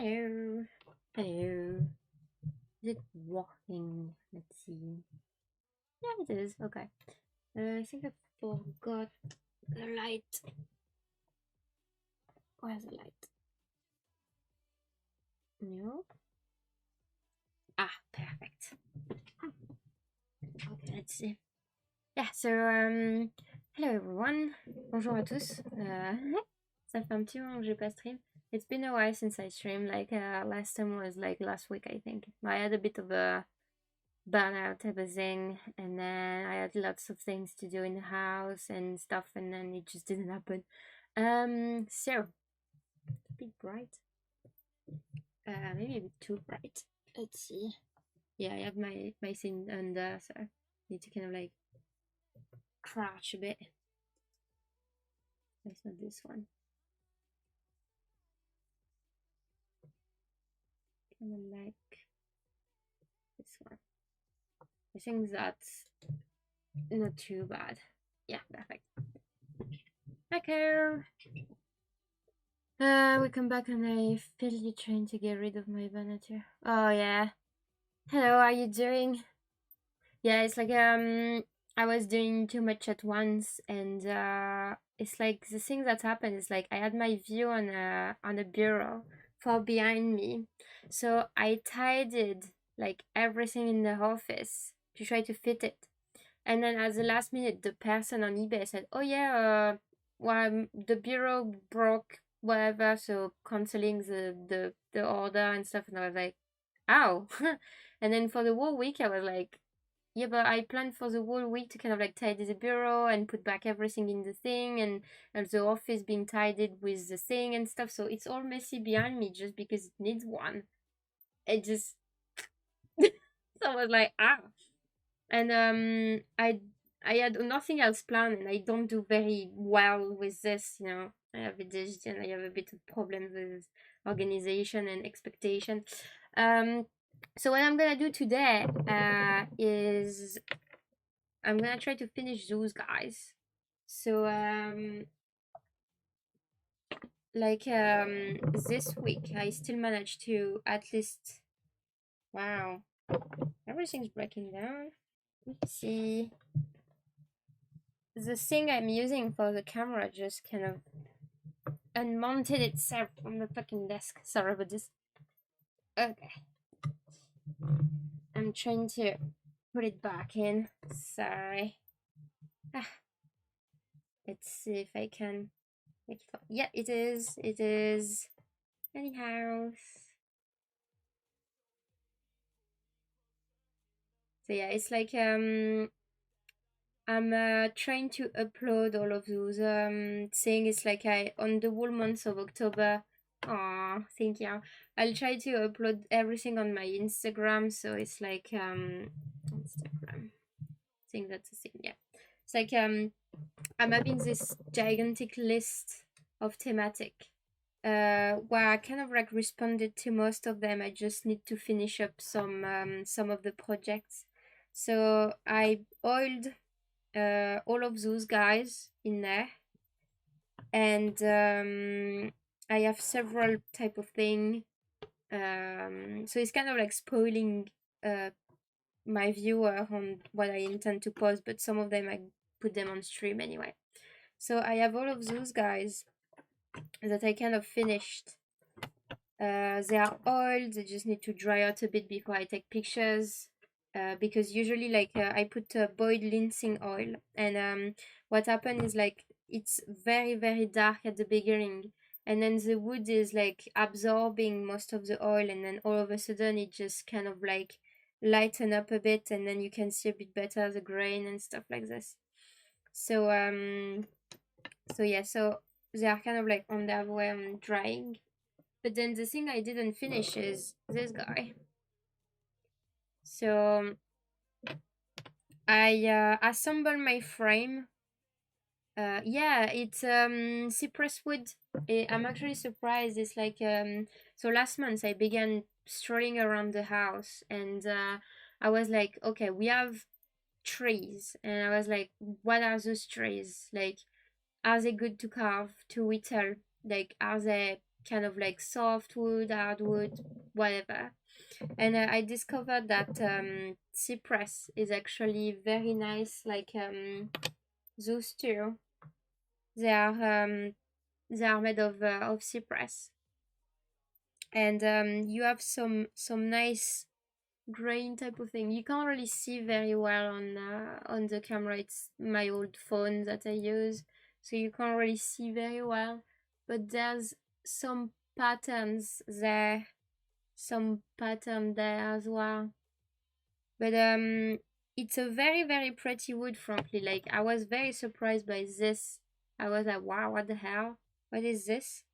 Hello. Hello. Is it working? Let's see. Yeah, it is. Okay. I think I forgot the light. Where's the light? No. Ah, perfect. Okay, let's see. Yeah, so hello everyone. Bonjour à tous. Ça fait un petit moment que j'ai pas stream. It's been a while since I streamed. Like last time was like last week, I think. I had a bit of a burnout, everything, and then I had lots of things to do in the house and stuff, and then it just didn't happen. So a bit bright, maybe a bit too bright. Let's see. Yeah, I have my thing under, so I need to kind of like crouch a bit. It's not this one. Kind of like this one. I think that's not too bad. Yeah, perfect. Okay. We come back and I feel you trying to get rid of my vanity. Oh yeah. Hello, how are you doing? Yeah, it's like I was doing too much at once, and it's like the thing that happened is like I had my view on a bureau far behind me, so I tidied like everything in the office to try to fit it, and then at the last minute, the person on eBay said, "Oh yeah, well the bureau broke, whatever, so canceling the order and stuff," and I was like, "Ow," and then for the whole week I was like. Yeah, but I planned for the whole week to kind of like tidy the bureau and put back everything in the thing, and the office being tidied with the thing and stuff. So it's all messy behind me just because it needs one. It just so I was like, ah. And I had nothing else planned, and I don't do very well with this, you know. I have ADHD and I have a bit of problems with organization and expectation. So what I'm gonna do today is I'm gonna try to finish those guys. So this week I still managed to at least, wow, everything's breaking down. Let's see. The thing I'm using for the camera just kind of unmounted itself from the fucking desk. Sorry about this. Okay. I'm trying to put it back in. Sorry. Ah. Let's see if I can make it. Yeah, it is. It is. Anyhow. So yeah, it's like I'm trying to upload all of those things. It's like I on the whole month of October. Aw, thank you. I'll try to upload everything on my Instagram. So it's like Instagram. I think that's the thing. Yeah, it's like I'm having this gigantic list of thematic. Where I kind of like responded to most of them. I just need to finish up some of the projects. So I oiled all of those guys in there, and I have several type of thing. So it's kind of like spoiling my viewer on what I intend to post, but some of them I put them on stream anyway. So I have all of those guys that I kind of finished. They are oiled, they just need to dry out a bit before I take pictures. Because usually like I put boiled linseed oil, and what happened is like it's very very dark at the beginning, and then the wood is like absorbing most of the oil, and then all of a sudden it just kind of like lighten up a bit, and then you can see a bit better the grain and stuff like this. So yeah, so they are kind of like on their way on drying, but then the thing I didn't finish is this guy. So I assembled my frame. Yeah, it's cypress wood. I'm actually surprised. It's like so last month I began strolling around the house, and I was like, okay, we have trees, and I was like, what are those trees? Like, are they good to carve, to whittle? Like, are they kind of like softwood, hardwood, whatever. And I discovered that Cypress is actually very nice. Like those two, they are they are made of Cypress, and you have some nice grain type of thing. You can't really see very well on the camera. It's my old phone that I use, so you can't really see very well. But there's some patterns there, some pattern there as well. But it's a very very pretty wood, frankly. Like I was very surprised by this. I was like, wow, what the hell? What is this?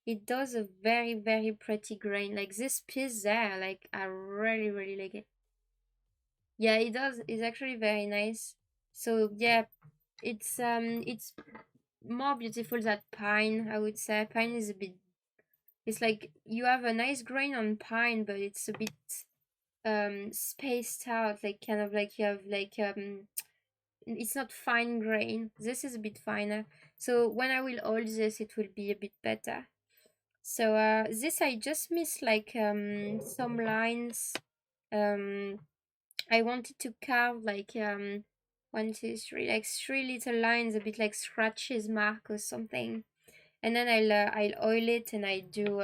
It does a very very pretty grain. Like this piece there, like I really really like it. Yeah, it does. It's actually very nice. So yeah, it's more beautiful than pine, I would say. Pine is a bit, it's like you have a nice grain on pine, but it's a bit spaced out, like kind of like you have like it's not fine grain. This is a bit finer. So when I will oil this, it will be a bit better. So this I just missed like some lines. Um I wanted to carve like 1, 2, 3, like 3 little lines, a bit like scratches mark or something. And then I'll oil it, and I'll do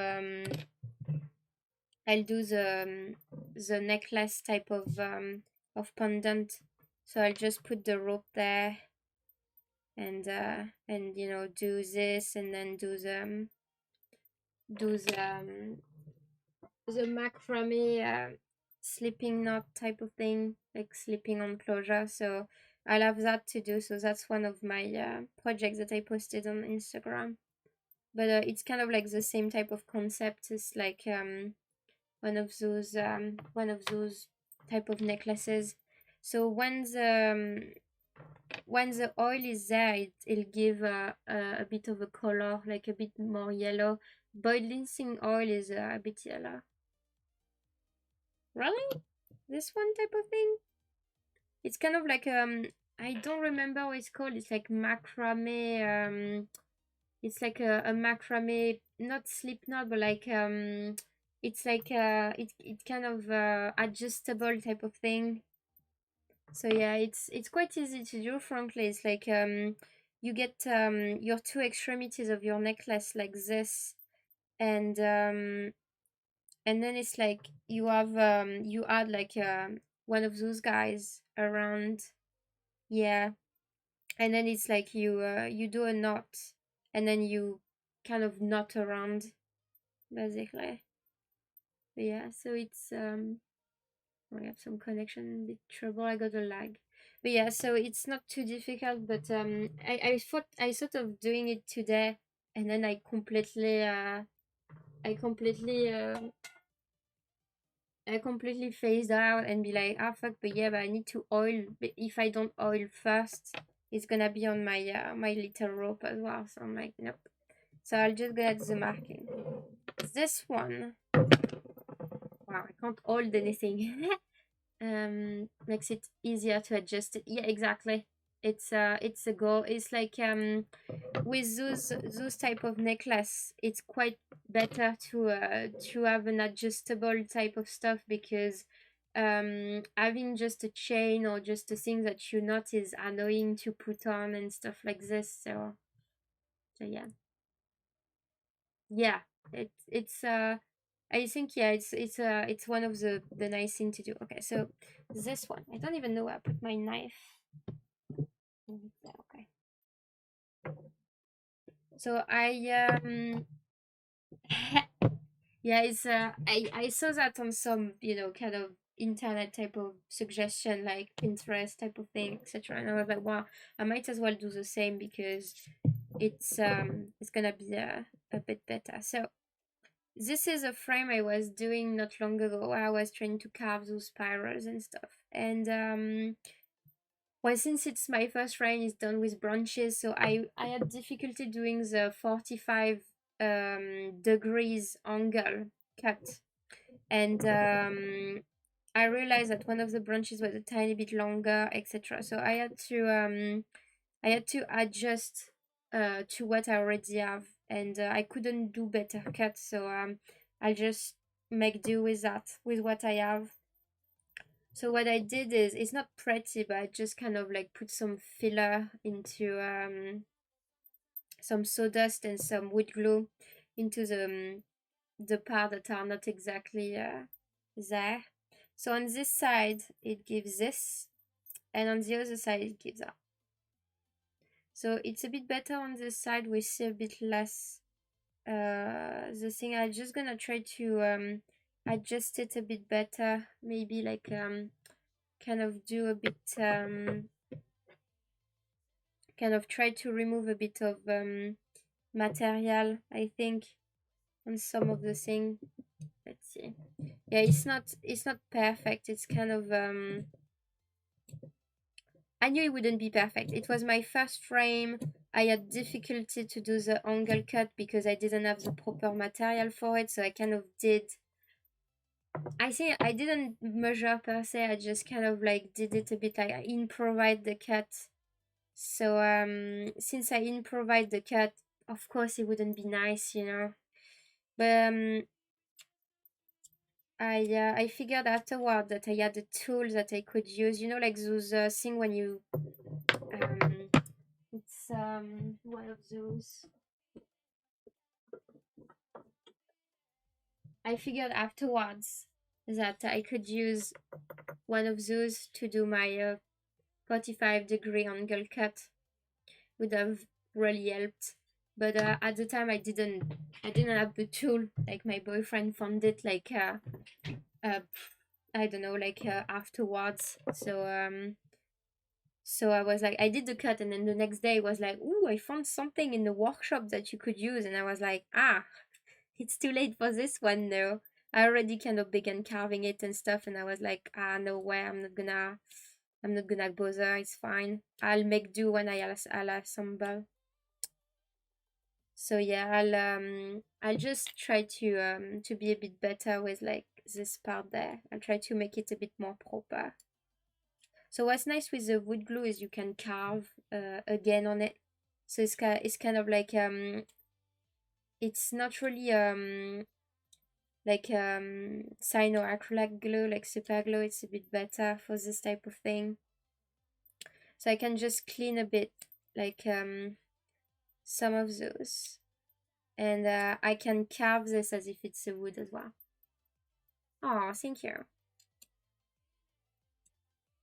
the necklace type of pendant. So I'll just put the rope there, and you know, do this, and then do the macrame slipping knot type of thing, like slipping on closure. So I'll have that to do. So that's one of my projects that I posted on Instagram. But it's kind of like the same type of concept. It's like one of those type of necklaces. So when the oil is there, it'll give a bit of a color, like a bit more yellow. Boiling oil is a bit yellow. Really? This one type of thing? It's kind of like I don't remember what it's called. It's like macrame. It's like a macrame, not slip knot, but like it's like it kind of adjustable type of thing. So yeah, it's quite easy to do. Frankly, it's like you get your two extremities of your necklace like this, and then it's like you have you add like one of those guys around, yeah, and then it's like you do a knot, and then you kind of knot around, basically. But yeah, so it's I have some connection bit trouble. I got a lag, but yeah, so it's not too difficult. But I thought I sort of doing it today, and then I completely I completely phased out and be like, ah fuck, but yeah, but I need to oil. But if I don't oil first, it's gonna be on my my little rope as well. So I'm like, nope. So I'll just get the marking. This one, wow, I can't hold anything. Makes it easier to adjust it. Yeah, exactly. It's a goal. It's like with those type of necklace, it's quite better to have an adjustable type of stuff, because having just a chain or just a thing that you knot is annoying to put on and stuff like this. So yeah, yeah, it's I think, yeah, it's one of the nice thing to do. Okay, so this one, I don't even know where I put my knife. Yeah, okay. So yeah, it's I saw that on some, you know, kind of internet type of suggestion, like Pinterest type of thing, etc. And I was like, wow, I might as well do the same, because it's gonna be a bit better. So this is a frame I was doing not long ago, where I was trying to carve those spirals and stuff. And well, since it's my first frame, it's done with branches, so I had difficulty doing the 45 degrees angle cut. And I realized that one of the branches was a tiny bit longer, etc. So I had to adjust to what I already have. and I couldn't do better cut, so I'll just make do with that, with what I have. So what I did is, it's not pretty, but I just kind of like put some filler into some sawdust and some wood glue into the part that are not exactly there. So on this side it gives this, and on the other side it gives that. So it's a bit better on this side. We see a bit less the thing. I'm just gonna try to adjust it a bit better, maybe like kind of do a bit kind of try to remove a bit of material, I think, on some of the thing. Let's see. Yeah, it's not perfect. It's kind of I knew it wouldn't be perfect. It was my first frame. I had difficulty to do the angle cut because I didn't have the proper material for it, so I kind of did. I think I didn't measure per se, I just kind of like did it a bit, like I improvised the cut. So since I improvised the cut, of course it wouldn't be nice, you know. But I figured afterward that I had a tool that I could use, you know, like those thing when you it's one of those. I figured afterwards that I could use one of those to do my 45-degree angle cut. Would have really helped, but at the time I didn't have the tool. Like my boyfriend found it like uh I don't know, like afterwards. So I was like, I did the cut, and then the next day was like, "Ooh, I found something in the workshop that you could use," and I was like, "Ah, it's too late for this one though." I already kind of began carving it and stuff, and I was like, "Ah, no way, I'm not gonna bother. It's fine. I'll make do when I'll assemble." So yeah, I'll just try to be a bit better with like this part there. I'll try to make it a bit more proper. So what's nice with the wood glue is you can carve again on it. So it's kind of like it's not really like sign or acrylic glue like super glue. It's a bit better for this type of thing. So I can just clean a bit like some of those, and I can carve this as if it's a wood as well. Oh, thank you.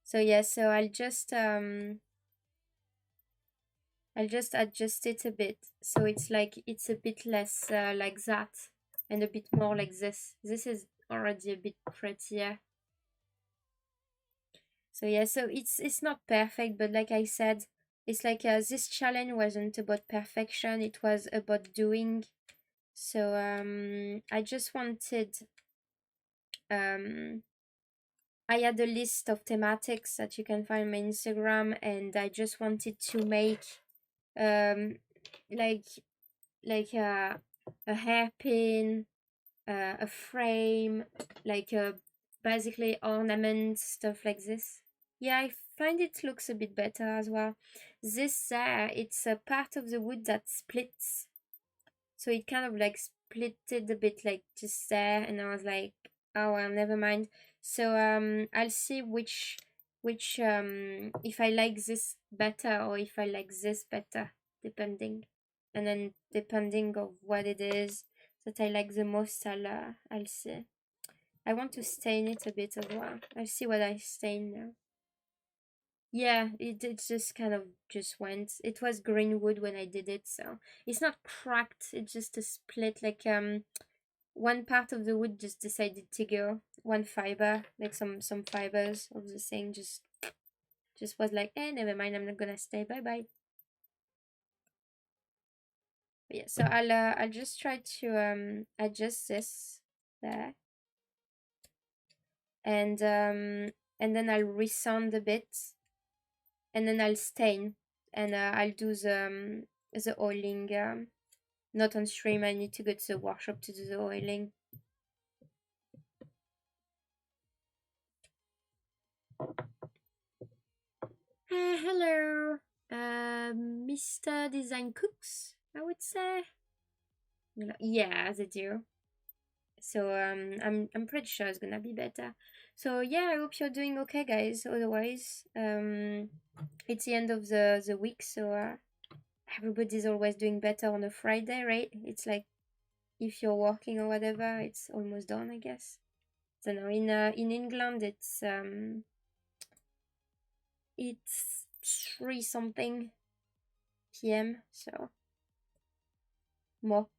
So yeah, so I'll just adjust it a bit, so it's like it's a bit less like that, and a bit more like this. This is already a bit prettier. So yeah, so it's not perfect, but like I said, it's like this challenge wasn't about perfection, it was about doing. So I just wanted I had a list of thematics that you can find on my Instagram, and I just wanted to make um like a hairpin, a frame, like basically ornaments, stuff like this. Yeah, I find it looks a bit better as well. This there, it's a part of the wood that splits, so it kind of like splitted a bit, like just there, and I was like, oh well, never mind. So I'll see which if I like this better or if I like this better, depending, and then depending of what it is that I like the most, I'll see. I want to stain it a bit as well. I'll see what I stain now. Yeah, it just kind of just went. It was green wood when I did it, so it's not cracked. It's just a split. Like one part of the wood just decided to go. One fiber, like some fibers of the thing, just was like, eh, never mind. I'm not gonna stay. Bye bye. But yeah, so I'll just try to adjust this there, and then I'll resand a bit, and then I'll stain, and I'll do the oiling. Not on stream. I need to go to the workshop to do the oiling. Hello, Mr. Design Cooks, I would say. You know, yeah, they do. So I'm pretty sure it's gonna be better. So yeah, I hope you're doing okay, guys. Otherwise, it's the end of the week, so everybody's always doing better on a Friday, right? It's like if you're working or whatever, it's almost done, I guess. So no, in England, it's 3 something p.m. So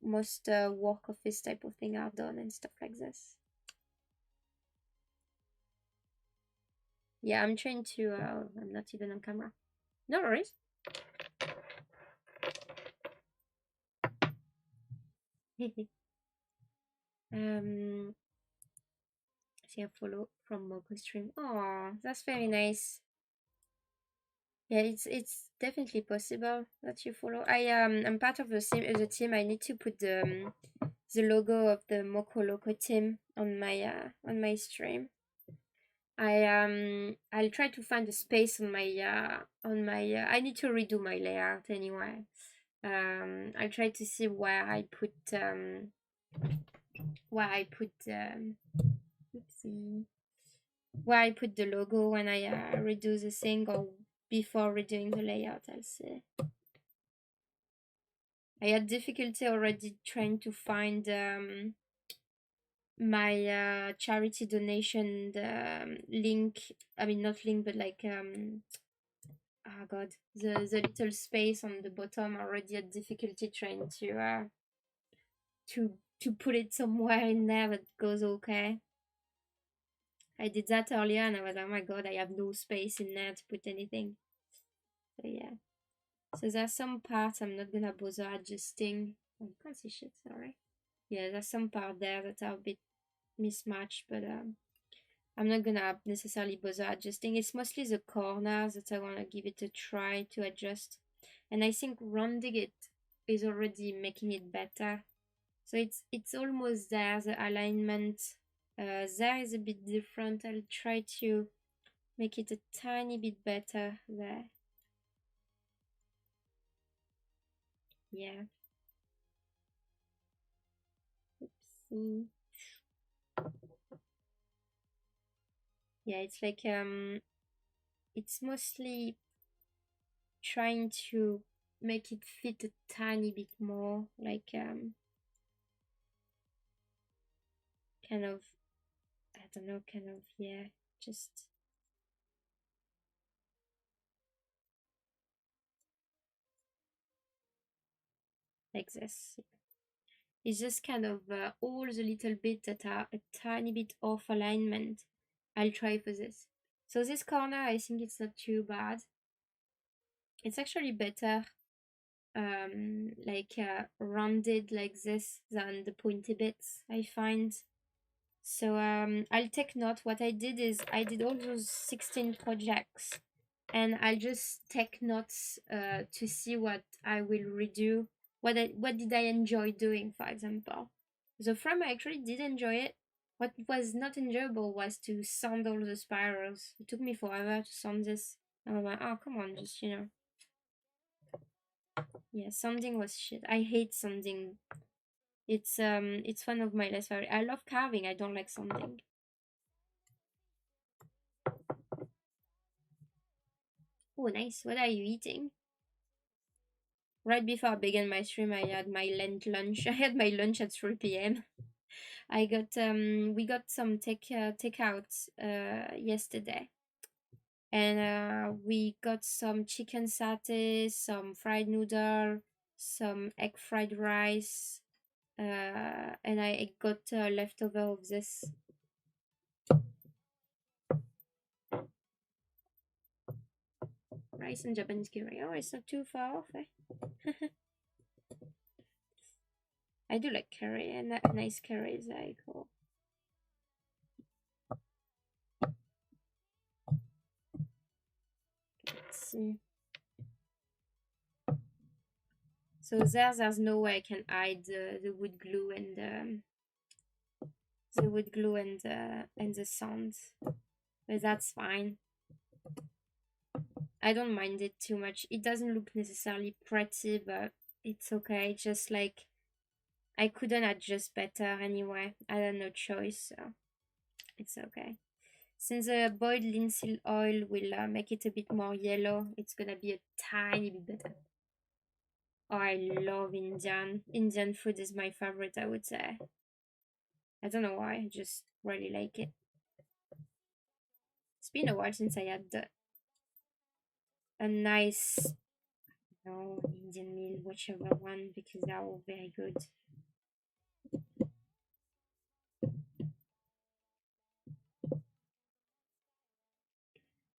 most work office type of thing are done and stuff like this. Yeah, I'm trying to. I'm not even on camera. No worries. um, See a follow from Moko Stream. Oh, that's very nice. Yeah, it's definitely possible that you follow. I'm part of the team. I need to put the logo of the Moko Loco team on my stream. I'll try to find a space on my I need to redo my layout anyway. I'll try to see where I put oopsie, where I put the logo when I redo the thing, or before redoing the layout. I'll see. I had difficulty already trying to find my charity donation link. I mean, not link, but like oh god, the little space on the bottom. Already had difficulty trying to put it somewhere in there that goes okay. I did that earlier and I was like, oh my god, I have no space in there to put anything. So yeah. So there's some parts I'm not gonna bother adjusting. Oh, you can't see shit, sorry. Yeah, there's some part there that are a bit mismatched, but I'm not gonna necessarily bother adjusting. It's mostly the corners that I wanna give it a try to adjust. And I think rounding it is already making it better. So it's almost there, the alignment. There is a bit different. I'll try to make it a tiny bit better there. Yeah. Oopsie. Yeah, it's like it's mostly trying to make it fit a tiny bit more, like kind of, I don't know, kind of, yeah, just like this. It's just kind of all the little bits that are a tiny bit off alignment. I'll try for this. So this corner, I think it's not too bad. It's actually better like rounded like this than the pointy bits, I find. So I'll take note. What I did is I did all those 16 projects and I'll just take notes to see what I will redo. What did I enjoy doing, for example. The frame, I actually did enjoy it. What was not enjoyable was to sand all the spirals. It took me forever to sand this. And I was like, oh, come on, just, you know. Yeah, sanding was shit. I hate sanding. It's one of my less favorite. I love carving, I don't like sanding. Oh, nice. What are you eating? Right before I began my stream, I had my lunch. I had my lunch at 3 p.m. We got some takeout yesterday, and we got some chicken satay, some fried noodle, some egg fried rice, and I got leftover of this. Rice and Japanese curry. Oh, it's not too far off, eh? I do like curry, and that nice curry is very cool. Let's see. So there's no way I can hide the wood glue and the sands, but that's fine. I don't mind it too much. It doesn't look necessarily pretty, but it's okay. Just like I couldn't adjust better anyway. I had no choice, so it's okay. Since the boiled linseed oil will make it a bit more yellow, it's gonna be a tiny bit better. Oh, I love Indian. Indian food is my favorite, I would say. I don't know why, I just really like it. It's been a while since I had a nice, no, Indian meal, whichever one, because they're all very good.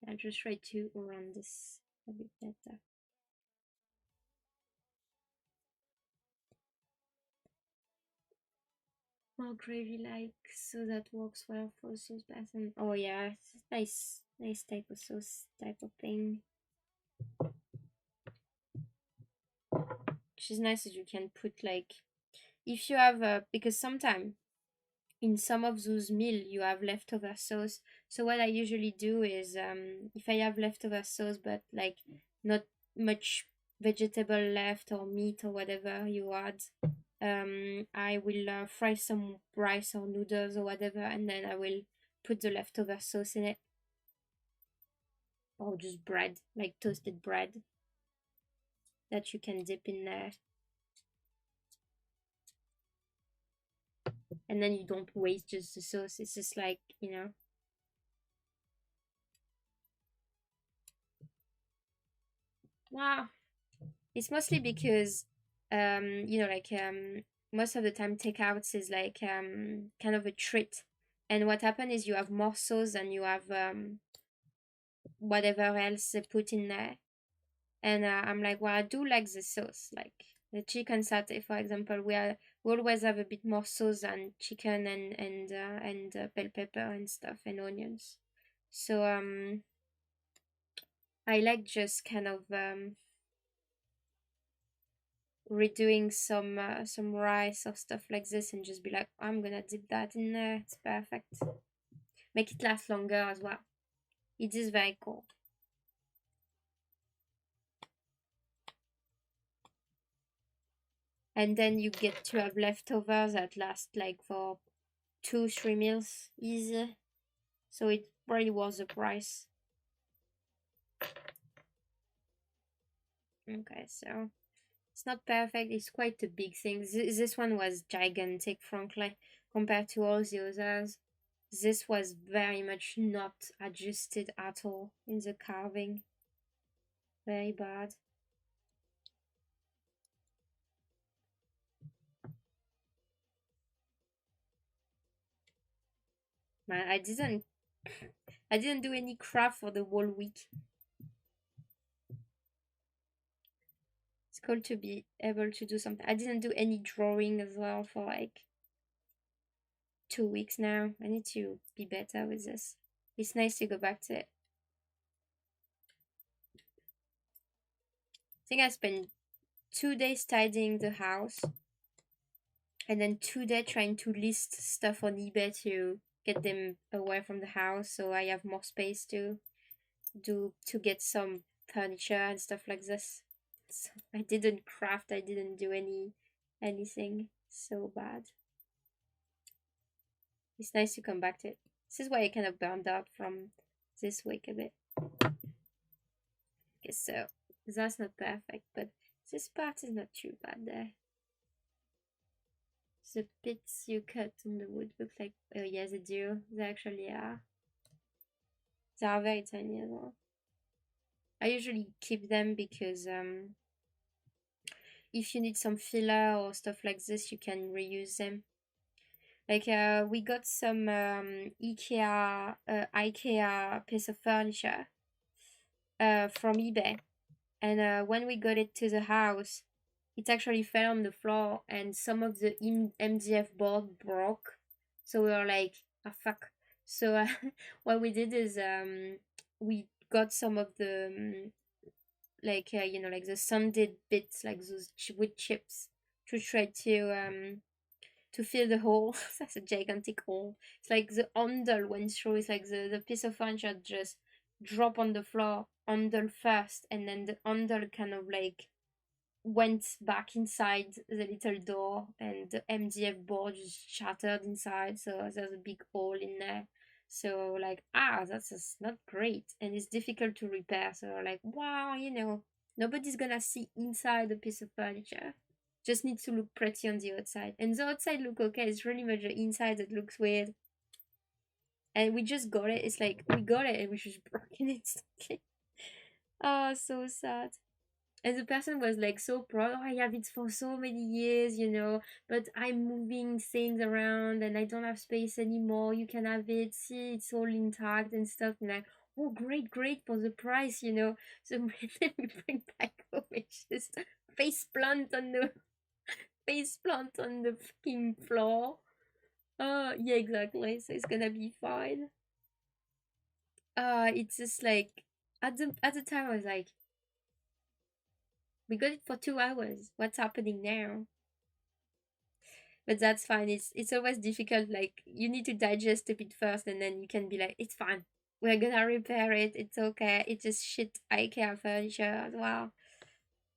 I'll just try to run this a bit better. More gravy like, so that works well for sauce basin. Oh yeah, it's nice type of sauce type of thing. Which is nice that you can put like, if you have because sometimes in some of those meal you have leftover sauce. So what I usually do is if I have leftover sauce but like not much vegetable left or meat or whatever you add, I will fry some rice or noodles or whatever, and then I will put the leftover sauce in it, or just bread, like toasted bread that you can dip in there, and then you don't waste just the sauce. It's just like, you know. Wow. It's mostly because you know, like most of the time takeouts is like kind of a treat. And what happened is you have more sauce and you have whatever else they put in there. And I'm like, well, I do like the sauce. Like the chicken satay, for example, we always have a bit more sauce than chicken and bell pepper and stuff and onions. So I like just kind of redoing some rice or stuff like this and just be like, I'm gonna dip that in there. It's perfect. Make it last longer as well. It is very cool. And then you get to have leftovers that last like for 2-3 meals easy. So it really was the price. Okay, so it's not perfect. It's quite a big thing. This one was gigantic, frankly, compared to all the others. This was very much not adjusted at all in the carving. Very bad. Man, I didn't do any craft for the whole week. It's cool to be able to do something. I didn't do any drawing as well for like 2 weeks now. I need to be better with this. It's nice to go back to it. I think I spent 2 days tidying the house and then 2 days trying to list stuff on eBay to get them away from the house so I have more space to get some furniture and stuff like this. So I didn't craft, I didn't do anything. So bad. It's nice to come back to it. This is why I kind of burned out from this week a bit. Okay, so that's not perfect, but this part is not too bad there. The bits you cut on the wood look like, oh yeah, they do. They actually are. They are very tiny as well. I usually keep them because if you need some filler or stuff like this, you can reuse them. Like we got some IKEA piece of furniture from eBay, and when we got it to the house, it actually fell on the floor, and some of the MDF board broke. So we were like, ah, fuck. So what we did is we got some of the like you know, like the sanded bits, like those wood chips, to try to fill the hole. That's a gigantic hole. It's like the handle went through. It's like the piece of furniture just drop on the floor, handle first, and then the handle kind of like went back inside the little door, and the MDF board just shattered inside, so there's a big hole in there. So like, that's just not great, and it's difficult to repair. So like, wow, nobody's gonna see inside a piece of furniture. Just needs to look pretty on the outside, and the outside look okay. It's really much the inside that looks weird. And we just got it. It's like we got it and we just broken it instantly. Oh, so sad. And the person was like so proud. Oh, I have it for so many years, but I'm moving things around and I don't have space anymore. You can have it. See, it's all intact and stuff. And like, oh, great, great for the price. So then we bring back home. It's just face plant on the fucking floor. Oh, yeah, exactly. So it's gonna be fine. It's just like at the time I was like, we got it for 2 hours. What's happening now? But that's fine. It's always difficult. Like you need to digest a bit first, and then you can be like, it's fine. We're gonna repair it. It's okay. It's just shit IKEA furniture as well.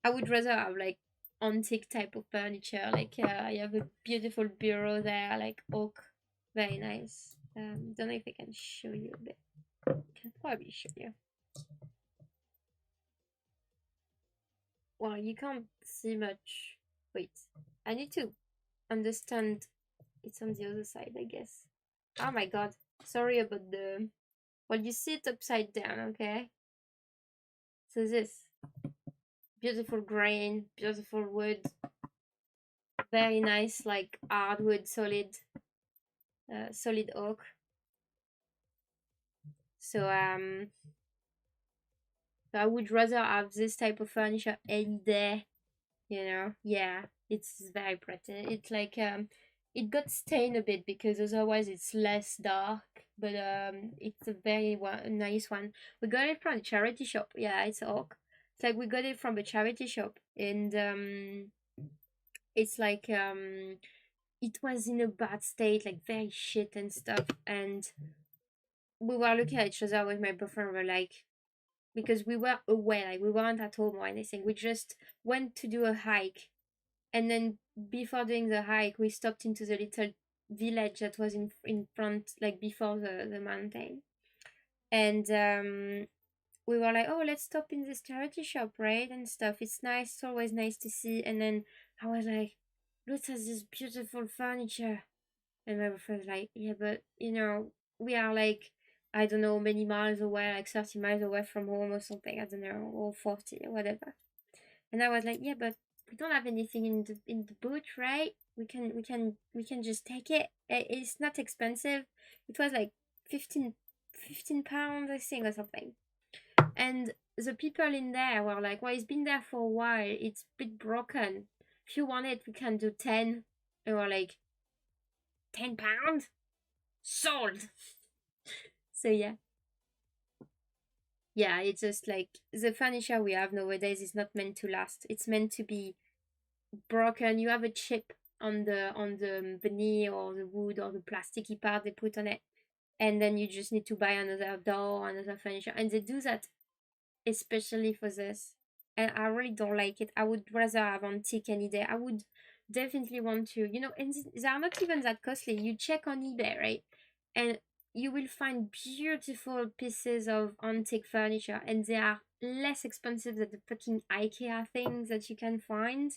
I would rather have like antique type of furniture. Like you have a beautiful bureau there, like oak, very nice. Don't know if I can show you a bit. Can probably show you. Well, you can't see much. Wait, I need to understand. It's on the other side, I guess. Oh my god. Sorry about the. Well, you see it upside down, okay? So this beautiful grain, beautiful wood, very nice, like hardwood, solid oak. So I would rather have this type of furniture any day. Yeah, it's very pretty. It's like it got stained a bit because otherwise it's less dark, but it's a very nice one. We got it from a charity shop. Yeah, it's oak. It's like we got it from a charity shop, and it's like it was in a bad state, like very shit and stuff, and we were looking at each other with my boyfriend. We're like, because we were away, like we weren't at home or anything. We just went to do a hike, and then before doing the hike, we stopped into the little village that was in front, like before the mountain. And we were like, oh, let's stop in this charity shop, right? And stuff. It's nice. It's always nice to see. And then I was like, look at this beautiful furniture. And my friend was like, yeah, but we are like, I don't know, many miles away, like 30 miles away from home or something. I don't know, or 40 or whatever. And I was like, yeah, but we don't have anything in the boot, right? We can just take it. It's not expensive. It was like 15 pounds, I think, or something. And the people in there were like, well, it's been there for a while. It's a bit broken. If you want it, we can do 10. And we're like, 10 pounds? Sold. So yeah. Yeah, it's just like the furniture we have nowadays is not meant to last. It's meant to be broken. You have a chip on the veneer or the wood or the plasticky part they put on it, and then you just need to buy another door, another furniture, and they do that especially for this. And I really don't like it. I would rather have antique any day. I would definitely want to, and they are not even that costly. You check on eBay, right? And you will find beautiful pieces of antique furniture, and they are less expensive than the fucking IKEA things that you can find.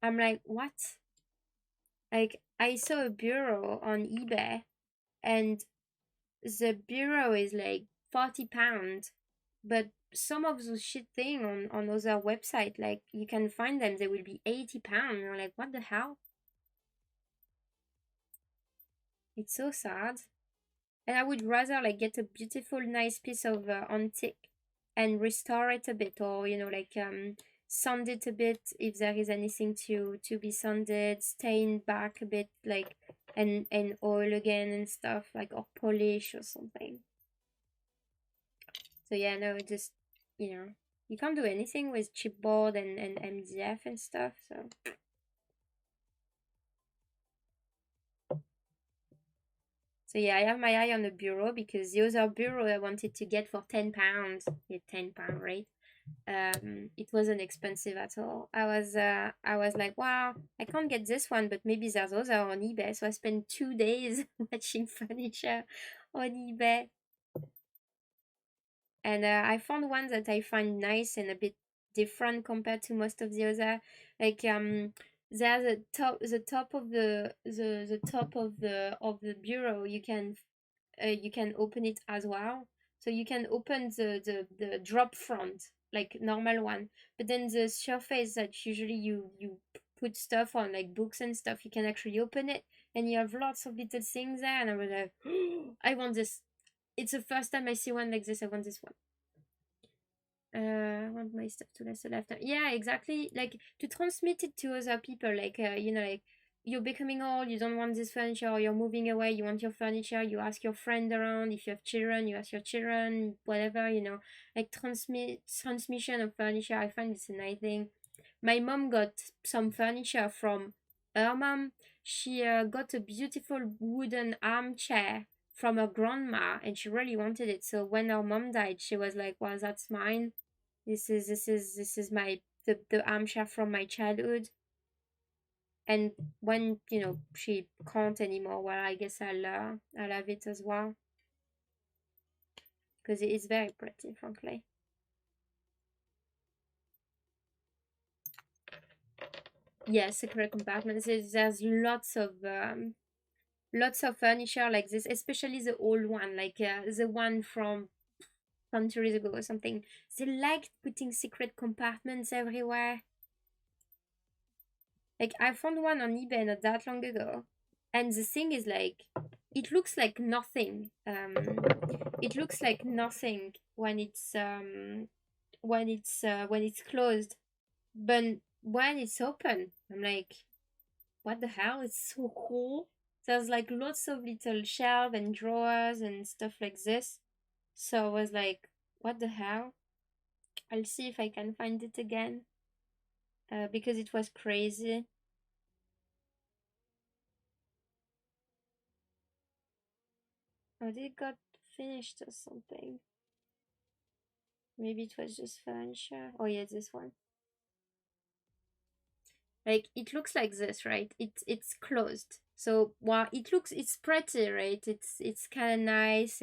I'm like, what? Like, I saw a bureau on eBay, and the bureau is like £40, but some of those shit thing on other website, like you can find them, they will be £80. You're like, what the hell? It's so sad. And I would rather like get a beautiful, nice piece of antique and restore it a bit, or like sand it a bit if there is anything to be sanded, stain back a bit, like and oil again and stuff, like, or polish or something. So yeah, no, just you can't do anything with chipboard and MDF and stuff. So yeah, I have my eye on the bureau because the other bureau I wanted to get for £10. Yeah, £10, right? It wasn't expensive at all. I was like, wow, I can't get this one, but maybe there's other on eBay. So I spent 2 days watching furniture on eBay, and I found one that I find nice and a bit different compared to most of the other. Like there's the top of the top of the bureau. You can open it as well. So you can open the drop front like normal one, but then the surface that usually you put stuff on like books and stuff, you can actually open it, and you have lots of little things there. And I was like, I want this. It's the first time I see one like this. I want this one. I want my stuff to last a lifetime. Yeah, exactly. Like to transmit it to other people. Like you know, like you're becoming old, you don't want this furniture, or you're moving away, you want your furniture, you ask your friend around. If you have children, you ask your children, whatever, you know. Like transmission of furniture, I find it's a nice thing. My mom got some furniture from her mom. She got a beautiful wooden armchair from her grandma, and she really wanted it. So when her mom died, she was like, well, that's mine. This is my the armchair from my childhood. And when you know she can't anymore, well, I guess I'll have it as well, because it is very pretty, frankly. Yes, secret compartments. There's lots of furniture like this, especially the old one, like the one from centuries ago or something. They liked putting secret compartments everywhere. Like I found one on eBay not that long ago, and the thing is like, it looks like nothing. It looks like nothing when it's closed, but when it's open, I'm like, what the hell? It's so cool. There's like lots of little shelves and drawers and stuff like this. So I was like, what the hell? I'll see if I can find it again, because it was crazy. Oh, did it got finished or something? Maybe it was just furniture. Oh yeah, this one. Like it looks like this, right? It's closed. So while it's pretty, right? It's kind of nice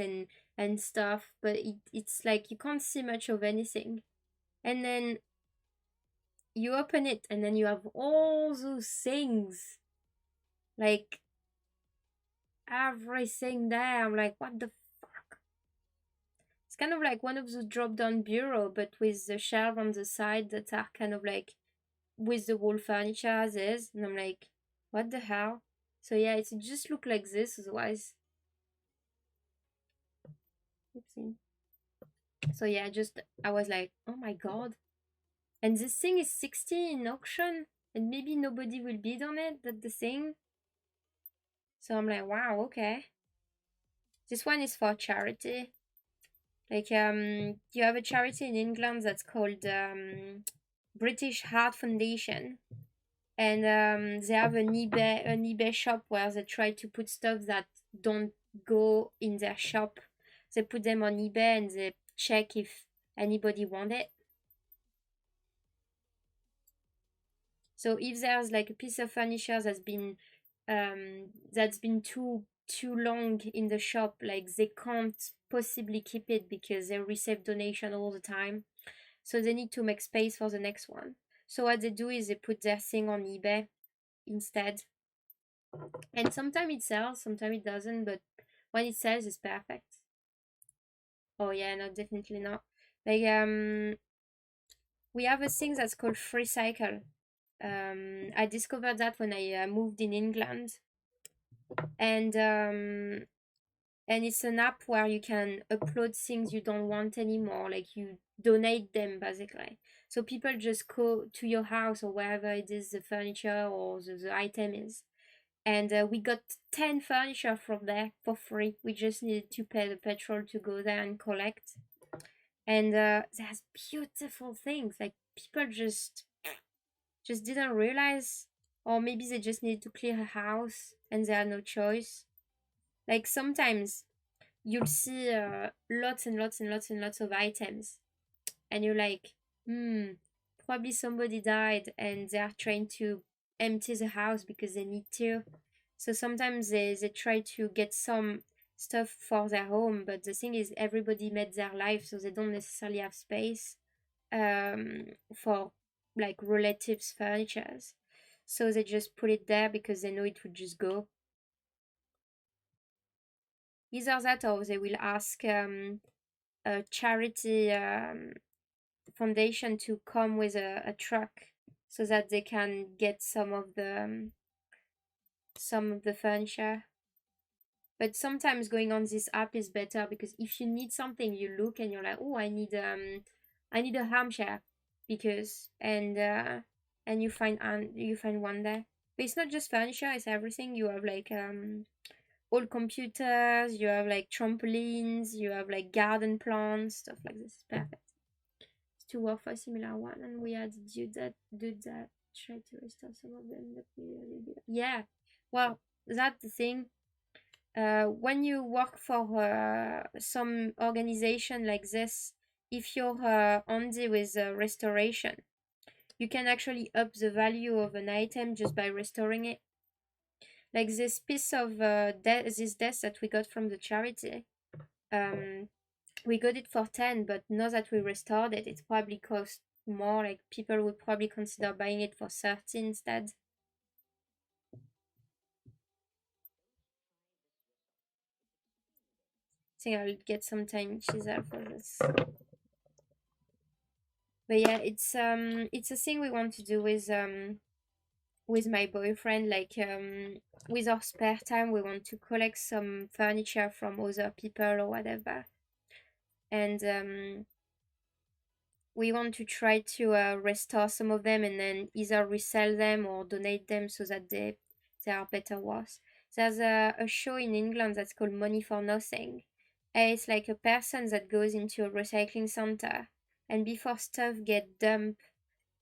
and stuff, but it's like you can't see much of anything. And then you open it, and then you have all those things, like everything there. I'm like, what the fuck? It's kind of like one of those drop-down bureau, but with the shelf on the side that are kind of like with the wall furniture as is. And I'm like, what the hell? So yeah, it just look like this otherwise. Oopsie. So yeah, just I was like, oh my god. And this thing is 60 in auction, and maybe nobody will bid on it. That's the thing. So I'm like, wow, okay. This one is for charity. Like you have a charity in England that's called British Heart Foundation, and they have an eBay shop where they try to put stuff that don't go in their shop. They put them on eBay and they check if anybody want it. So if there's like a piece of furniture that's been too long in the shop, like they can't possibly keep it because they receive donation all the time, so they need to make space for the next one. So what they do is they put their thing on eBay instead, and sometimes it sells, sometimes it doesn't, but when it sells, it's perfect. Oh yeah, no, definitely not. Like we have a thing that's called Freecycle. I discovered that when I moved in England, and it's an app where you can upload things you don't want anymore, like you donate them basically. So people just go to your house or wherever it is the furniture or the item is, and we got 10 furniture from there for free. We just needed to pay the petrol to go there and collect. And there's beautiful things, like people just didn't realize, or maybe they just needed to clear a house and they had no choice. Like sometimes you'll see lots and lots and lots and lots of items, and you're like, Probably somebody died and they are trying to empty the house because they need to. So sometimes they try to get some stuff for their home, but the thing is everybody met their life, so they don't necessarily have space for like relatives' furnitures. So they just put it there because they know it would just go. Either that or they will ask a charity foundation to come with a truck so that they can get some of the furniture. But sometimes going on this app is better because if you need something, you look and you're like, oh, I need a armchair because and you find one there. But it's not just furniture; it's everything. You have like old computers, you have like trampolines, you have like garden plants, stuff like this. Perfect. It's to work for a similar one, and we had do that. Try to restore some of them, but we really did. Yeah, well, that's the thing. When you work for some organization like this, if you're handy with restoration, you can actually up the value of an item just by restoring it. Like this piece of this desk that we got from the charity, we got it for 10, but now that we restored it, it probably cost more. Like people would probably consider buying it for 30 instead. I think I'll get some time chisel for this. But yeah, it's a thing we want to do with my boyfriend. Like with our spare time, we want to collect some furniture from other people or whatever, and we want to try to restore some of them and then either resell them or donate them so that they are better worth. There's a show in England that's called Money for Nothing. And it's like a person that goes into a recycling center, and before stuff get dumped,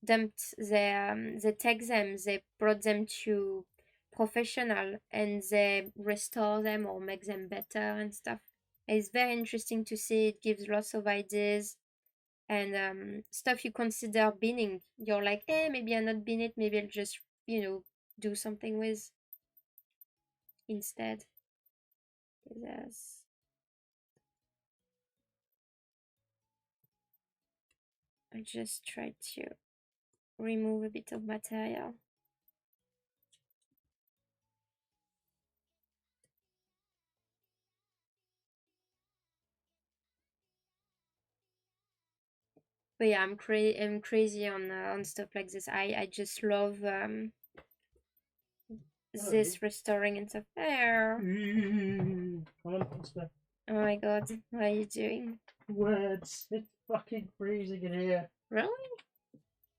they take them, they brought them to professional, and they restore them or make them better and stuff. And it's very interesting to see. It gives lots of ideas and stuff you consider binning. You're like, maybe I'll not bin it, maybe I'll just, do something with instead. There's I just tried to remove a bit of material. But yeah, I'm crazy on stuff like this. I just love this restoring and stuff. There. Oh my god, what are you doing? Words. It's fucking freezing in here. Really?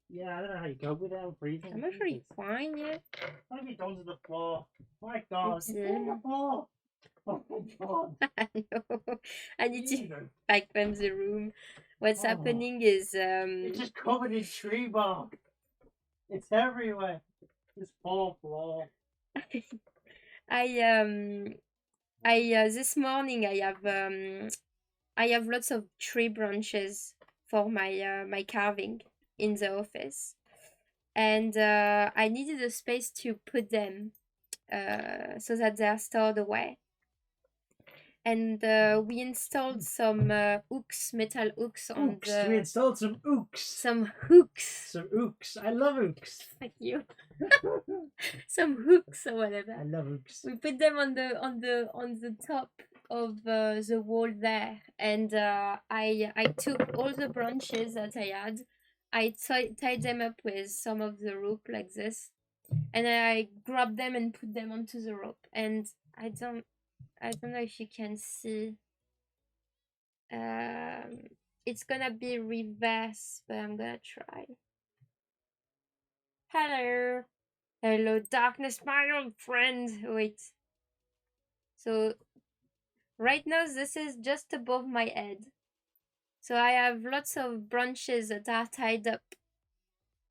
Yeah, I don't know how you go without freezing. I'm actually fine, yeah. What have you done to the floor? My god, It's, it's on the floor. Oh my god. I know. I need to like cleanse the room. What's happening is It's just covered in tree bark. It's everywhere. This poor floor. This morning I have lots of tree branches for my carving in the office, and I needed a space to put them so that they are stored away. And we installed some metal hooks on Ooks. We installed some ooks. Some hooks. Some ooks. I love ooks. Thank you. Some hooks or whatever. I love ooks. We put them on the top of the wall there, and I took all the branches that I had. I tied them up with some of the rope like this, and I grabbed them and put them onto the rope. And I don't know if you can see. It's gonna be reverse, but I'm gonna try. Hello, darkness, my old friend. Wait. So right now this is just above my head. So I have lots of branches that are tied up.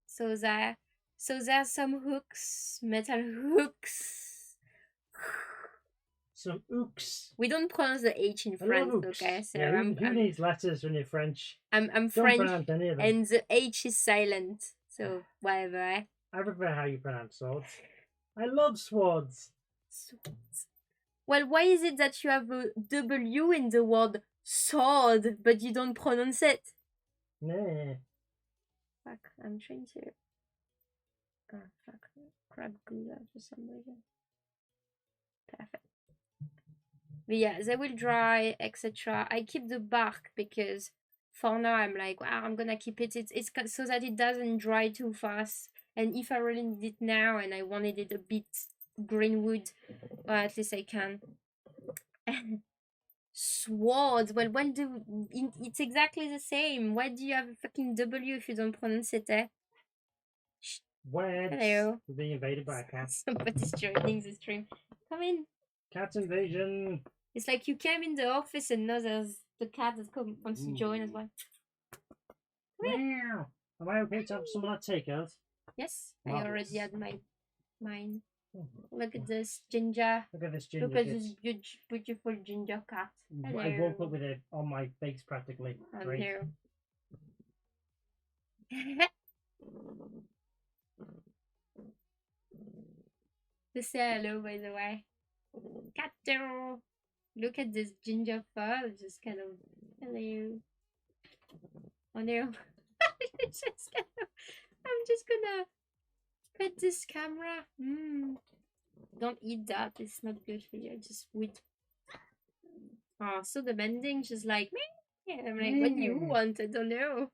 So there's some hooks, metal hooks. some ooks. We don't pronounce the H in I love France, ooks. okay? So Yeah, who needs letters when you're French? I'm Don't French, pronounce any of them. and the H is silent. So whatever. Eh? I prefer how you pronounce swords. I love swords. Swords. Well, why is it that you have a W in the word sword, but you don't pronounce it? Nah. Fuck, I'm trying to. Oh, fuck. Crab glue that for some reason. Perfect. But yeah, they will dry, etc. I keep the bark because for now I'm like, wow, I'm gonna keep it. It's so that it doesn't dry too fast. And if I really need it now and I wanted it a bit green wood, well, at least I can. Swords. Well, it's exactly the same. Why do you have a fucking W if you don't pronounce it? Eh? Words. Hello. We're being invaded by a cat. Somebody's joining the stream. Come in. Cat invasion. It's like you came in the office and now there's the cat that wants to join as well. Meow. Am I okay to have someone at Takeout? Yes, Marvelous. I already had mine. Look at this ginger. Look at this ginger. Look at this beautiful ginger cat. Hello. I woke up with it on my face practically. Great. To say hello, by the way. Catto. Look at this ginger fur. Just kind of hello. Oh no. I'm just gonna pet this camera. Don't eat that. It's not good for you. Just would. Oh, so demanding. Just like me. Yeah, I'm like, what do you want? I don't know.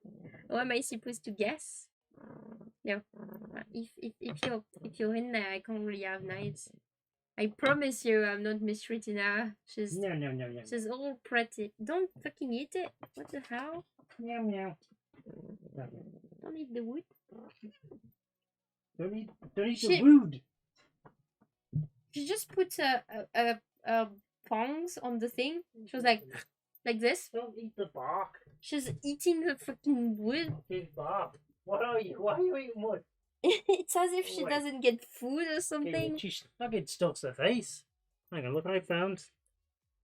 Or am I supposed to guess? No. If you're in there, I can't really have knives. I promise you, I'm not mistreating her. She's No. She's all pretty. Don't fucking eat it. What the hell? Meow. Don't eat the wood. Don't eat the wood. She just put a prongs on the thing. She was like this. Don't eat the bark. She's eating the fucking wood. Eat bark. What are you? Why are you eating wood? It's as if she doesn't get food or something. She's fucking stuck to the face. Hang on, look what I found.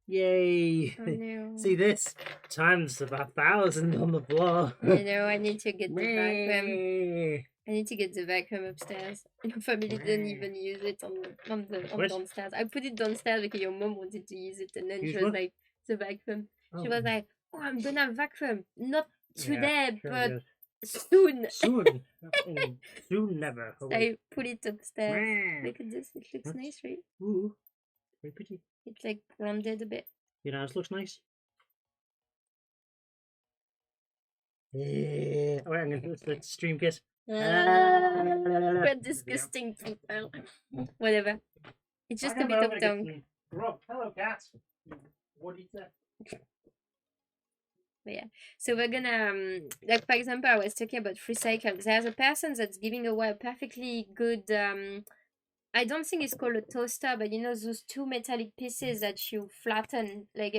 Yay! Oh no. See this? Times about 1,000 on the floor. I know, I need to get the vacuum. I need to get the vacuum upstairs. Your family didn't even use it on downstairs. I put it downstairs because your mom wanted to use it, and then she was like, the vacuum. She was like, oh, I'm gonna vacuum. Not today, but soon. Soon never. So I put it upstairs. Look at this. It looks nice, right? Ooh, very pretty. It's like rounded a bit. You know, it looks nice. Yeah. Oh, wait, I'm gonna do the stream kiss. We're disgusting people. Whatever. It's just a bit of tongue. Hello, cat. What do you say? But yeah, so we're gonna like, for example, I was talking about Freecycle. There's a person that's giving away a perfectly good I don't think it's called a toaster, but you know those two metallic pieces that you flatten, like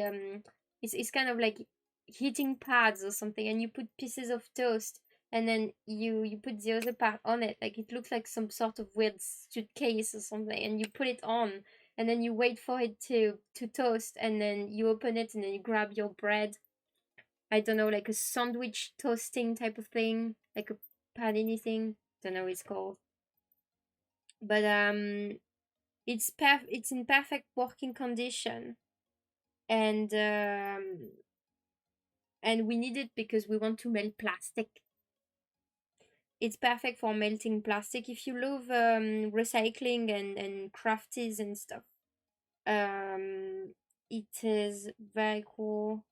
it's kind of like heating pads or something, and you put pieces of toast, and then you put the other part on it, like it looks like some sort of weird suitcase or something, and you put it on, and then you wait for it to toast, and then you open it, and then you grab your bread. I don't know, like a sandwich toasting type of thing, like a panini thing. Don't know what it's called. But it's in perfect working condition, and we need it because we want to melt plastic. It's perfect for melting plastic. If you love recycling and crafties and stuff, it is very cool.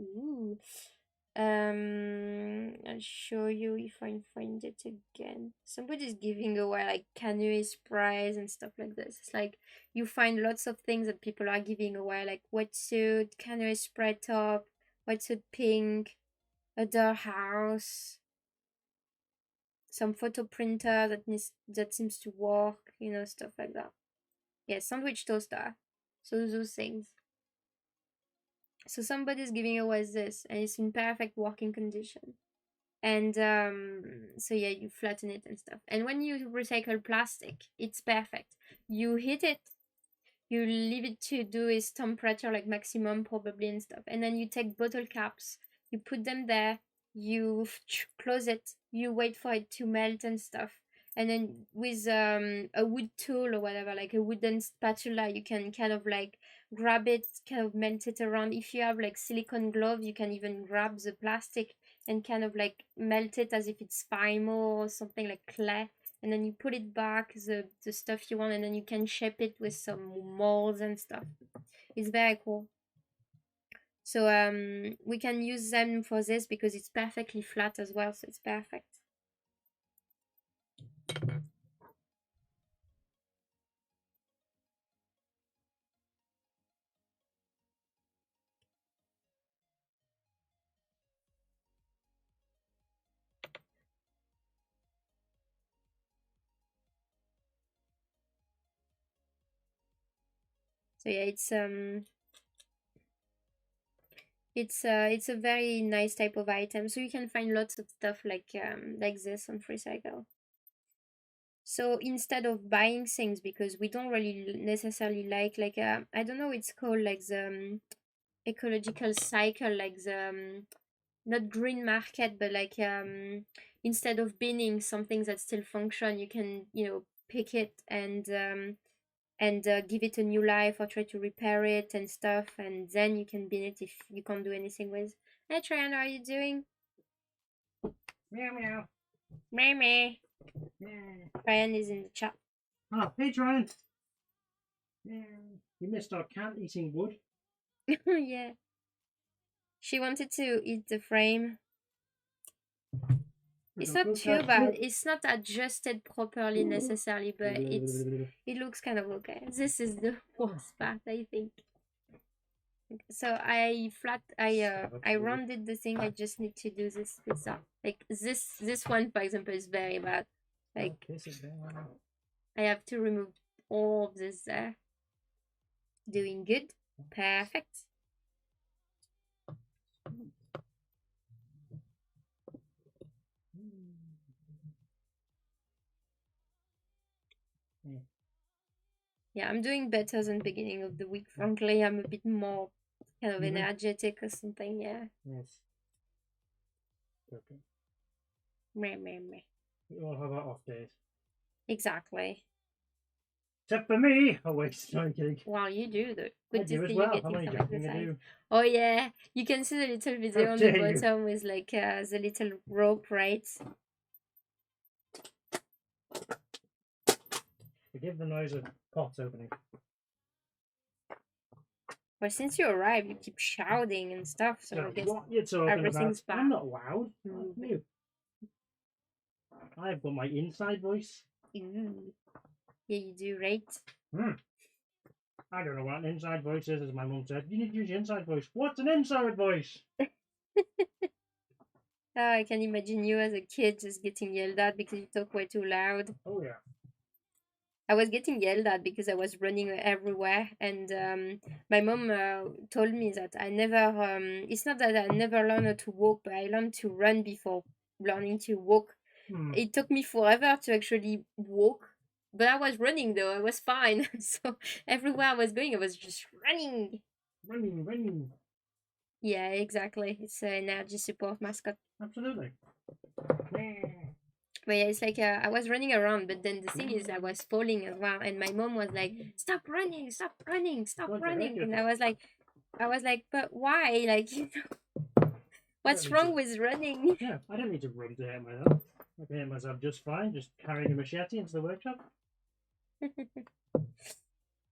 Ooh. I'll show you if I find it again. Somebody's giving away like canoe sprays and stuff like this. It's like you find lots of things that people are giving away, like wetsuit, canoe spray top, wetsuit pink, a dollhouse, some photo printer that seems to work, you know, stuff like that. Yeah, sandwich toaster. So those things. So somebody's giving away this, and it's in perfect working condition. And so yeah, you flatten it and stuff. And when you recycle plastic, it's perfect. You heat it, you leave it to do its temperature like maximum probably and stuff, and then you take bottle caps, you put them there, you close it, you wait for it to melt and stuff, and then with a wood tool or whatever, like a wooden spatula, you can kind of like grab it, kind of melt it around. If you have like silicone gloves, you can even grab the plastic and kind of like melt it as if it's Fimo or something like clay, and then you put it back, the stuff you want, and then you can shape it with some molds and stuff. It's very cool. So we can use them for this because it's perfectly flat as well, so it's perfect. So yeah, it's a very nice type of item. So you can find lots of stuff like this on Freecycle. So instead of buying things, because we don't really necessarily like I don't know, it's called like the ecological cycle, like the not green market, but like instead of binning something that still function, you can, pick it and give it a new life or try to repair it and stuff, and then you can bin it if you can't do anything with. Hey Tryon, how are you doing? Meow meow. Meh meh. Yeah. Tryon is in the chat. Oh, hey, Ryan. Yeah. You missed our cat eating wood. Yeah, she wanted to eat the frame. It's not too bad. It's not adjusted properly necessarily, but it looks kind of okay. This is the worst part, I think. So I rounded the thing. I just need to do this with that. Like this one, for example, is very bad. Like I have to remove all of this there. Doing good. Perfect. Yeah, I'm doing better than beginning of the week. Frankly, I'm a bit more kind of energetic or something. Yeah. Yes. Okay. Meh, meh, meh. We all have our off days. Exactly. Except for me. Oh wait, sorry, kidding. Well, you do though. I Good do to as see well. you How getting many some do you think I exercise. do? Oh yeah, you can see the little video How on the dare you. bottom with like the little rope, right? Forgive the noise of pots opening. Well, since you arrived, you keep shouting and stuff, so I guess what you're talking everything's about? bad. I'm not loud. You. I've got my inside voice. Ooh. Yeah, you do, right? I don't know what an inside voice is, as my mum said. You need to use your inside voice. What's an inside voice? Oh, I can imagine you as a kid just getting yelled at because you talk way too loud. Oh yeah. I was getting yelled at because I was running everywhere, and my mom told me that I never. It's not that I never learned how to walk, but I learned to run before learning to walk. It took me forever to actually walk, but I was running though. I was fine. So everywhere I was going, I was just running. Running. Yeah, exactly. It's an energy support mascot. Absolutely. But yeah, it's like I was running around, but then the thing is, I was falling as well, and my mom was like, "Stop running! Stop running! Stop running!" And I was like, "But why? Like, what's wrong with running?" Yeah, I don't need to run to hurt myself. I can hurt myself just fine, just carrying a machete into the workshop.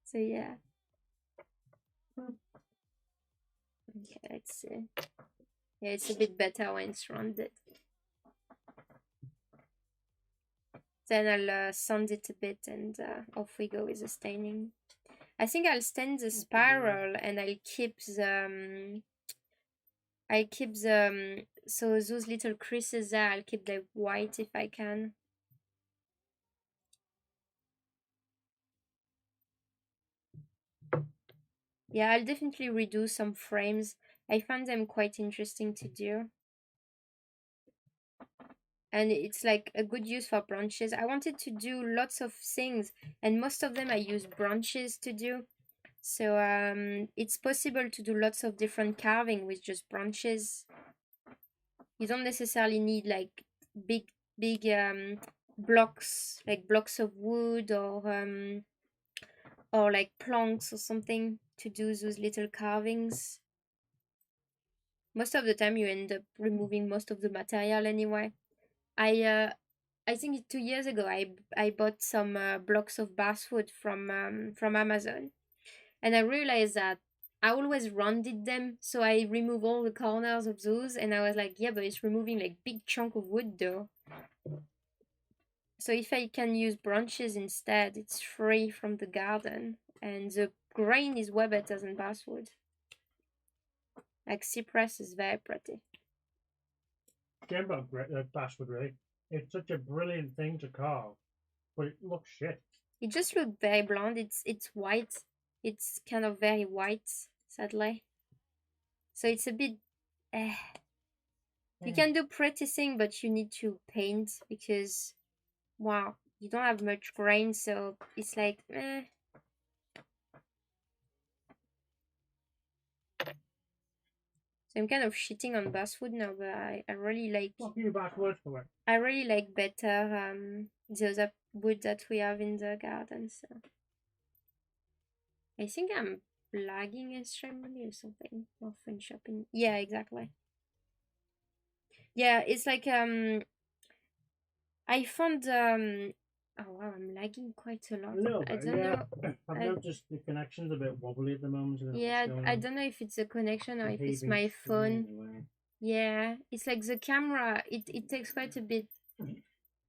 So yeah. Okay, let's see. Yeah, it's a bit better when it's rounded. Then I'll sand it a bit, and off we go with the staining. I think I'll stain the spiral, and I'll keep the so those little creases there, I'll keep the white if I can. Yeah, I'll definitely redo some frames. I found them quite interesting to do. and it's like a good use for branches. I wanted to do lots of things, and most of them I use branches to do. So it's possible to do lots of different carving with just branches. You don't necessarily need like big blocks, like blocks of wood or like planks or something to do those little carvings. Most of the time you end up removing most of the material anyway. I think 2 years ago I bought some blocks of basswood from Amazon, and I realized that I always rounded them, so I remove all the corners of those, and I was like, yeah, but it's removing like big chunk of wood though. So if I can use branches instead, it's free from the garden, and the grain is way better than basswood. Like Cypress is very pretty. Shame about basswood, really. It's such a brilliant thing to carve, but it looks shit. It just looks very blonde. It's white. It's kind of very white, sadly. So it's a bit You can do pretty thing, but you need to paint because wow, you don't have much grain, so it's like So I'm kind of shitting on basswood now, but I really like What you basswood for it? I really like better the other wood that we have in the garden. So I think I'm lagging extremely or something. Or fun shopping. Yeah, exactly. Yeah, it's like I found oh wow, I'm lagging quite a lot. A little I bit, don't yeah. know. I've noticed the connection's a bit wobbly at the moment. Yeah, I don't know if it's a connection or if it's Behaving my phone. strangely. Yeah, it's like the camera. It takes quite a bit.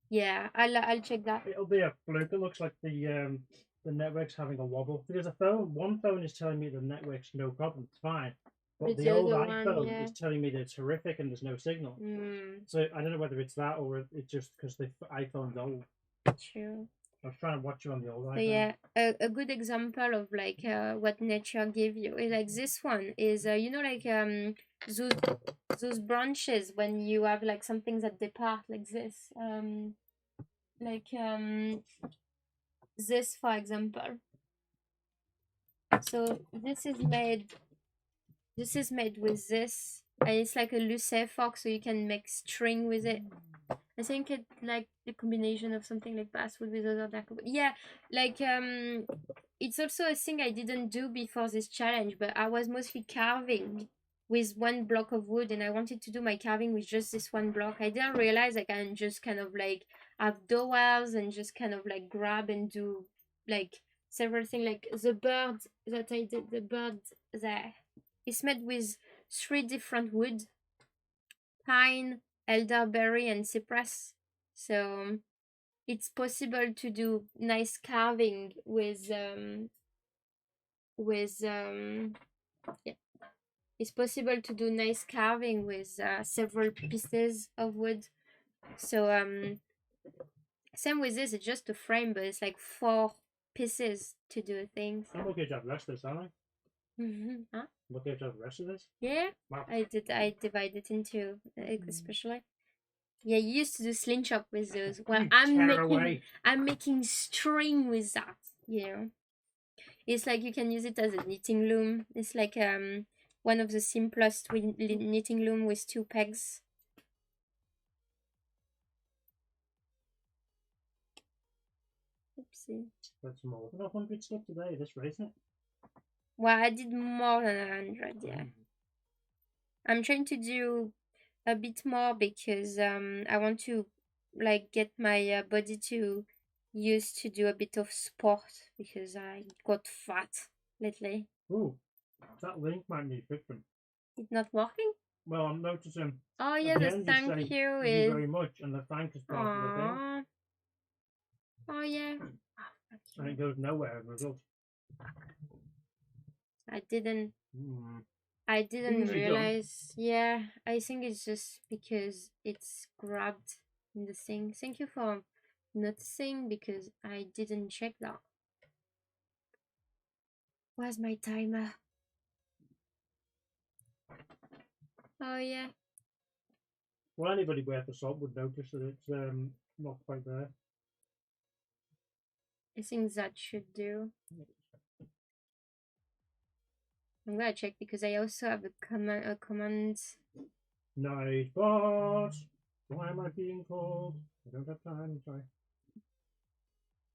Yeah, I'll check that. It'll be a fluke. It looks like the network's having a wobble because one phone is telling me the network's no problem, it's fine, but With the the old other one, iPhone yeah. is telling me that it's horrific and there's no signal. Mm, So I don't know whether it's that or it's just because the iPhone's old. true. I was trying to watch you on the old So iPhone. yeah, a good example of like what nature gave you is like this one is you know like those branches when you have like something that depart like this like this for example. So this is made with this, and it's like a loose fork, so you can make string with it. I think it like the combination of something like basswood with other dark. Yeah, like it's also a thing I didn't do before this challenge, but I was mostly carving with one block of wood, and I wanted to do my carving with just this one block. I didn't realize I can just kind of like have dowels and just kind of like grab and do like several things. Like the bird that I did, the bird there, it's made with 3 different wood: pine, elderberry, and cypress. So it's possible to do nice carving with yeah. It's possible to do nice carving with several pieces of wood. So same with this, it's just a frame, but it's like 4 pieces to do things. I'm okay to have the rest of this, aren't I? Huh? I'm okay to have the rest of this. Yeah, Wow. I divide it into especially. Yeah, you used to do slingshot with those. Well, I'm making string with that. You know, it's like you can use it as a knitting loom. It's like one of the simplest knitting loom with 2 pegs. Oopsie. That's more than 100 stuff today. This race, it. Well, I did more than 100. Yeah, I'm trying to do a bit more because I want to like get my body to used to do a bit of sport because I got fat lately. Ooh, that link might need fixing. It's not working? Well, I'm noticing. Oh yeah, the thank you is very much, and the thank is part of the thing. Oh yeah. And it goes nowhere as a result. I didn't Easy realize. Yeah, I think it's just because it's grabbed in the thing. Thank you for noticing because I didn't check that. Where's my timer? Oh yeah. Well, anybody worth the salt would notice that it's not quite there. I think that should do. I'm gonna check because I also have a command. Nice boss. Why am I being called? I don't have time. Sorry.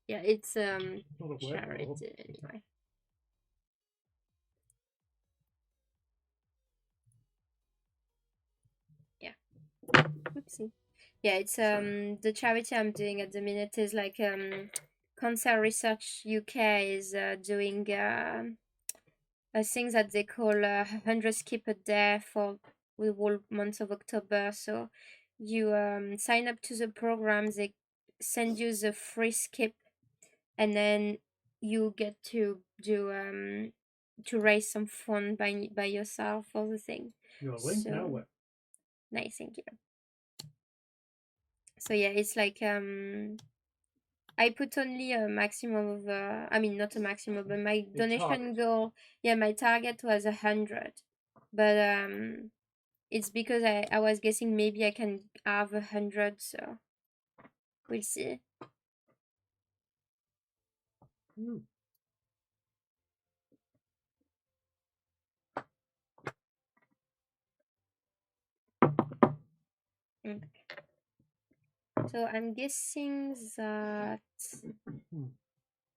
Yeah, it's Not a word charity call. anyway. Yeah. Oopsie. Yeah, it's the charity I'm doing at the minute is like Cancer Research UK is doing a thing that they call 100 skip a day for the whole month of October. So you sign up to the program, they send you the free skip, and then you get to do to raise some fund by yourself for the thing. You're linked now. So What? nice, thank you. So yeah, it's like I put only a maximum of I mean not a maximum, but my donation goal, yeah, my target was 100, but it's because I was guessing maybe I can have 100, so we'll see. Okay. So I'm guessing that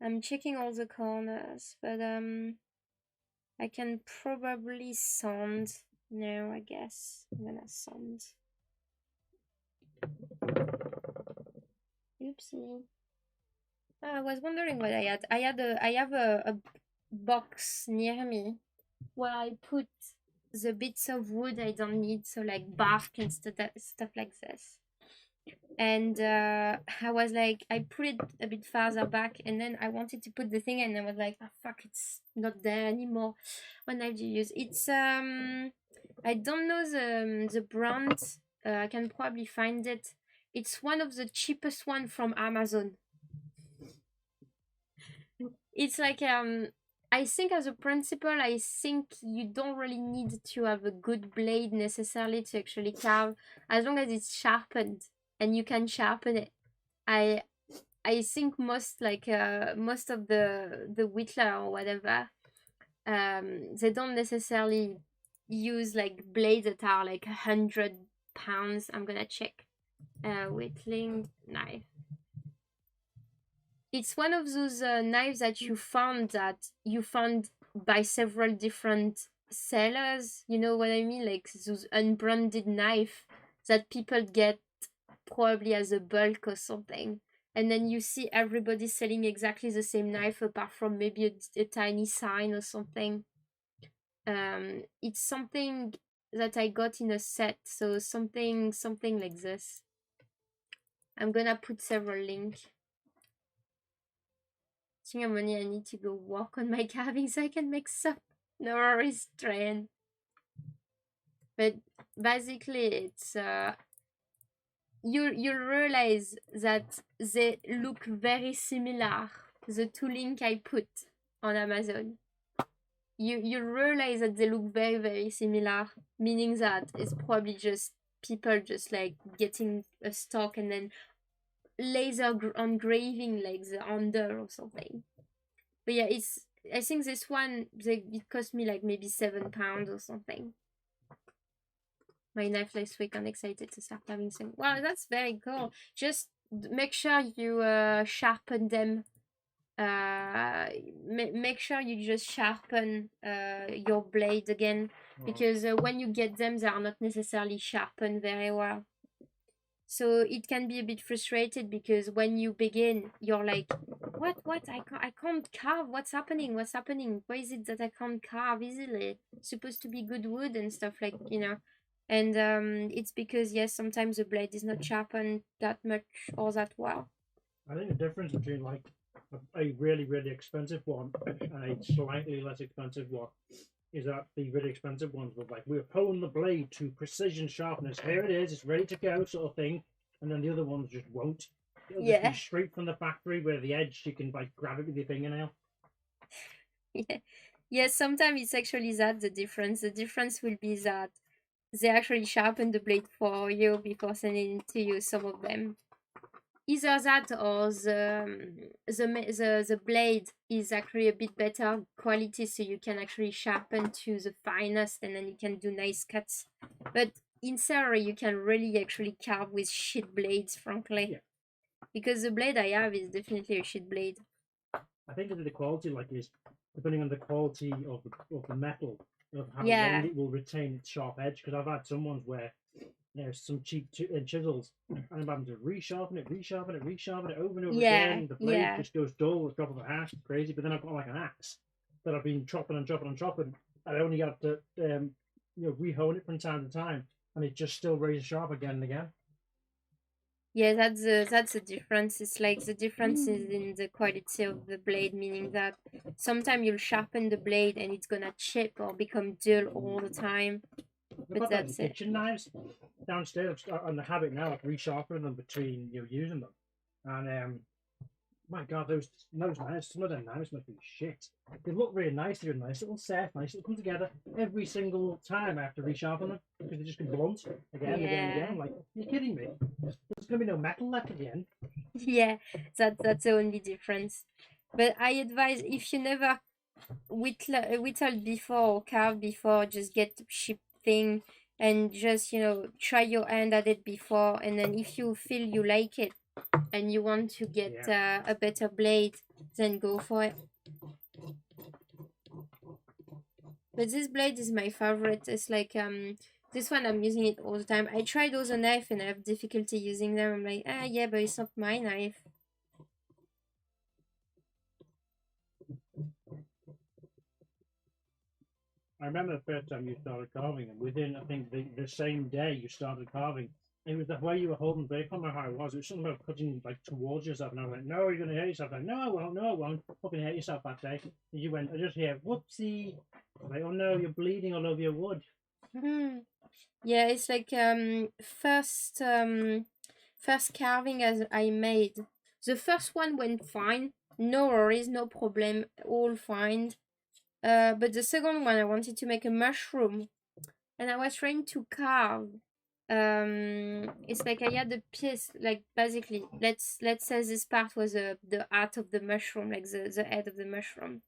I'm checking all the corners, but I can probably sand now. I guess I'm gonna sand. Oopsie. I was wondering what I had. I have a box near me where I put the bits of wood I don't need, so like bark and stuff like this. And I was like, I put it a bit farther back, and then I wanted to put the thing, and I was like, oh fuck, it's not there anymore. What knife do you use? It's I don't know the brand. I can probably find it. It's one of the cheapest one from Amazon. It's like I think as a principle, I think you don't really need to have a good blade necessarily to actually carve, as long as it's sharpened and you can sharpen it. I think most most of the whittler or whatever, they don't necessarily use like blades that are like 100 pounds. I'm gonna check. Whittling knife. It's one of those knives that you found by several different sellers. You know what I mean? Like those unbranded knife that people get probably as a bulk or something. And then you see everybody selling exactly the same knife apart from maybe a tiny sign or something. It's something that I got in a set, so something like this. I'm gonna put several links. I think I need to go walk on my carving so I can make some. No restraint. But basically, it's you realize that they look very similar. The two links I put on Amazon, you realize that they look very similar, meaning that it's probably just people just like getting a stock and then laser engraving like the under or something. But yeah, I think this one it cost me like maybe £7 or something. My knife last week. I'm excited to start having some. Wow, that's very cool. Just make sure you sharpen them. Make sure you just sharpen your blade again, because when you get them, they are not necessarily sharpened very well. So it can be a bit frustrated because when you begin, you're like, what? I can't carve. What's happening? Why is it that I can't carve easily? It's supposed to be good wood and stuff, like, you know. And it's because, yes, sometimes the blade is not sharpened that much or that well. I think the difference between like a really expensive one and a slightly less expensive one is that the really expensive ones were like, we're pulling the blade to precision sharpness. Here it is, it's ready to go, sort of thing. And then the other ones just won't. It'll just be straight from the factory where the edge you can like grab it with your fingernail. Yeah. Yes, sometimes it's actually that the difference. The difference will be that they actually sharpen the blade for you before sending it to you, some of them. Either that or the blade is actually a bit better quality, so you can actually sharpen to the finest and then you can do nice cuts. But in theory, you can really actually carve with shit blades, frankly. Yeah. Because the blade I have is definitely a shit blade. I think that the quality like is depending on the quality of the metal, of how Yeah. long it will retain its sharp edge. Because I've had some ones where there's some cheap chisels, and I'm having to resharpen it over and over Yeah, again. The blade yeah. just goes dull, the drop of a hat, crazy. But then I've got like an axe that I've been chopping and chopping and chopping. I only have to rehone it from time to time, and it just still razor sharp again and again. Yeah, that's the difference. It's like the difference is in the quality of the blade, meaning that sometimes you'll sharpen the blade and it's gonna chip or become dull all the time. I've got That's it. kitchen knives downstairs on the habit now of resharpening them between using them, and my God, those knives, some of them knives must be shit. They look really nice. They're a nice little set, nice little come together. Every single time I have to resharpen them because they just get blunt again and again and again. I'm like, you're kidding me? There's gonna be no metal left at the end. Yeah, that's the only difference. But I advise, if you never whittled before or carved before, just get the cheap thing and just try your hand at it before, and then if you feel you like it and you want to get a better blade, then go for it. But this blade is my favorite. It's like this one, I'm using it all the time. I tried other knife and I have difficulty using them. I'm like, yeah, but it's not my knife. I remember the first time you started carving, and within I think the same day you started carving, it was the way you were holding the blade. I can't remember how it was. It was something about cutting like towards yourself, and I went, "No, you're going to hurt yourself." Like, no, I won't. No, I won't. Fucking hurt yourself that day. And you went, I just hear, "Whoopsie!" I'm like, oh no, you're bleeding all over your wood. Yeah, it's like first carving as I made. The first one went fine. No worries, no problem, all fine. But the second one, I wanted to make a mushroom, and I was trying to carve. It's like I had a piece, like basically, let's say this part was the heart of the mushroom, like the head of the mushroom.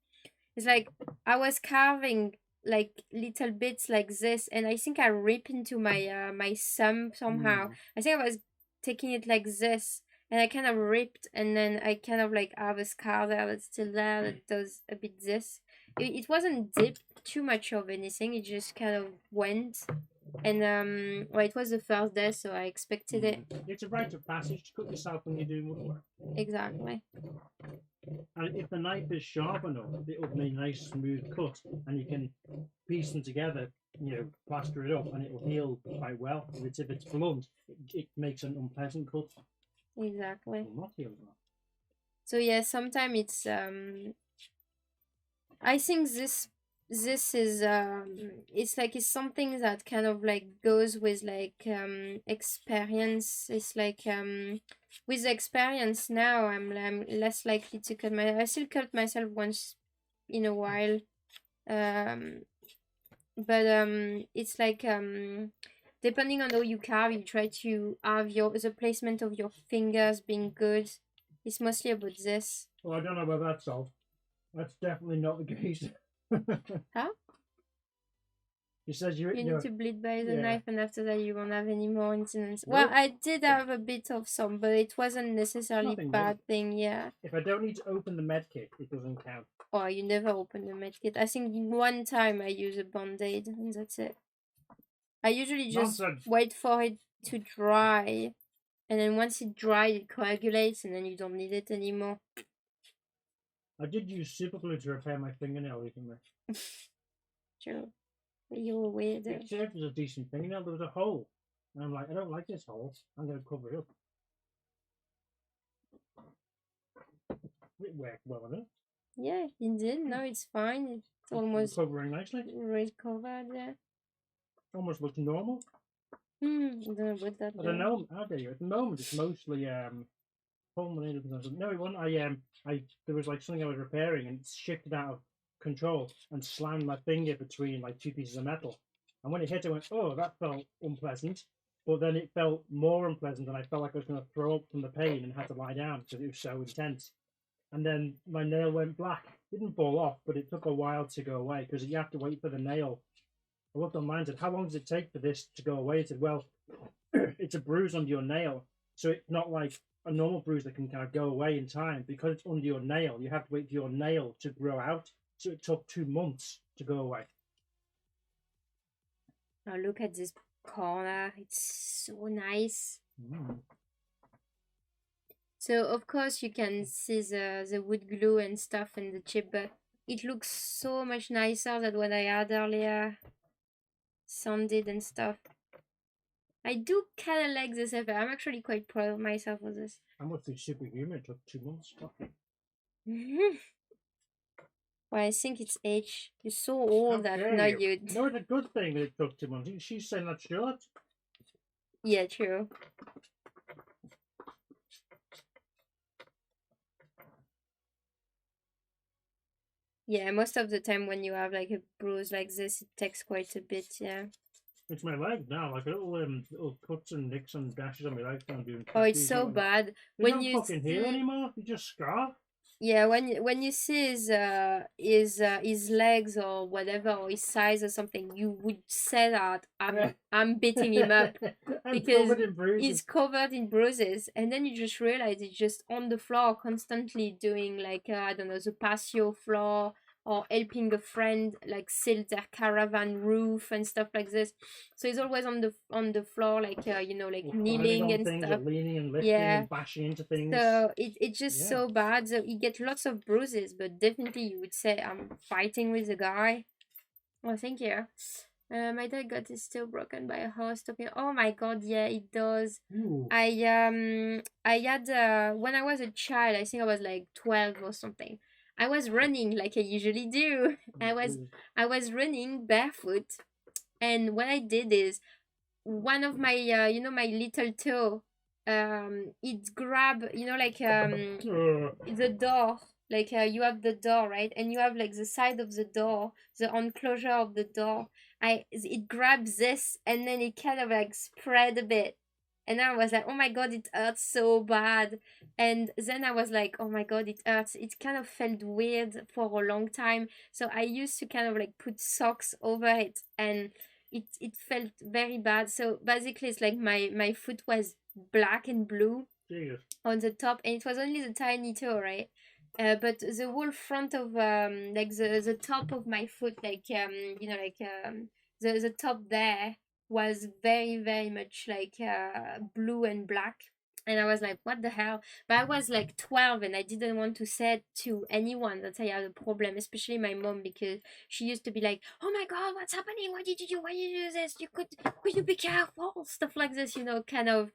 It's like I was carving like little bits like this, and I think I ripped into my thumb somehow. I think I was taking it like this, and I kind of ripped, and then I kind of like have a scar there that's still there that does a bit this. It wasn't deep too much of anything. It just kind of went, and well, it was the first day, so I expected it. It's a rite of passage to cut yourself when you're doing woodwork. Exactly. And if the knife is sharp enough, it'll make a nice smooth cut, and you can piece them together, plaster it up, and it'll heal quite well. If it's blunt, it makes an unpleasant cut. Exactly. It will not heal well. So yeah, sometimes it's I think this is it's something that kind of like goes with like experience. It's like with experience now I'm less likely to cut I still cut myself once in a while, but it's like depending on how you carve, you try to have the placement of your fingers being good. It's mostly about this. Well, I don't know about that, Salt. That's definitely not the case. Huh? He says you need to bleed by the yeah. knife, and after that you won't have any more incidents. Nope. Well, I did have a bit of some, but it wasn't necessarily Nothing bad thing, yeah. If I don't need to open the med kit, it doesn't count. Oh, you never open the med kit. I think one time I use a band-aid, and that's it. I usually just wait for it to dry, and then once it dries, it coagulates, and then you don't need it anymore. I did use super glue to repair my fingernail recently. True. You're weird. It served as a decent fingernail. There was a hole. And I'm like, I don't like this hole. I'm going to cover it up. It worked well enough. Yeah, indeed. No, it's fine. It's almost covering nicely. Recovered, yeah. Almost looks normal. I don't know about that. I don't know. At the moment, it's mostly fulminated. No, it wasn't. There was like something I was repairing, and it shifted out of control and slammed my finger between like two pieces of metal. And when it hit, I went, oh, that felt unpleasant. But then it felt more unpleasant, and I felt like I was going to throw up from the pain and had to lie down because it was so intense. And then my nail went black. It didn't fall off, but it took a while to go away because you have to wait for the nail. I looked online and said, how long does it take for this to go away? It said, well, it's a bruise under your nail. So it's not like a normal bruise that can kind of go away in time. Because it's under your nail, you have to wait for your nail to grow out. So it took 2 months to go away. Oh, look at this corner. It's so nice. So, of course, you can see the wood glue and stuff and the chip, but it looks so much nicer than what I had earlier. Sanded and stuff. I do kind of like this effect. I'm actually quite proud of myself for this. I must be superhuman. It took 2 months. Well, I think it's age. You're so old that now you... No, it's a good thing that it took 2 months. She's saying that's short. Yeah, true. Yeah, most of the time when you have like a bruise like this, it takes quite a bit, yeah. It's my leg now, like little cuts and nicks and dashes on my legs. Oh, it's so bad. When you fucking heal anymore, you just scar. Yeah, when you see his legs or whatever, or his size or something, you would say that I'm beating him up because he's covered in bruises, and then you just realize he's just on the floor constantly doing like I don't know, the patio floor, or helping a friend like seal their caravan roof and stuff like this. So he's always on the floor, like you know, like kneeling and stuff. Leaning and lifting and bashing into things. So it's just so bad. So he gets lots of bruises, but definitely you would say I'm fighting with the guy. Oh, thank you. My dad got his toe broken by a horse talking. Oh my god, yeah, it does. Ooh. I had when I was a child, I think I was like 12 or something. I was running like I usually do. I was running barefoot, and what I did is one of my you know, my little toe, it grabbed, you know, like the door, like you have the door, right, and you have like the side of the door, the enclosure of the door. It grabs this, and then it kind of like spread a bit. And I was like, oh my god, it hurts so bad. And then I was like, oh my god, it hurts. It kind of felt weird for a long time. So I used to kind of like put socks over it, and it felt very bad. So basically it's like my foot was black and blue on the top, and it was only the tiny toe, right? But the whole front of like the top of my foot, like you know, like the top there was very, very much like blue and black. And I was like, what the hell? But I was like 12, and I didn't want to say to anyone that I had a problem, especially my mom, because she used to be like, oh my god, what's happening? What did you do? Why did you do this? Could you be careful? Stuff like this, you know, kind of.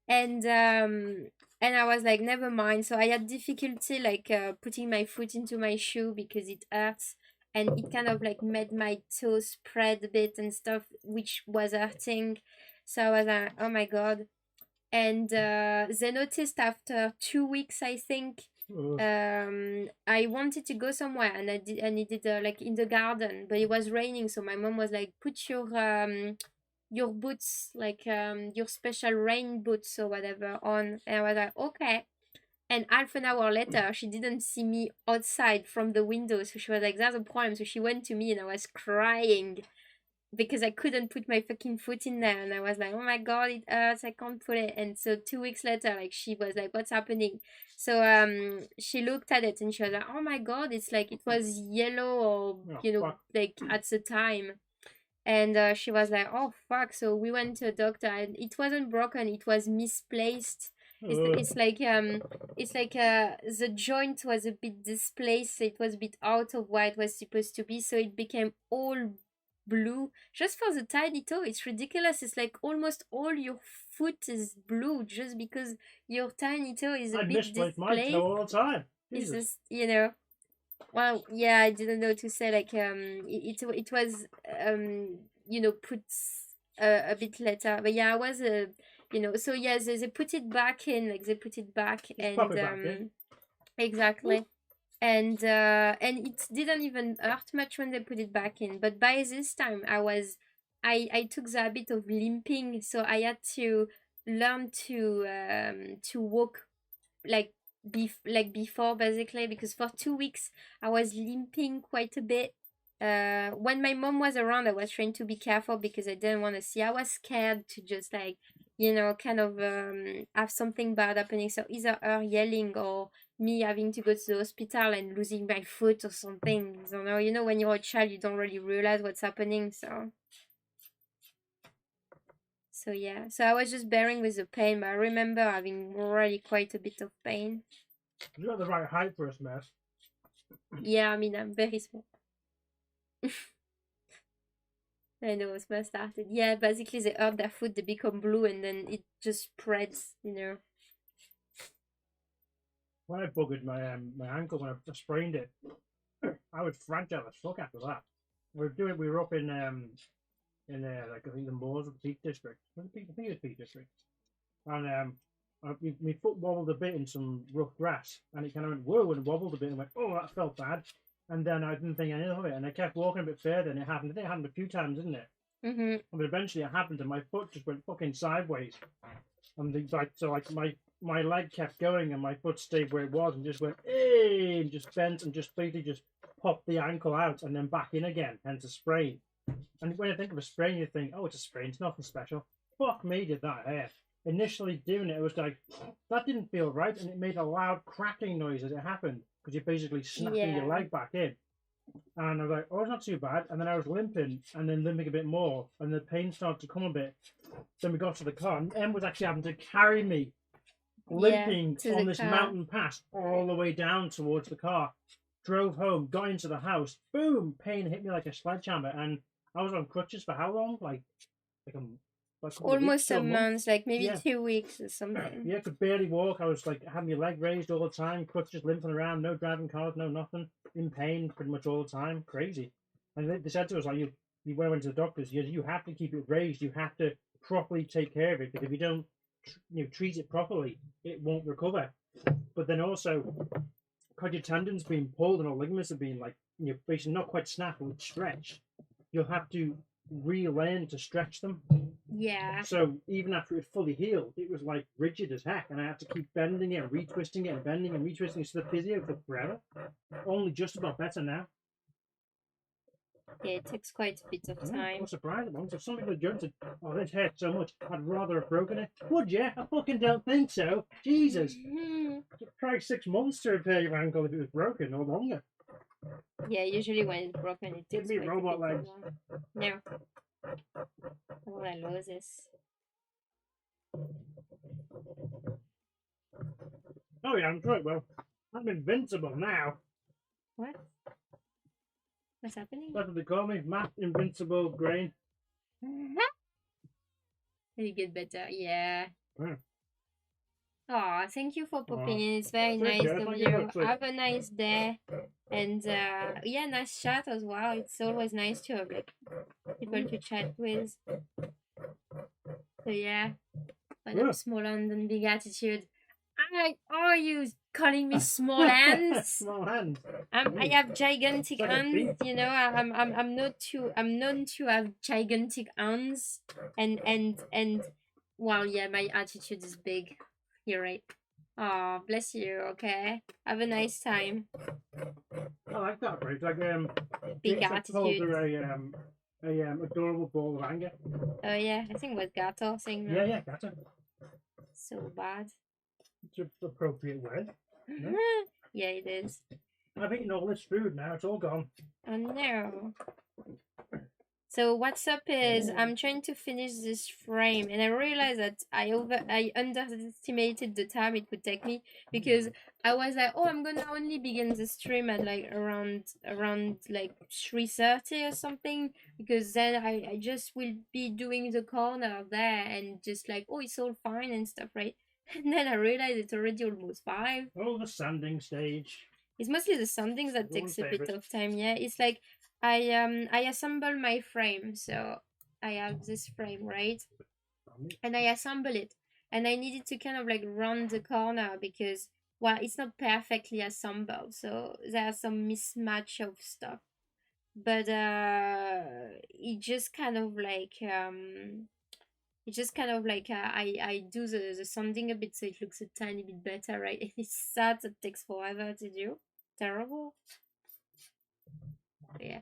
And I was like, never mind. So I had difficulty like putting my foot into my shoe because it hurts, and it kind of like made my toes spread a bit and stuff, which was hurting. So I was like, oh my god. And they noticed after 2 weeks, I think, I wanted to go somewhere, and I needed like in the garden, but it was raining. So my mom was like, put your boots, like your special rain boots or whatever on. And I was like, okay. And half an hour later, she didn't see me outside from the window, so she was like, that's a problem. So she went to me, and I was crying because I couldn't put my fucking foot in there, and I was like, oh my god, it hurts, I can't put it. And so 2 weeks later, like, she was like, what's happening? So she looked at it, and she was like, oh my god, it's like it was yellow, or you know, like at the time. And she was like, oh fuck. So we went to a doctor, and it wasn't broken, it was misplaced. It's like the joint was a bit displaced, so it was a bit out of where it was supposed to be, so it became all blue just for the tiny toe. It's ridiculous. It's like almost all your foot is blue just because your tiny toe is a bit displayed. My toe all the time. It's just, you know, well, yeah, I didn't know to say, like it was you know, put a bit later, but yeah, I was you know, so yeah, they put it back in, like they put it back, and exactly. And it didn't even hurt much when they put it back in, but by this time I was I took the habit of limping, so I had to learn to walk like before, basically, because for 2 weeks I was limping quite a bit. When my mom was around, I was trying to be careful because I didn't want to see. I was scared to just like, kind of have something bad happening. So either her yelling or me having to go to the hospital and losing my foot or something. I don't know. When you're a child, you don't really realize what's happening. So yeah, so I was just bearing with the pain, but I remember having really quite a bit of pain. You're not the right height for us, mess. Yeah, I mean, I'm very small. I know, smell started. Yeah, basically they eat their food, they become blue, and then it just spreads. When I buggered my ankle when I sprained it, I was fragile as fuck after that. We were up in like I think the Moors of the Peak District. I think it was Peak District. And my foot wobbled a bit in some rough grass, and it kind of went whoa and wobbled a bit, and went, oh, that felt bad. And then I didn't think anything of it, and I kept walking a bit further, and it happened. I think it happened a few times, didn't it? But eventually it happened, and my foot just went fucking sideways, and my leg kept going, and my foot stayed where it was, and just went, hey, and just bent, and just basically just popped the ankle out, and then back in again, hence a sprain. And when you think of a sprain, you think, oh, it's a sprain, it's nothing special. Fuck me, did that hurt. Initially doing it was like, that didn't feel right, and it made a loud cracking noise as it happened, because you're basically snapping your leg back in. And I was like, oh, it's not too bad. And then I was limping, and then limping a bit more, and the pain started to come a bit. Then we got to the car, and Em was actually having to carry me, limping on this mountain pass all the way down towards the car. Drove home, got into the house, boom, pain hit me like a sledgehammer, and I was on crutches for how long? Like almost a month, like maybe 2 weeks or something. Yeah, could barely walk. I was like having my leg raised all the time, crutches, limping around, no driving cars, no nothing, in pain pretty much all the time. Crazy. And they said to us, like, you went to the doctors, you have to keep it raised, you have to properly take care of it, because if you don't treat it properly, it won't recover. But then also, because your tendons being pulled and all ligaments are being like, basically not quite snapped but stretched, you'll have to relearn to stretch them. Yeah. So even after it fully healed, it was like rigid as heck, and I had to keep bending it and retwisting it and bending and retwisting it. So the physio took forever. Only just about better now. Yeah, it takes quite a bit of time. I was surprised at once. If somebody had jumped, oh, this hurts so much, I'd rather have broken it. Would you? I fucking don't think so. Jesus. Try 6 months to repair your ankle if it was broken, or longer. Yeah, usually when it's broken, it takes Give me robot legs. No. Oh, I lose this. Oh yeah, I'm quite well. I'm invincible now. What? What's happening? That's what they call me, Matt Invincible Grain. It'll get better, yeah. Yeah. Oh, thank you for popping in. It's very nice of you. Have a nice day. And yeah, nice chat as well. It's always nice to have like people to chat with. So yeah, I'm small hand and big attitude. Are you calling me small hands? Small hands. I have gigantic hands. I'm known to have gigantic hands, and well, yeah, my attitude is big. You're right. Oh, bless you. Okay, have a nice time. I like that phrase. Like big attitude. A adorable ball of anger. Oh yeah, I think it was Gato saying that. Yeah, Gato. So bad. It's an appropriate word. No? Yeah, it is. I've eaten all this food now. It's all gone. Oh no. So what's up is I'm trying to finish this frame, and I realized that I underestimated the time it would take me, because I was like, oh, I'm gonna only begin the stream at like around like 3:30 or something, because then I just will be doing the corner there and just like, oh, it's all fine and stuff, right? And then I realized it's already almost 5. Oh, the sanding stage. It's mostly the sanding that takes a bit of time. Yeah, it's like I assemble my frame. So I have this frame, right? And I assemble it, and I needed to kind of like round the corner because, well, it's not perfectly assembled, so there's some mismatch of stuff. but it just kind of like I do the sanding a bit so it looks a tiny bit better, right? It's sad, it takes forever to do. Terrible. Yeah.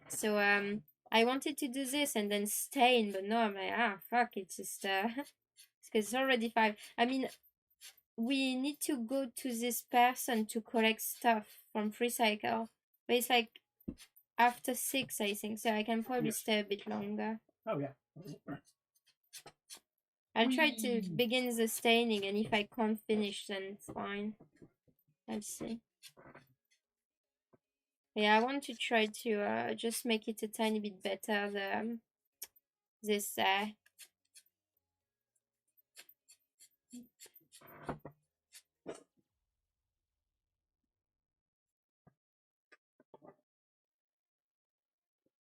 So I wanted to do this and then stain, but no, I'm like, fuck, it's just because it's already 5. I mean, we need to go to this person to collect stuff from Freecycle, but it's like after 6, I think, so I can probably stay a bit longer. Oh yeah. I'll try to begin the staining, and if I can't finish, then it's fine. I'll see. Yeah, I want to try to just make it a tiny bit better. This yeah,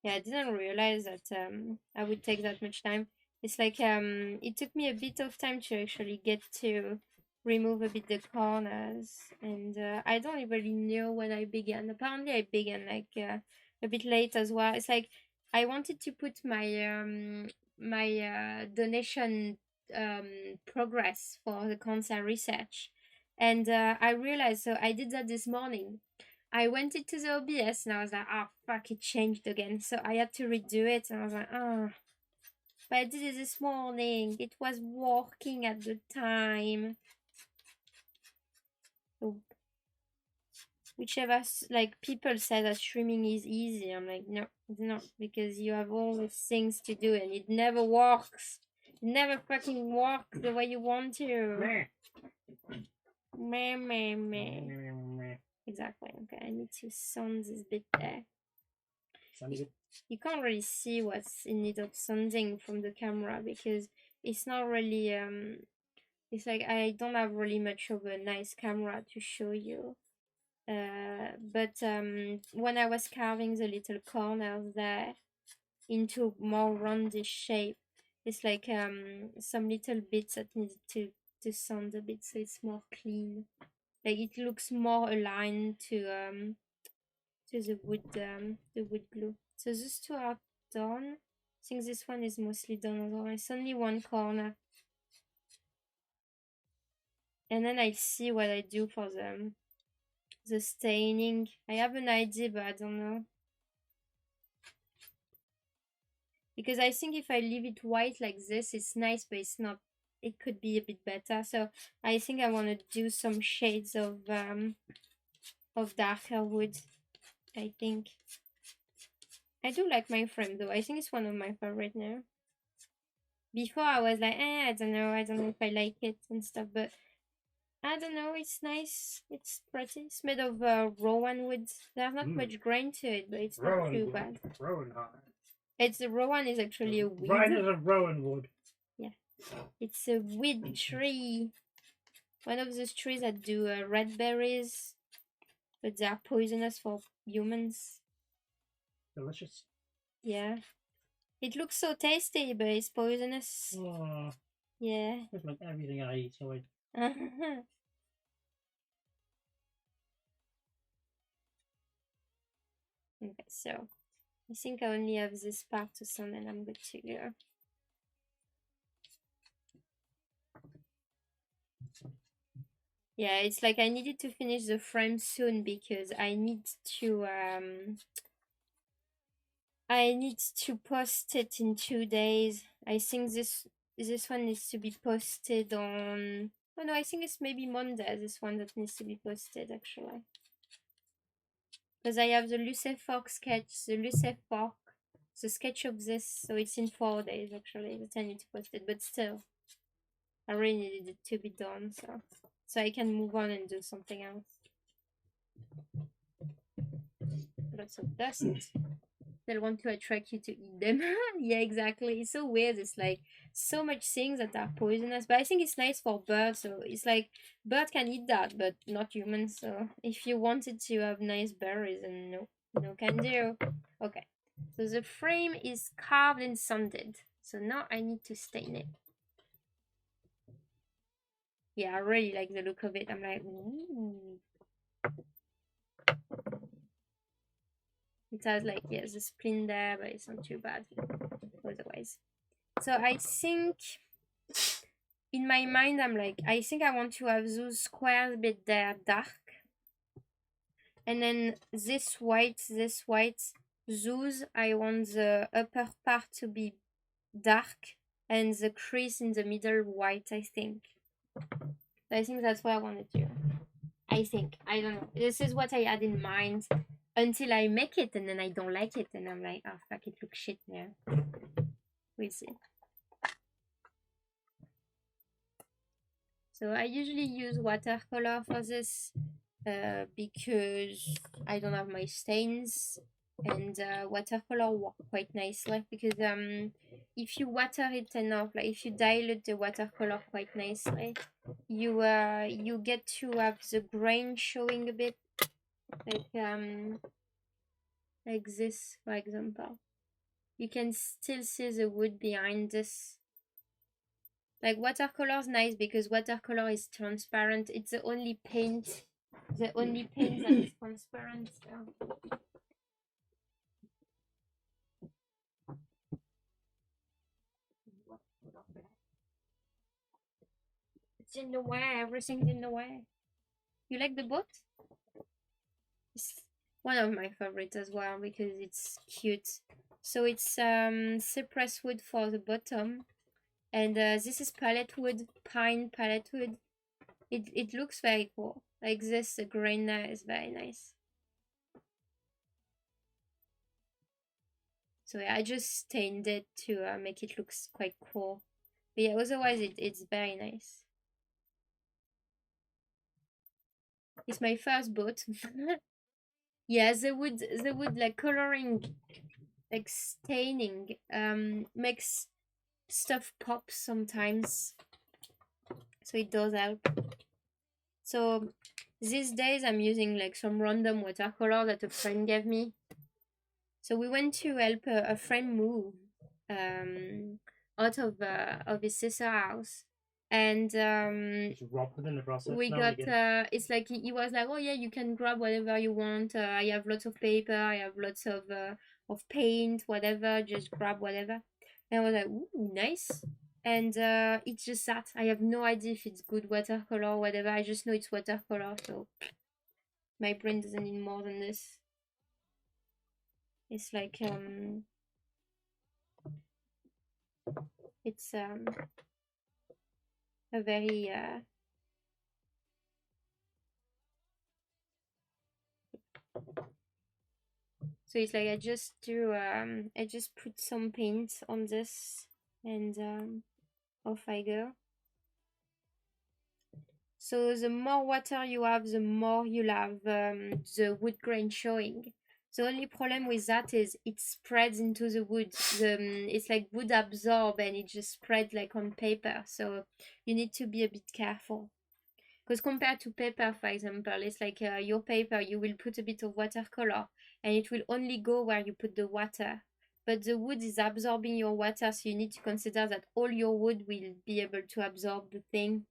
I didn't realize that I would take that much time. It's like it took me a bit of time to actually get to remove a bit the corners, and I don't really know when I began. Apparently I began like a bit late as well. It's like I wanted to put my donation progress for the cancer research, and I realized, so I did that this morning. I went into the OBS and I was like, fuck, it changed again. So I had to redo it, and I was like, but I did it this morning. It was working at the time. So whichever, like, people say that streaming is easy. I'm like, no, it's not, because you have all these things to do and it never works. It never fucking works the way you want to. Meh, meh, meh. Exactly. Okay, I need to sand this bit there. You can't really see what's in need of sanding from the camera because it's not really it's like I don't have really much of a nice camera to show you. But when I was carving the little corners there into more roundish shape, it's like some little bits that need to sand a bit so it's more clean. Like it looks more aligned to the wood glue. So these two are done. I think this one is mostly done as well. It's only one corner. And then I see what I do for the staining. I have an idea, but I don't know. Because I think if I leave it white like this, it's nice, but it's not. It could be a bit better. So I think I want to do some shades of darker wood. I think. I do like my frame though. I think it's one of my favorite now. Before I was like, I don't know if I like it and stuff, but I don't know, it's nice, it's pretty. It's made of rowan wood. There's not much grain to it, but it's not too bad. Rowan hide. It's the rowan is actually a weed. Right as a rowan wood. Yeah, it's a weed tree. One of those trees that do red berries, but they are poisonous for humans. Delicious. Yeah. It looks so tasty, but it's poisonous. Oh, yeah. it's like everything I eat, so Okay, so I think I only have this part to sand and I'm good to go. Yeah, it's like I needed to finish the frame soon because I need to post it in 2 days. I think this one needs to be posted on, oh no, I think it's maybe Monday, this one that needs to be posted actually. Because I have the Lucifer sketch, the sketch of this, so it's in 4 days actually that I need to post it, but still, I really needed it to be done, so I can move on and do something else. Lots of dust. They'll want to attract you to eat them. Yeah, exactly. It's so weird. It's like so much things that are poisonous, but I think it's nice for birds. So it's like bird can eat that, but not humans. So if you wanted to have nice berries, and no can do. Okay, so the frame is carved and sanded. So now I need to stain it. Yeah, I really like the look of it. I'm like, ooh. It has like, yes, a splint there, but it's not too bad otherwise. So I think in my mind, I'm like, I think I want to have those squares a bit there dark. And then this white, those, I want the upper part to be dark and the crease in the middle white, I think. So I think that's what I want to do. I think. I don't know. This is what I had in mind until I make it and then I don't like it and I'm like, oh fuck, it looks shit now. We'll see. So I usually use watercolor for this because I don't have my stains, and watercolor work quite nicely because if you water it enough, like if you dilute the watercolor quite nicely, you get to have the grain showing a bit, like this, for example. You can still see the wood behind this. Like watercolor is nice because watercolor is transparent. It's the only paint that is transparent. So. It's in the way. Everything's in the way. You like the boat? It's one of my favorites as well because it's cute. So it's cypress wood for the bottom, and this is palette wood, pine palette wood. It looks very cool. Like this, the grain there is very nice. So yeah, I just stained it to make it look quite cool. But yeah, otherwise it's very nice. It's my first boat. Yeah, the wood like coloring, like staining, makes stuff pop sometimes. So it does help. So these days I'm using like some random watercolor that a friend gave me. So we went to help a friend move out of his sister house, and we got it's like he was like, oh yeah, you can grab whatever you want. I have lots of paper, I have lots of paint, whatever, just grab whatever. And I was like, ooh, nice. And it's just that I have no idea if it's good watercolor or whatever. I just know it's watercolor, so my brain doesn't need more than this. It's like it's a very so it's like I just put some paint on this and off I go. So the more water you have, the more you'll have the wood grain showing. The only problem with that is it spreads into the wood. It's like wood absorb and it just spreads like on paper. So you need to be a bit careful. Because compared to paper, for example, it's like your paper, you will put a bit of watercolor and it will only go where you put the water. But the wood is absorbing your water, so you need to consider that all your wood will be able to absorb the thing.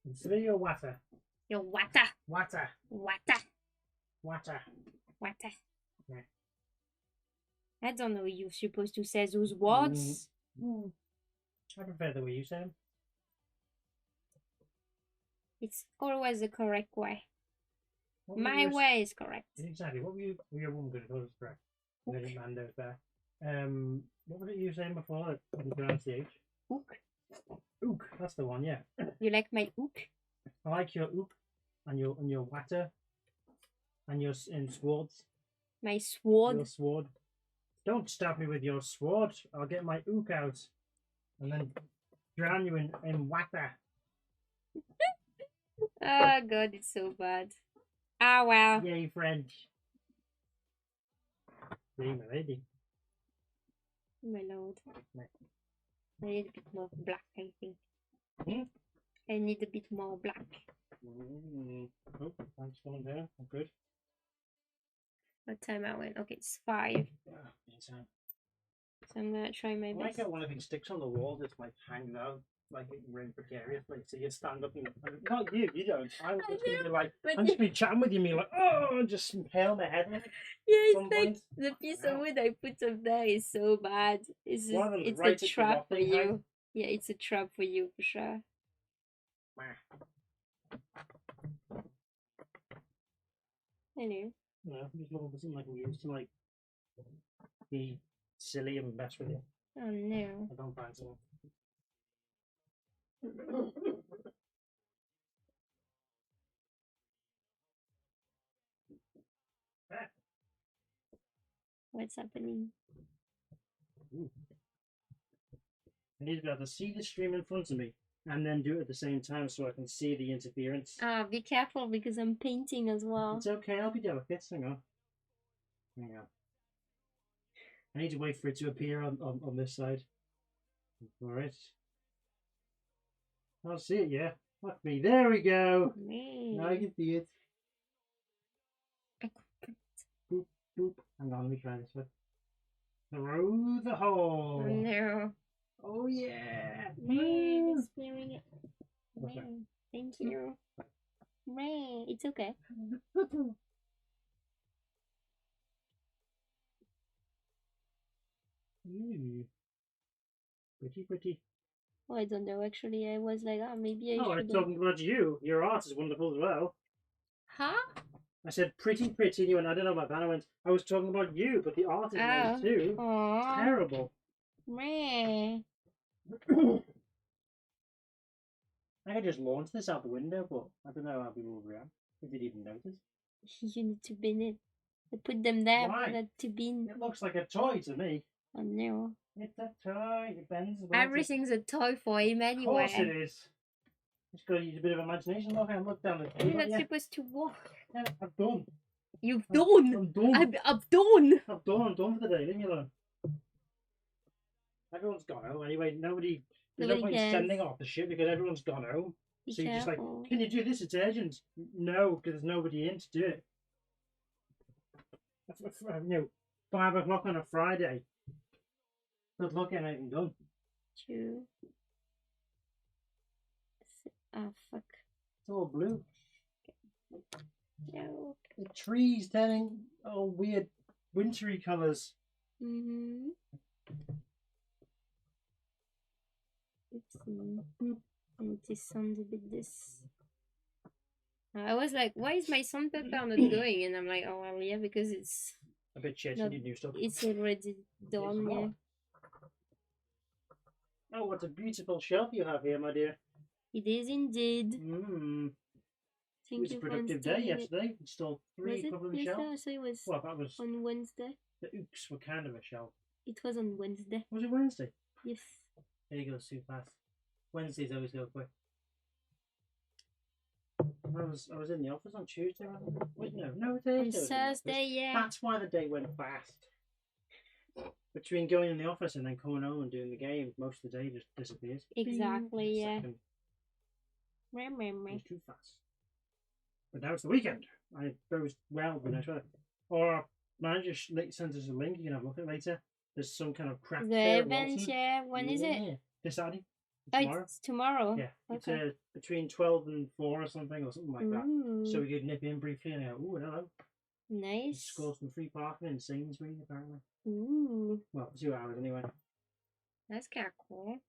It's your water. Your water. Water. Water. Water. Water. Yeah. I don't know, you're supposed to say those words. I prefer the way you say them. It's always the correct way. My way is correct. Exactly. What were your woman going to call us correct? Then Mando's there. What was it you were saying before? I didn't pronounce the H. Ook. Ook. That's the one. Yeah. You like my ook? I like your ook and your water and your swords. My sword. Your sword. Don't stab me with your sword. I'll get my ook out and then drown you in water. Oh god, it's so bad. Ah, wow. Yay, French. Yay, my lady. My lord. No. I need a bit more black, I think. Hmm? I need a bit more black. Oh, thanks for coming there. I'm good. What time I went? Okay, it's 5. So I'm gonna try my best. I like how one of these sticks on the wall just like hangs out. like really precariously. So you stand up and not you, you don't. I'm I just gonna be know, like, but I'm just be chatting with you, and be like, oh, and just impale my head on it at yeah, it's some like point. the piece of Wow. wood I put up there is so bad. It's just, One of them's it's a right at the trap for rotting height. you. Yeah, it's a trap for you for sure. Hello. No, just looking for something I can use to like be silly and mess with it. Oh no. I don't find something. What's happening? Ooh. I need to be able to see the stream in front of me and then do it at the same time so I can see the interference. Ah, be careful because I'm painting as well. It's okay, I'll be delicate. Hang on. Hang on. I need to wait for it to appear on this side. Alright. I'll see it, yeah. Look me. There we go. Now I can see it. Boop, boop. Hang on, let me try this one. Through the hole. Oh no. Oh yeah. Ray, just wearing it. What's that? Ray, thank you. Ray, it's okay. Ooh. Pretty, pretty. Oh, I don't know. Actually, I was like, oh, maybe I Oh, I'm should. talking about you. Your art is wonderful as well. Huh? I said pretty, pretty. You went, I don't know about that. I went, I was talking about you, but the art is nice too. Aww. Terrible. Ray. I could just launch this out the window, but I don't know how people will react. If they'd even notice. You need to bin it. I put them there Why? for that to bin. It looks like a toy to me. Oh no. It's a toy. It bends. Everything's a toy for him Of course it anyway. is. Just gotta use a bit of imagination. Look, and look down the You're table. not Yeah, supposed to walk. yeah, I'm done. You've done. I'm done. I'm done. I'm done. I'm done for the day. Leave me alone. Everyone's gone home anyway. There's no Nobody point cares. sending off the shit because everyone's gone home. Be So you're just like, careful. can you do this? It's urgent. No, because there's nobody in to do it. 5 o'clock on a Friday. Good luck getting anything done. Two. Oh fuck. It's all blue. No. The trees turning all weird wintry colours. Mm-hmm. Let's see. I need to sound a bit this. I was like, why is my sandpaper not going? And I'm like, oh well, yeah, because it's A bit shit. not, You need new stuff. it's already done. Yeah. Oh, what a beautiful shelf you have here, my dear. It is indeed. It Thank was a you for productive day installing it. yesterday. Installed Was 3 it equivalent yesterday? shelves. So it was Well, that was on Wednesday. the oops were kind of a shelf. It was on Wednesday. Was it Wednesday? Yes. There you go, too fast. Wednesdays always go quick. I was in the office on Tuesday. Wait, no, Thursday. On I was in the office. Thursday, yeah. That's why the day went fast. Between going in the office and then coming home and doing the game, most of the day just disappears. Exactly, yeah. Second. It was too fast. But now it's the weekend. I suppose, well, when I try. Or manager sends us a link. You can have a look at it later. There's some kind of craft The fair. event, yeah. When is it? This Saturday. Oh, Tomorrow. it's tomorrow. Yeah, it's Okay. between 12 and 4 or something like that. Ooh, So we could nip in briefly and go, ooh, hello. nice. Score some free parking in Sainsbury's, apparently. Ooh, Well, 2 hours anyway. that's kind of cool.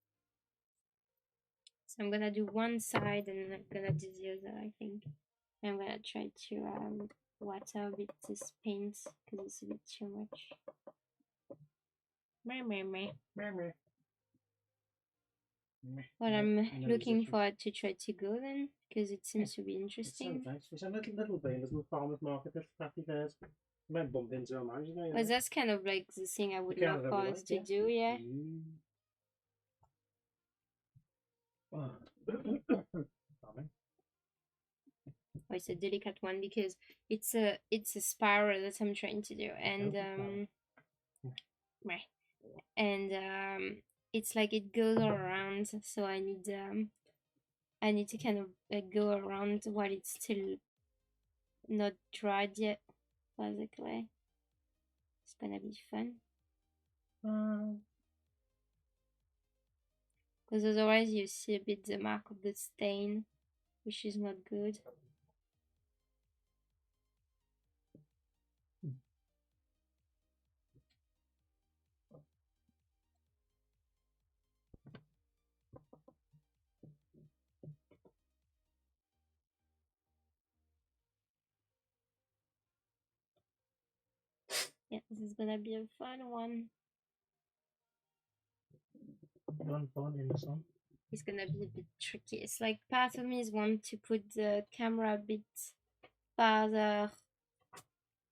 So I'm gonna do one side and I'm gonna do the other, I think. I'm gonna try to water a bit this paint because it's a bit too much. Meh. Well, I'm looking forward to try to go then because it seems to be interesting. Nice. It's a little thing, little farmers market, little crafty fairs. You might bump into a man, you know. Well, that's kind of like the thing I would The kind love of for that we us like, to yeah. do, yeah. Farming. Oh, it's a delicate one because it's a spiral that I'm trying to do, and it's like it goes all around, so I need to kind of go around while it's still not dried yet, basically. It's gonna be fun. because otherwise you see a bit the mark of the stain, which is not good. Yeah, this is gonna be a fun one. Fun in the sun. It's gonna be a bit tricky. It's like part of me is want to put the camera a bit farther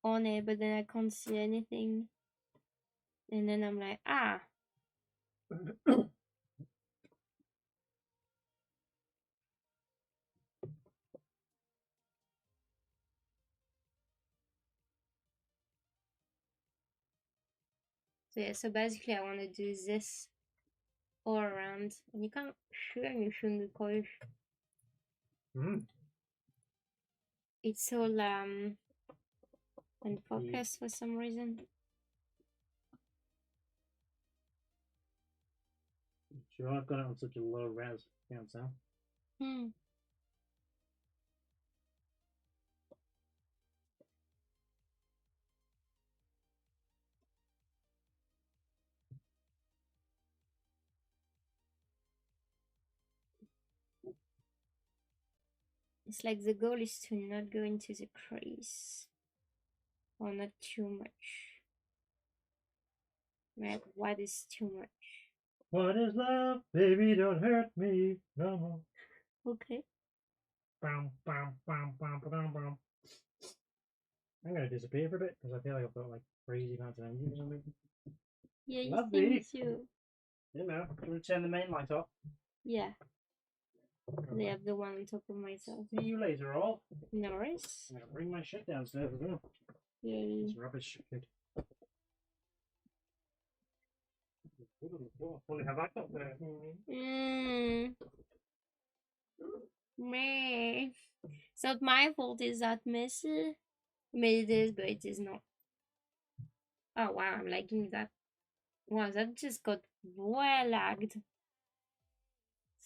on it, but then I can't see anything. And then I'm like, ah. So yeah, so basically I want to do this all around. And you can't show anything because it's all unfocused for some reason. Sure, I've got it on such a low res. Can't tell. It's like the goal is to not go into the crease. Or not too much. Right, what is too much? What is love? Baby, don't hurt me no more. Okay. Bam, bam, bam, bam, bam, bam. I'm gonna disappear for a bit because I feel like I've got like crazy amounts of energy or something. Yeah, you Lovely. think too. You know, do you want to turn the main light off? Yeah. They have the one on top of myself. See you later, all. No worries. I'm gonna bring my shit downstairs as well. Yay. It's rubbish shit. What have I got there? Meh. It's not my fault it's that messy. I mean it is, but it is not. Oh wow, I'm liking that. Wow, that just got well lagged.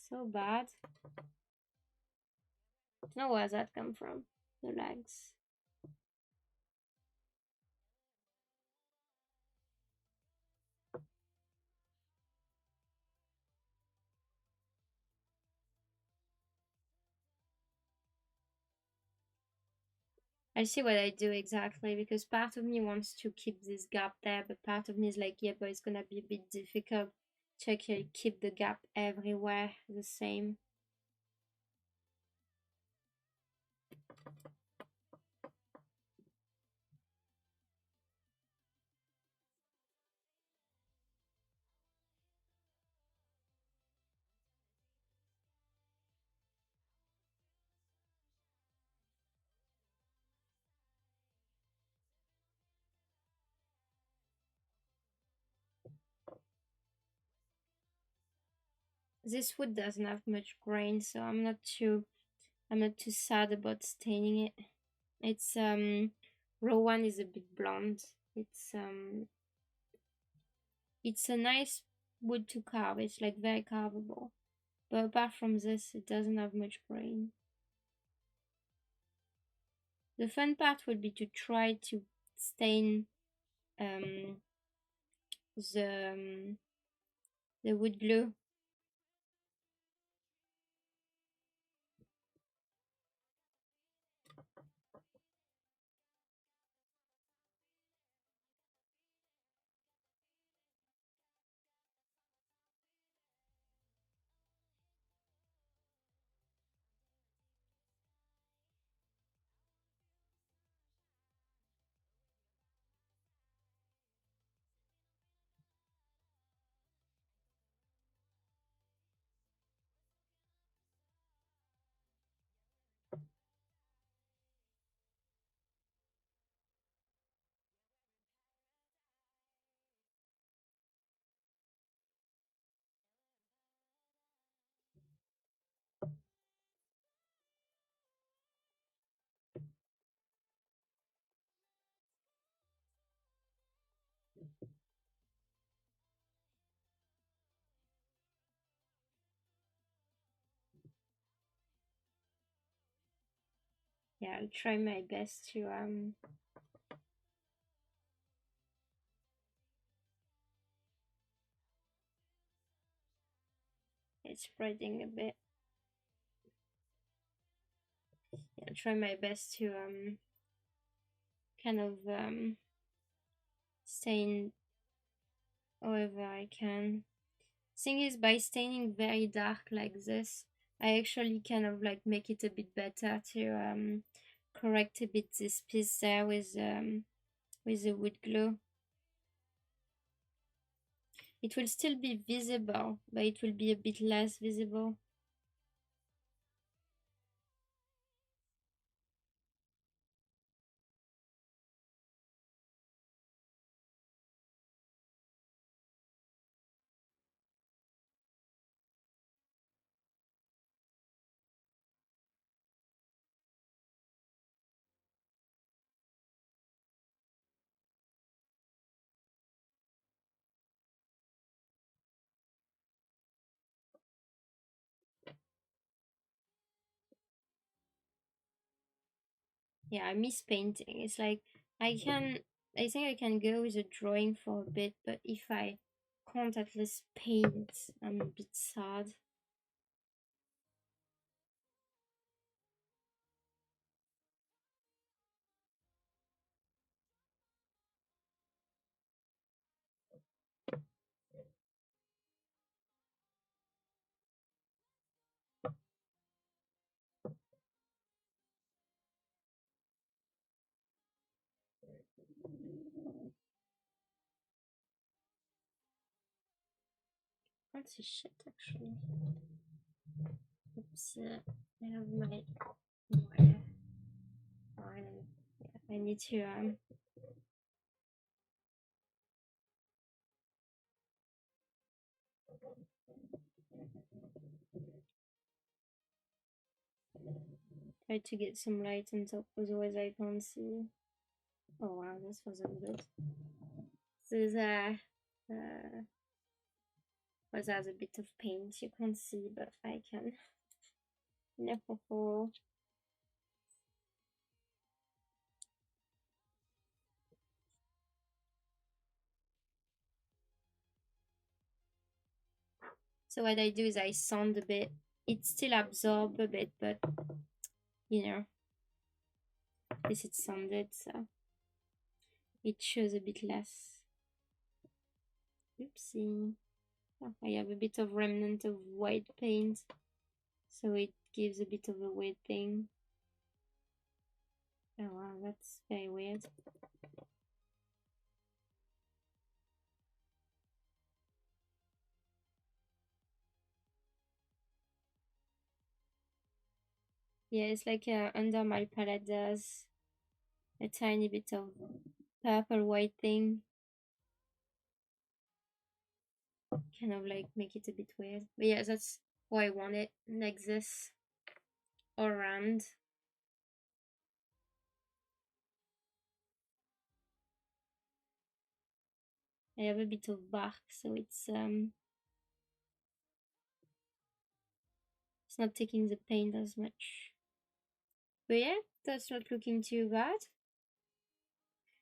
So bad. I don't know where that come from. The lags. I see what I do exactly because part of me wants to keep this gap there, but part of me is like, yeah, but it's gonna be a bit difficult to actually keep the gap everywhere the same. This wood doesn't have much grain, so I'm not too sad about staining it. It's raw one is a bit blonde. It's a nice wood to carve. It's like very carvable. But apart from this, it doesn't have much grain. The fun part would be to try to stain the wood glue. yeah, I'll try my best to it's spreading a bit. Yeah, I'll try my best to kind of stain however I can. Thing is, by staining very dark like this, I actually kind of like make it a bit better to correct a bit this piece there with the wood glue. It will still be visible, but it will be a bit less visible. Yeah, I miss painting. It's like I think I can go with a drawing for a bit, but if I can't at least paint, I'm a bit sad. Can't see shit actually. Oops, I have my wire. I need to try to get some light on top, otherwise I can't see. Oh wow, this wasn't good. So was has a bit of paint you can't see, but I can. No. So what I do is I sand a bit. It still absorbs a bit, but you know, at least it's sanded, so it shows a bit less. Oopsie. Oh, I have a bit of remnant of white paint, so it gives a bit of a weird thing. Oh wow, that's very weird. Yeah, it's like under my palette there's a tiny bit of purple white thing. Kind of like make it a bit weird. But yeah, that's why I want it like this all around. I have a bit of bark, so it's not taking the paint as much. But yeah, that's not looking too bad.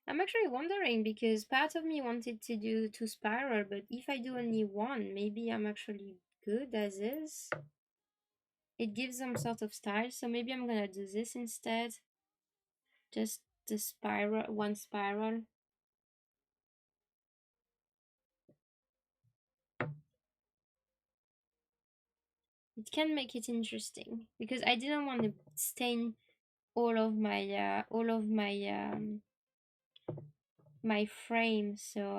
I'm actually wondering because part of me wanted to do 2 spiral, but if I do only one, maybe I'm actually good as is. It gives some sort of style, so maybe I'm gonna do this instead. Just the spiral, one spiral. It can make it interesting because I didn't want to stain all of my frame, so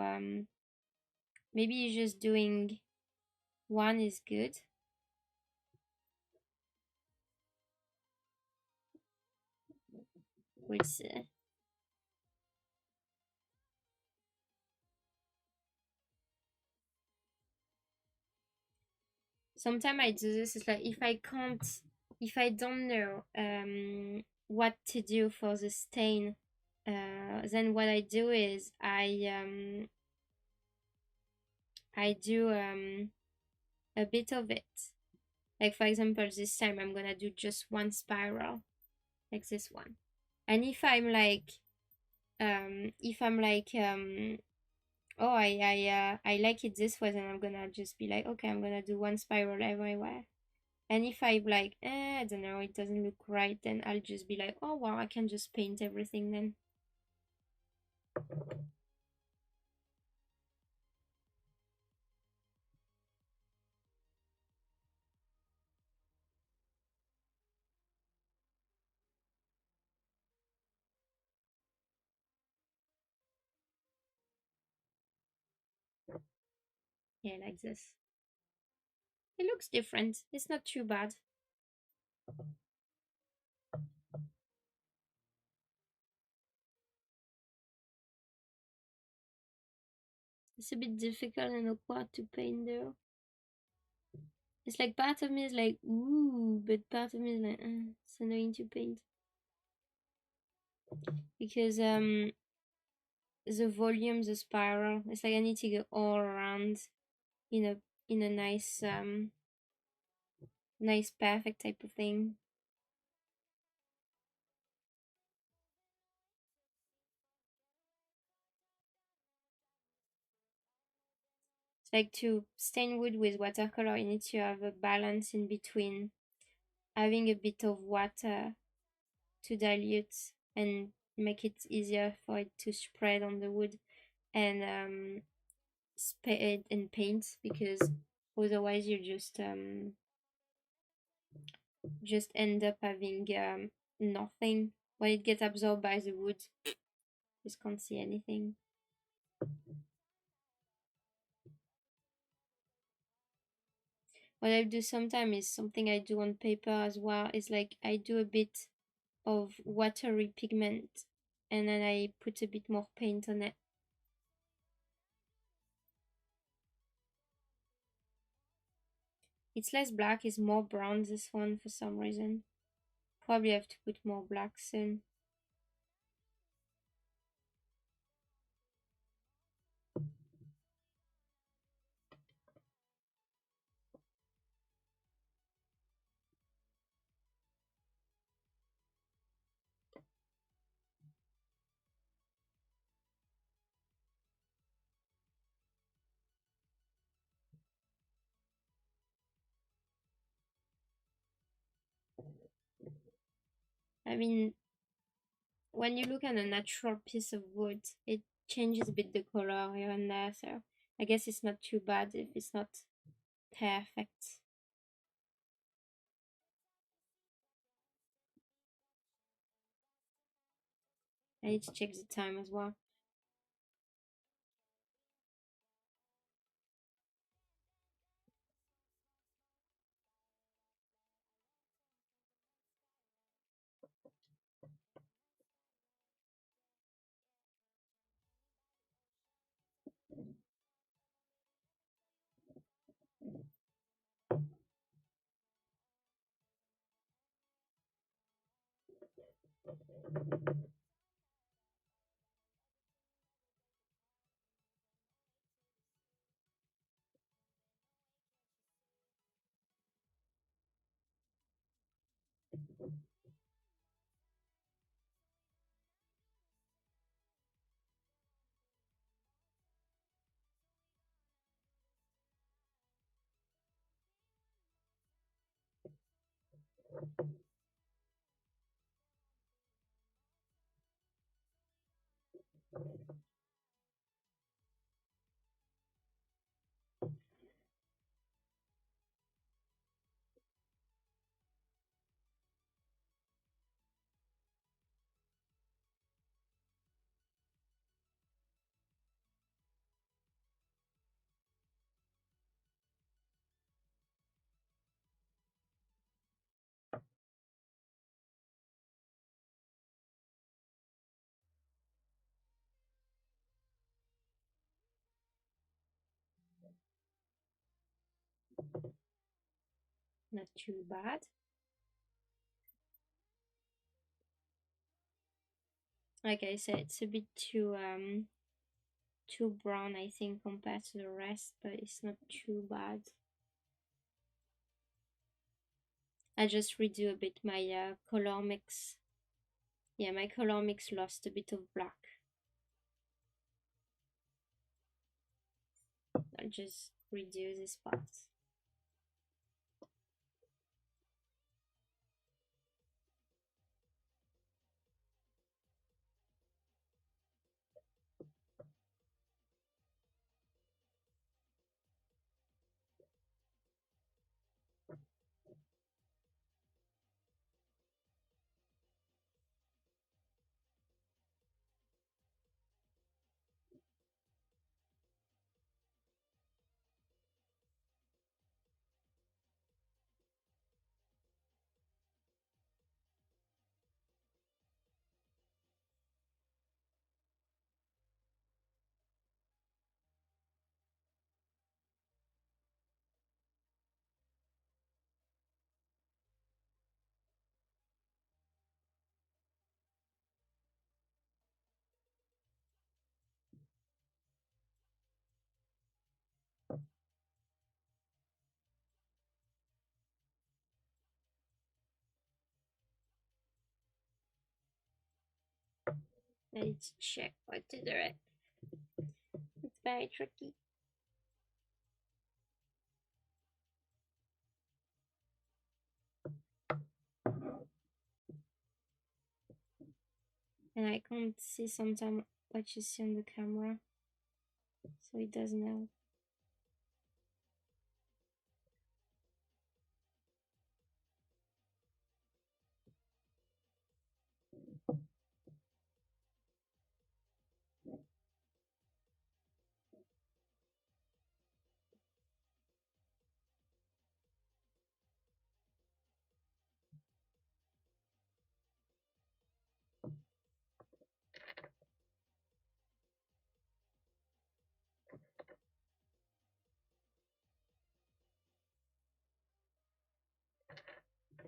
maybe just doing one is good. We'll see. Sometimes I do this. It's like if I don't know what to do for the stain, then what I do is I do a bit of it. Like for example, this time I'm gonna do just one spiral, like this one. And if I'm like oh, I like it this way, then I'm gonna just be like, okay, I'm gonna do one spiral everywhere. And if I like, I don't know, it doesn't look right, then I'll just be like, oh wow, I can just paint everything then. Yeah, like this. It looks different. It's not too bad. It's a bit difficult and awkward to paint though. It's like part of me is like, ooh, but part of me is like, it's annoying to paint. Because the volume, the spiral, it's like I need to go all around in a nice perfect type of thing. It's like to stain wood with watercolor, you need to have a balance in between having a bit of water to dilute and make it easier for it to spread on the wood, and and paint, because otherwise you just end up having nothing. When it gets absorbed by the wood, just can't see anything. What I do sometimes is something I do on paper as well, is like I do a bit of watery pigment and then I put a bit more paint on it. It's less black, it's more brown, this one, for some reason. Probably have to put more black soon. I mean, when you look at a natural piece of wood, it changes a bit the color here and there, so I guess it's not too bad if it's not perfect. I need to check the time as well. Not too bad. Like I said, it's a bit too brown, I think, compared to the rest, but it's not too bad. I just redo a bit my color mix. Yeah, my color mix lost a bit of black. I'll just reduce this part. I need to check what to do it. It's very tricky. And I can't see sometimes what you see on the camera, so it doesn't help.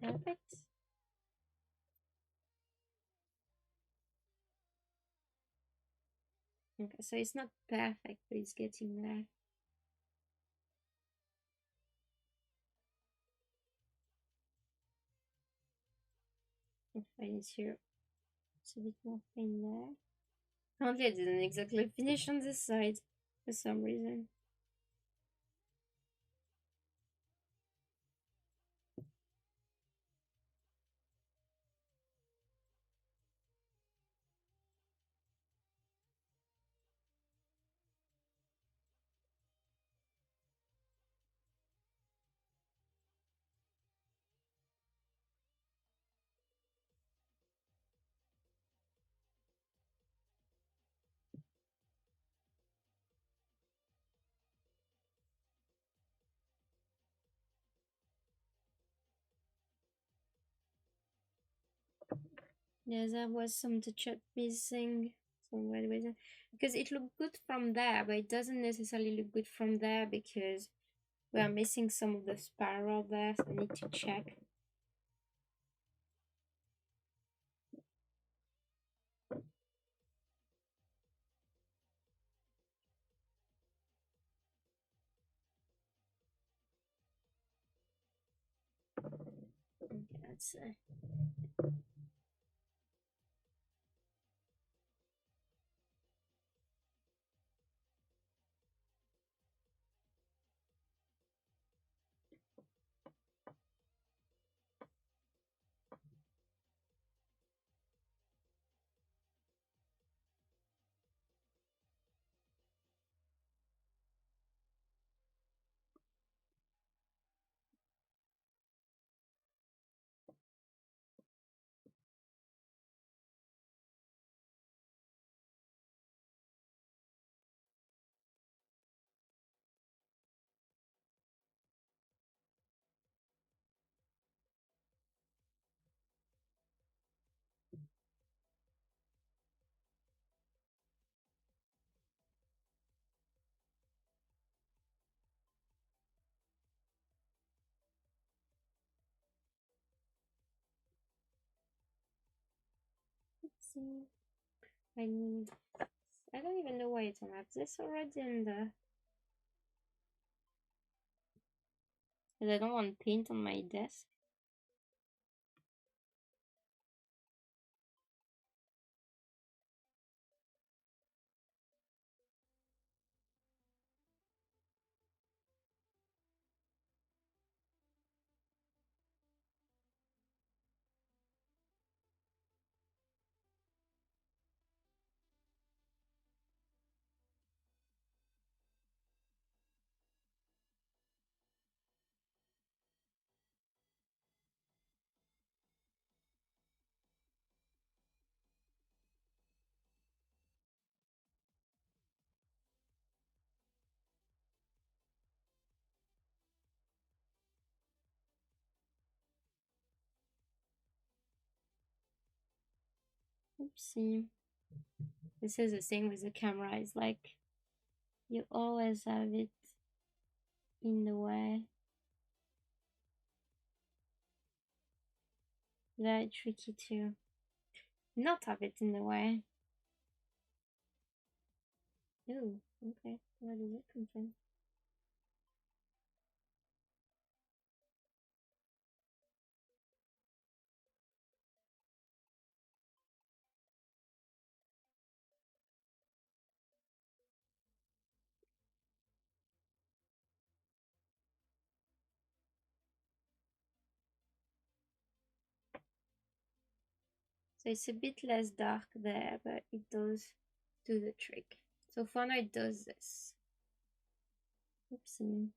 Perfect. Okay, so it's not perfect, but it's getting there. If I need to, it's a bit more thin there. Apparently, I didn't exactly finish on this side for some reason. Yeah, there was some touch-up missing. So what was it? Because it looked good from there, but it doesn't necessarily look good from there because we are missing some of the spiral there, so I need to check. Okay, that's let's see. I need. I don't even know why it's on. I have this already in the. Because I don't want paint on my desk. Oopsie. This is the thing with the camera, it's like you always have it in the way. Very tricky to not have it in the way. Ooh, okay. Where does it come from? So it's a bit less dark there, but it does do the trick. So for now it does this. Oopsie.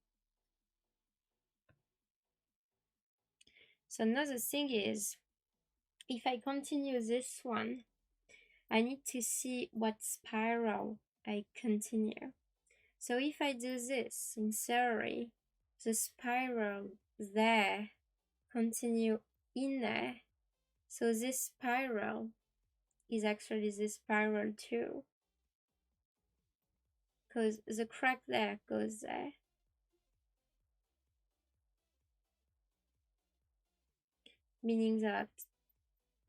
So another thing is, if I continue this one, I need to see what spiral I continue. So if I do this, in theory, the spiral there continue in there. So this spiral is actually this spiral too, because the crack there goes there. Meaning that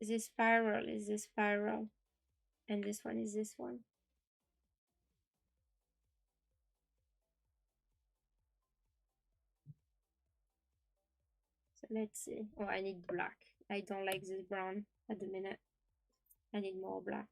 this spiral is this spiral, and this one is this one. So let's see. Oh, I need black. I don't like this brown at the minute. I need more black.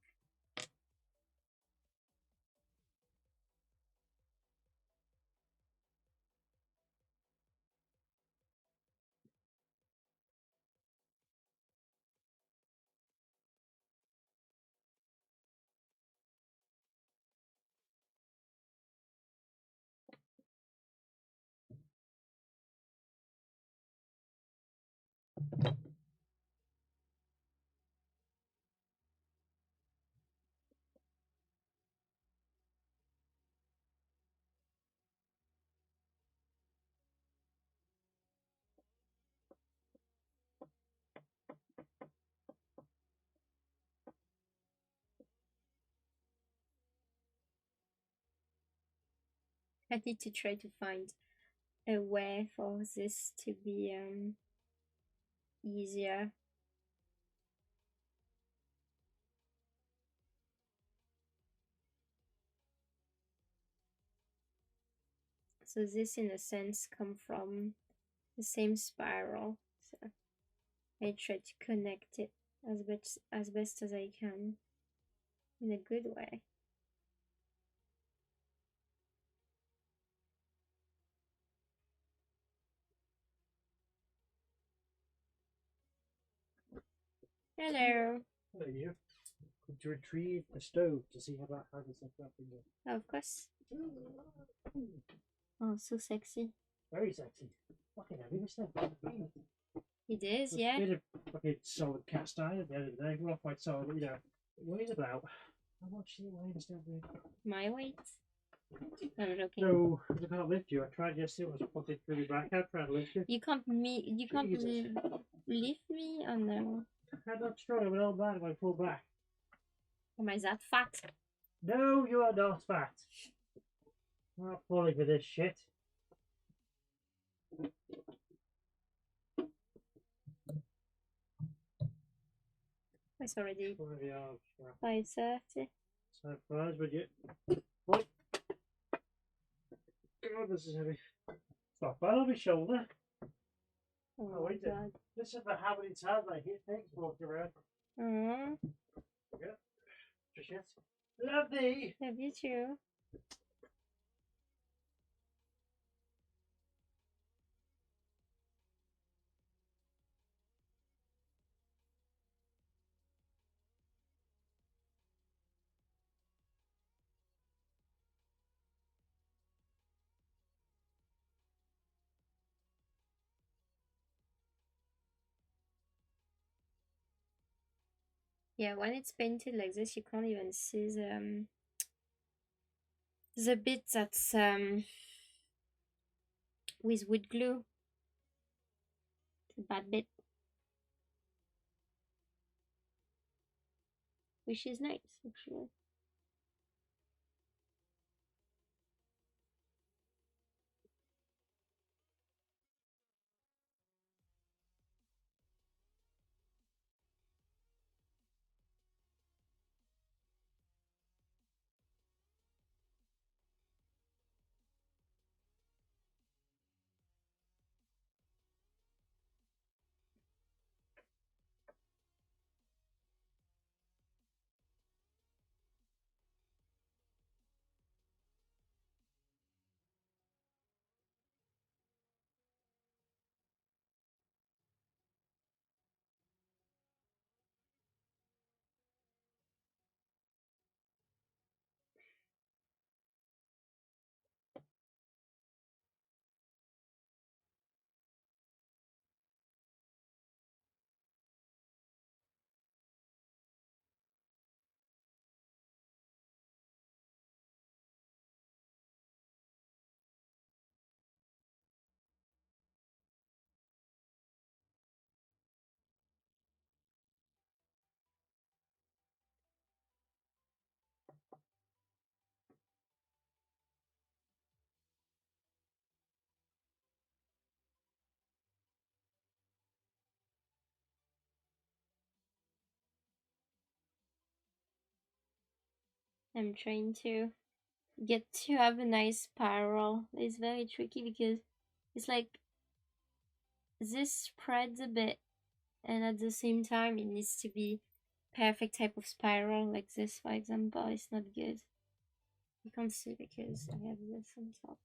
I need to try to find a way for this to be easier. So this in a sense come from the same spiral. So I try to connect it as best as I can in a good way. Hello. Hello, you. To retrieve the stove to see how this is up in there. Of course. Oh, so sexy. Very sexy. Fucking heavy, this thing. It is, It's yeah. a bit of fucking solid cast iron at the end of the day. Well, not quite solid, but you know, it weighs about. How much does it weigh this stuff? My weight. I'm joking. No, I can't lift you. I tried yesterday. I was fucking really back. I tried to lift you. You can't lift me? Oh no. I'm not strong. I'm an old man if I pull back. Am I that fat? No, you are not fat. I'm not falling for this shit. It's already Oh, 5:30. Surprise, but you. What? God, this is heavy. It's not bad on my shoulder. Oh Oh, my wait. god. This is the habit it's had. I hear things walking around. Aww. Yeah. Just shit. Love thee. Love you too. Yeah, when it's painted like this, you can't even see the bit that's with wood glue. The bad bit. which is nice actually. I'm trying to get to have a nice spiral. It's very tricky because it's like this spreads a bit, and at the same time it needs to be perfect type of spiral, like this for example. It's not good. You can't see because I have this on top.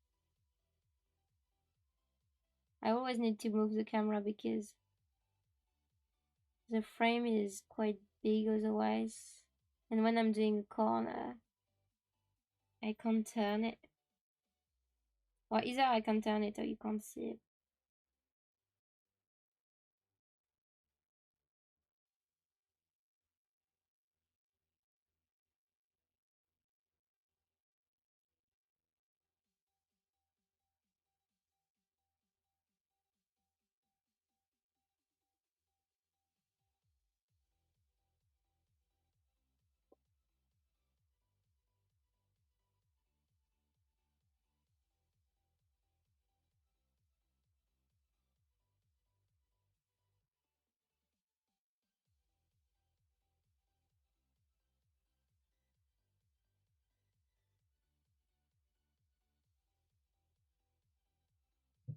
I always need to move the camera because the frame is quite big otherwise, and when I'm doing a corner I can't turn it, or either I can turn it or you can't see it.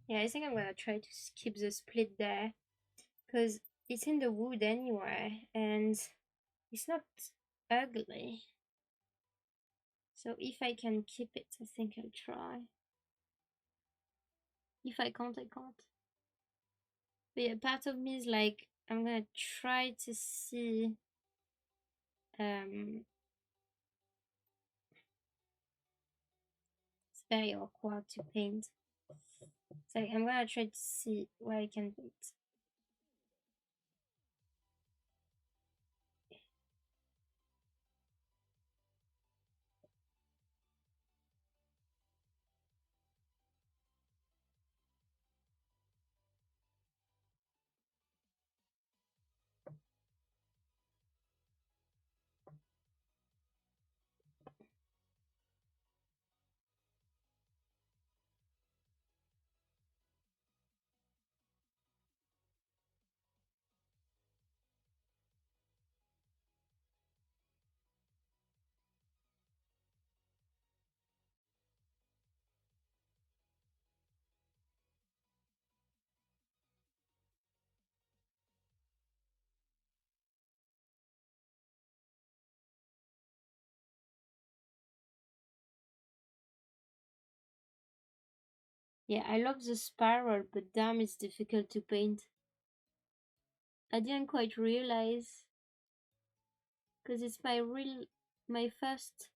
Yeah, I think I'm gonna try to skip the split there because it's in the wood anyway and it's not ugly. So if I can keep it, I think I'll try. If I can't, I can't. But yeah, part of me is like, I'm gonna try to see it's very awkward to paint. So I'm gonna try to see where I can paint. Yeah, I love the spiral, but damn, it's difficult to paint. I didn't quite realize because it's my first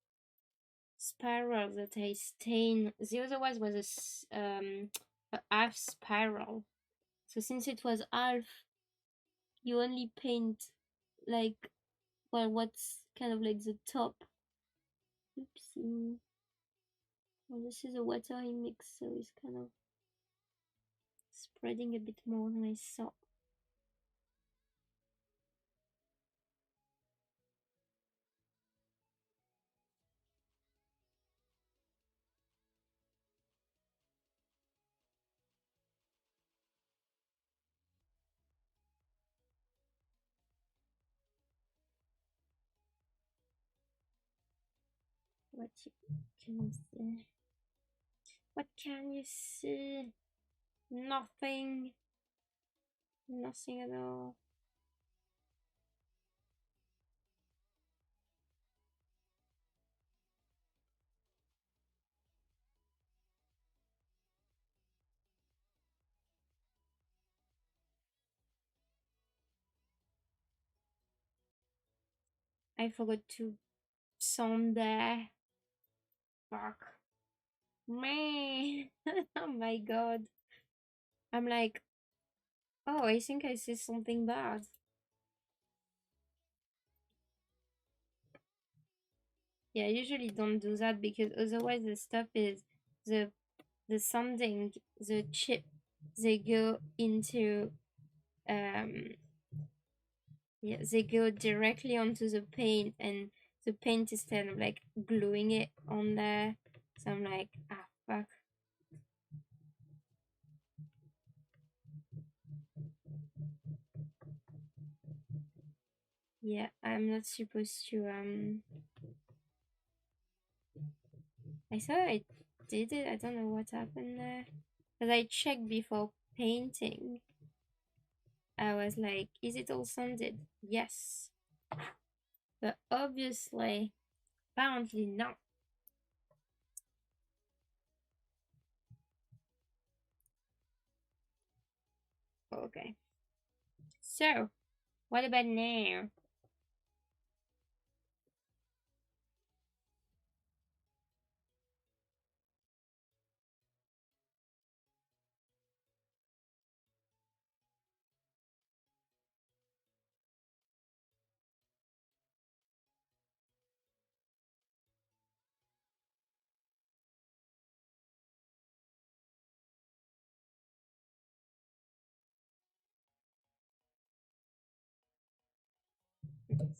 spiral that I stain. The other one was a half spiral. So since it was half, you only paint like, well, what's kind of like the top. Oopsie. Well, this is a watery mix, so it's kind of spreading a bit more than I thought. what you can see. What can you see? Nothing. Nothing at all. I forgot to sound there. Fuck. Man. Oh my god. I'm like, oh, I think I see something bad. Yeah, I usually don't do that because otherwise the stuff is the sanding, the chip, they go into yeah, they go directly onto the paint and the paint is kind of like gluing it on there. So I'm like, ah fuck. Yeah, I'm not supposed to I thought I did it. I don't know what happened there. Because I checked before painting. I was like, is it all sanded? Yes. But obviously, apparently not. Okay. So, what about now?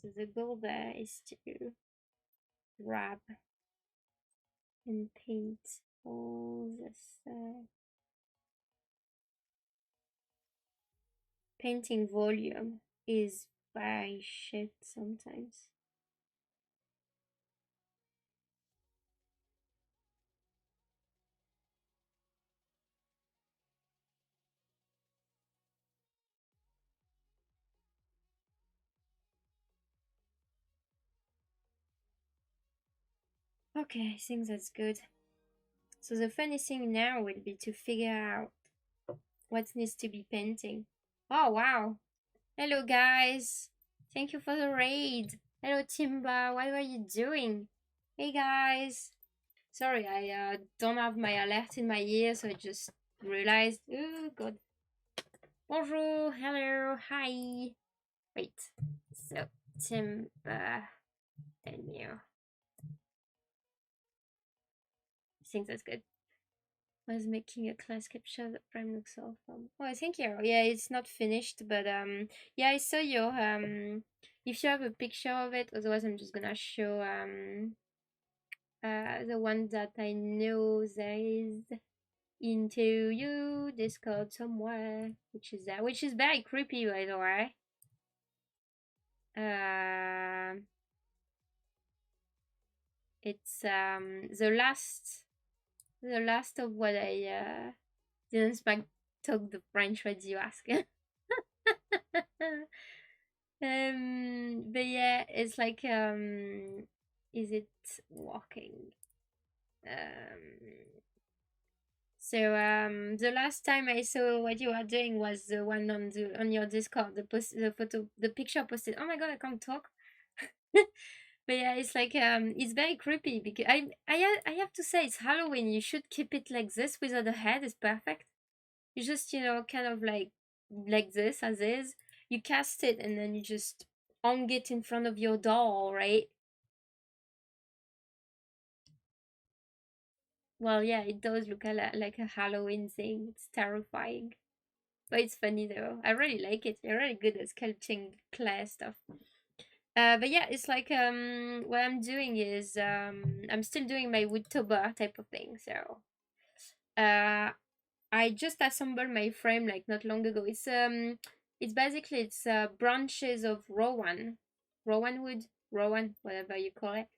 So the goal there is to grab and paint all this. Painting volume is very shit sometimes. Okay, I think that's good. So the funny thing now will be to figure out what needs to be painting. Oh wow. Hello guys. Thank you for the raid. Hello Timba, what are you doing? Hey guys. Sorry, I don't have my alert in my ear, so I just realized. Oh god. Bonjour, hello, hi. Wait. So Timba and you. I think that's good. I was making a class capture that frame looks awesome. Oh, thank you. Yeah, it's not finished, but yeah, I saw your if you have a picture of it, otherwise I'm just gonna show the one that I know there is into you Discord somewhere, which is that, which is very creepy by the way. It's the last of what I didn't speak talk the French what you ask. But yeah, it's like is it working? The last time I saw what you were doing was the one on your Discord, the photo, the picture posted. Oh my god, I can't talk. But yeah, it's like it's very creepy because I have to say it's Halloween. You should keep it like this without the head. It's perfect. You just kind of like this as is. You cast it and then you just hang it in front of your door, right? Well, yeah, it does look like a Halloween thing. It's terrifying. But it's funny though. I really like it. You're really good at sculpting clay stuff. But yeah, it's like what I'm doing is I'm still doing my woodtober type of thing. So I just assembled my frame like not long ago. It's basically branches of rowan wood, rowan, whatever you call it.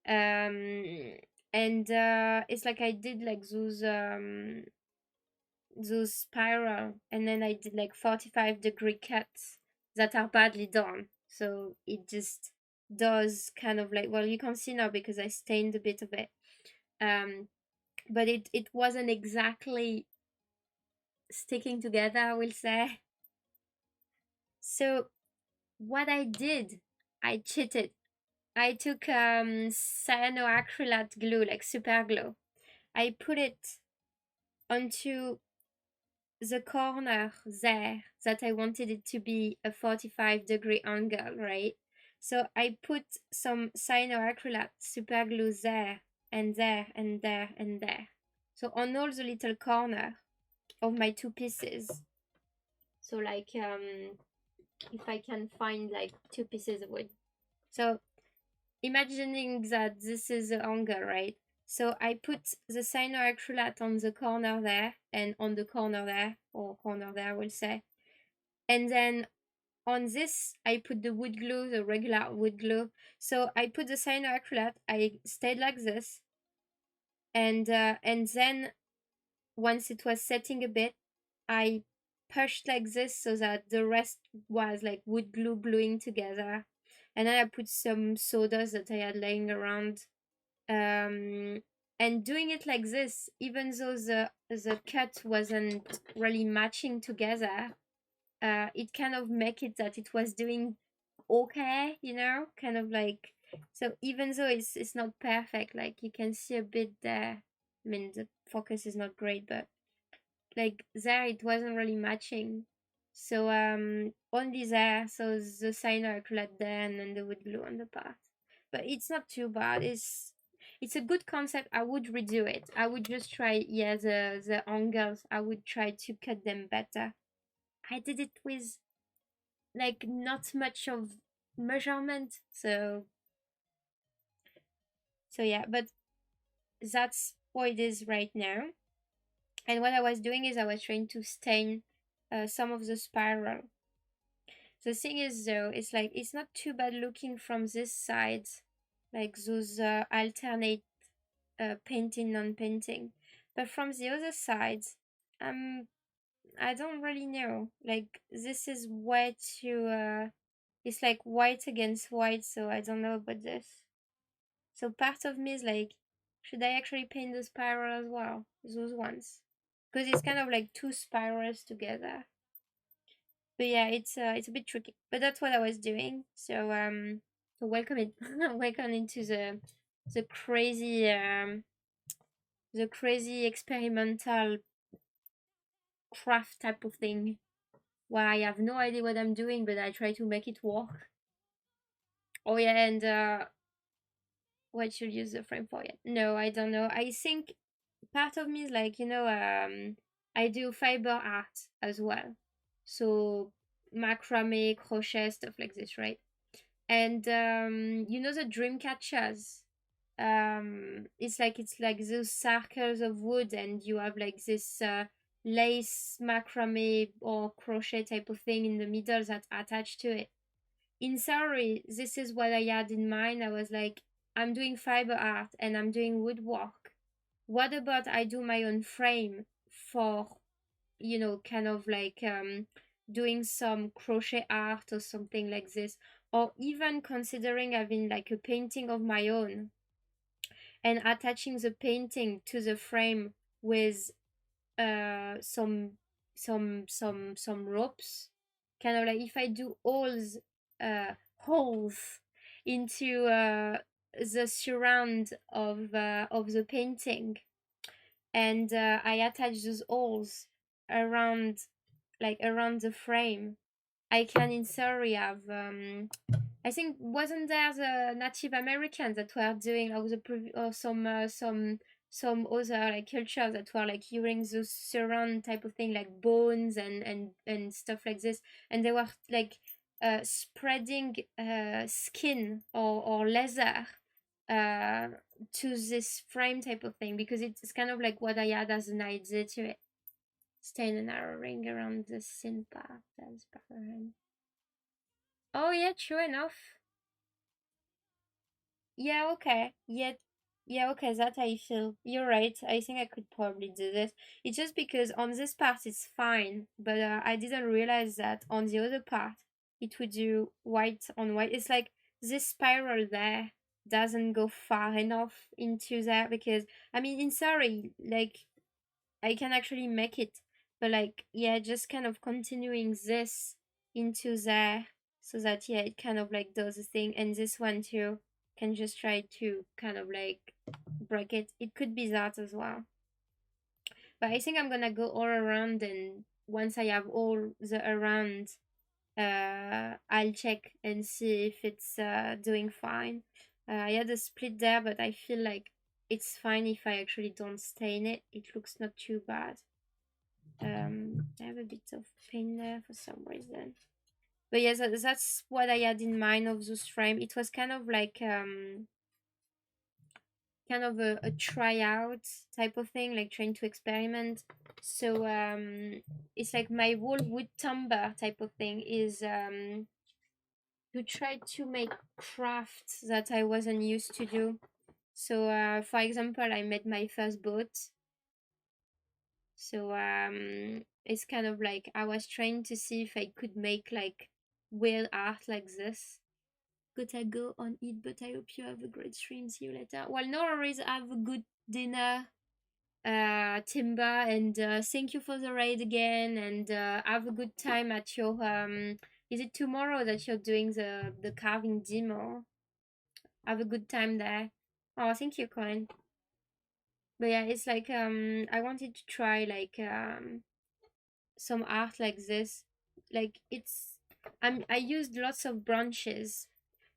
And it's like I did like those spiral, and then I did like 45-degree cuts that are badly done, so it just does kind of like, well, you can see now because I stained a bit of it, um but it wasn't exactly sticking together, I will say. So what I did, I cheated. I took cyanoacrylate glue, like super glue. I put it onto the corner there that I wanted it to be a 45-degree angle, right? So I put some cyanoacrylate super glue there and there and there and there. So on all the little corner of my two pieces. So like if I can find like two pieces of wood. So imagining that this is the angle, right? So I put the cyanoacrylate on the corner there and on the corner there, or corner there, I will say. And then on this, I put the wood glue, the regular wood glue. So I put the cyanoacrylate, I stayed like this. And then once it was setting a bit, I pushed like this so that the rest was like wood glue gluing together. And then I put some sodas that I had laying around. And doing it like this, even though the cut wasn't really matching together, it kind of make it that it was doing okay, kind of like, so even though it's not perfect, like you can see a bit there. I mean, the focus is not great, but like there it wasn't really matching. So only there, so the cyanoacrylate there and then the wood glue on the part. But it's not too bad. It's a good concept. I would redo it. I would just try, yeah, the angles. I would try to cut them better. I did it with like not much of measurement, so yeah, but that's what it is right now. And what I was doing is I was trying to stain some of the spiral. The thing is though, it's like it's not too bad looking from this side, like those alternate painting non-painting, but from the other side, um I don't really know, like this is way too it's like white against white, so I don't know about this. So part of me is like, should I actually paint the spiral as well, those ones, because it's kind of like two spirals together. But yeah, it's a bit tricky, but that's what I was doing. So welcome it welcome into the crazy the crazy experimental craft type of thing, where I have no idea what I'm doing, but I try to make it work. Oh yeah, and what should use the frame for? Yet? No, I don't know. I think part of me is like, I do fiber art as well, so macrame, crochet, stuff like this, right? And the dream catchers, it's like those circles of wood, and you have like this lace macrame or crochet type of thing in the middle that's attached to it. In theory, this is what I had in mind. I was like, I'm doing fiber art and I'm doing woodwork. What about I do my own frame for, kind of like doing some crochet art or something like this, or even considering having like a painting of my own and attaching the painting to the frame with some ropes, kind of like if I do holes into the surround of the painting, and I attach those holes around, like around the frame. I can in theory have I think, wasn't there the Native Americans that were doing, or or some other like cultures that were like using those surround type of thing, like bones and stuff like this, and they were like spreading skin or leather uh to this frame type of thing, because it's kind of like what I had as an idea to it. Stain a narrow ring around the thin part as beforehand. Oh yeah, true enough. Yeah, okay. Yeah, okay, that I feel. You're right. I think I could probably do this. It's just because on this part it's fine, but I didn't realize that on the other part it would do white on white. It's like this spiral there doesn't go far enough into there because I mean in theory, like I can actually make it, but like yeah, just kind of continuing this into there so that yeah, it kind of like does the thing, and this one too can just try to kind of like break it. It could be that as well, but I think I'm gonna go all around, and once I have all the around, I'll check and see if it's doing fine. I had a split there, but I feel like it's fine if I actually don't stain it. It looks not too bad. I have a bit of pain there for some reason. But yes, that's what I had in mind of those frame. It was kind of a tryout type of thing, like trying to experiment. So it's like my whole wood timber type of thing is to try to make crafts that I wasn't used to do. So for example, I made my first boat. So it's kind of like I was trying to see if I could make like weird art like this. Gotta go on it, but I hope you have a great stream. See you later. Well, no worries. Have a good dinner, Timba, and thank you for the raid again. And have a good time at your Is it tomorrow that you're doing the carving demo? Have a good time there. Oh, thank you, Coin. But yeah, it's like I wanted to try like some art like this. Like I used lots of branches,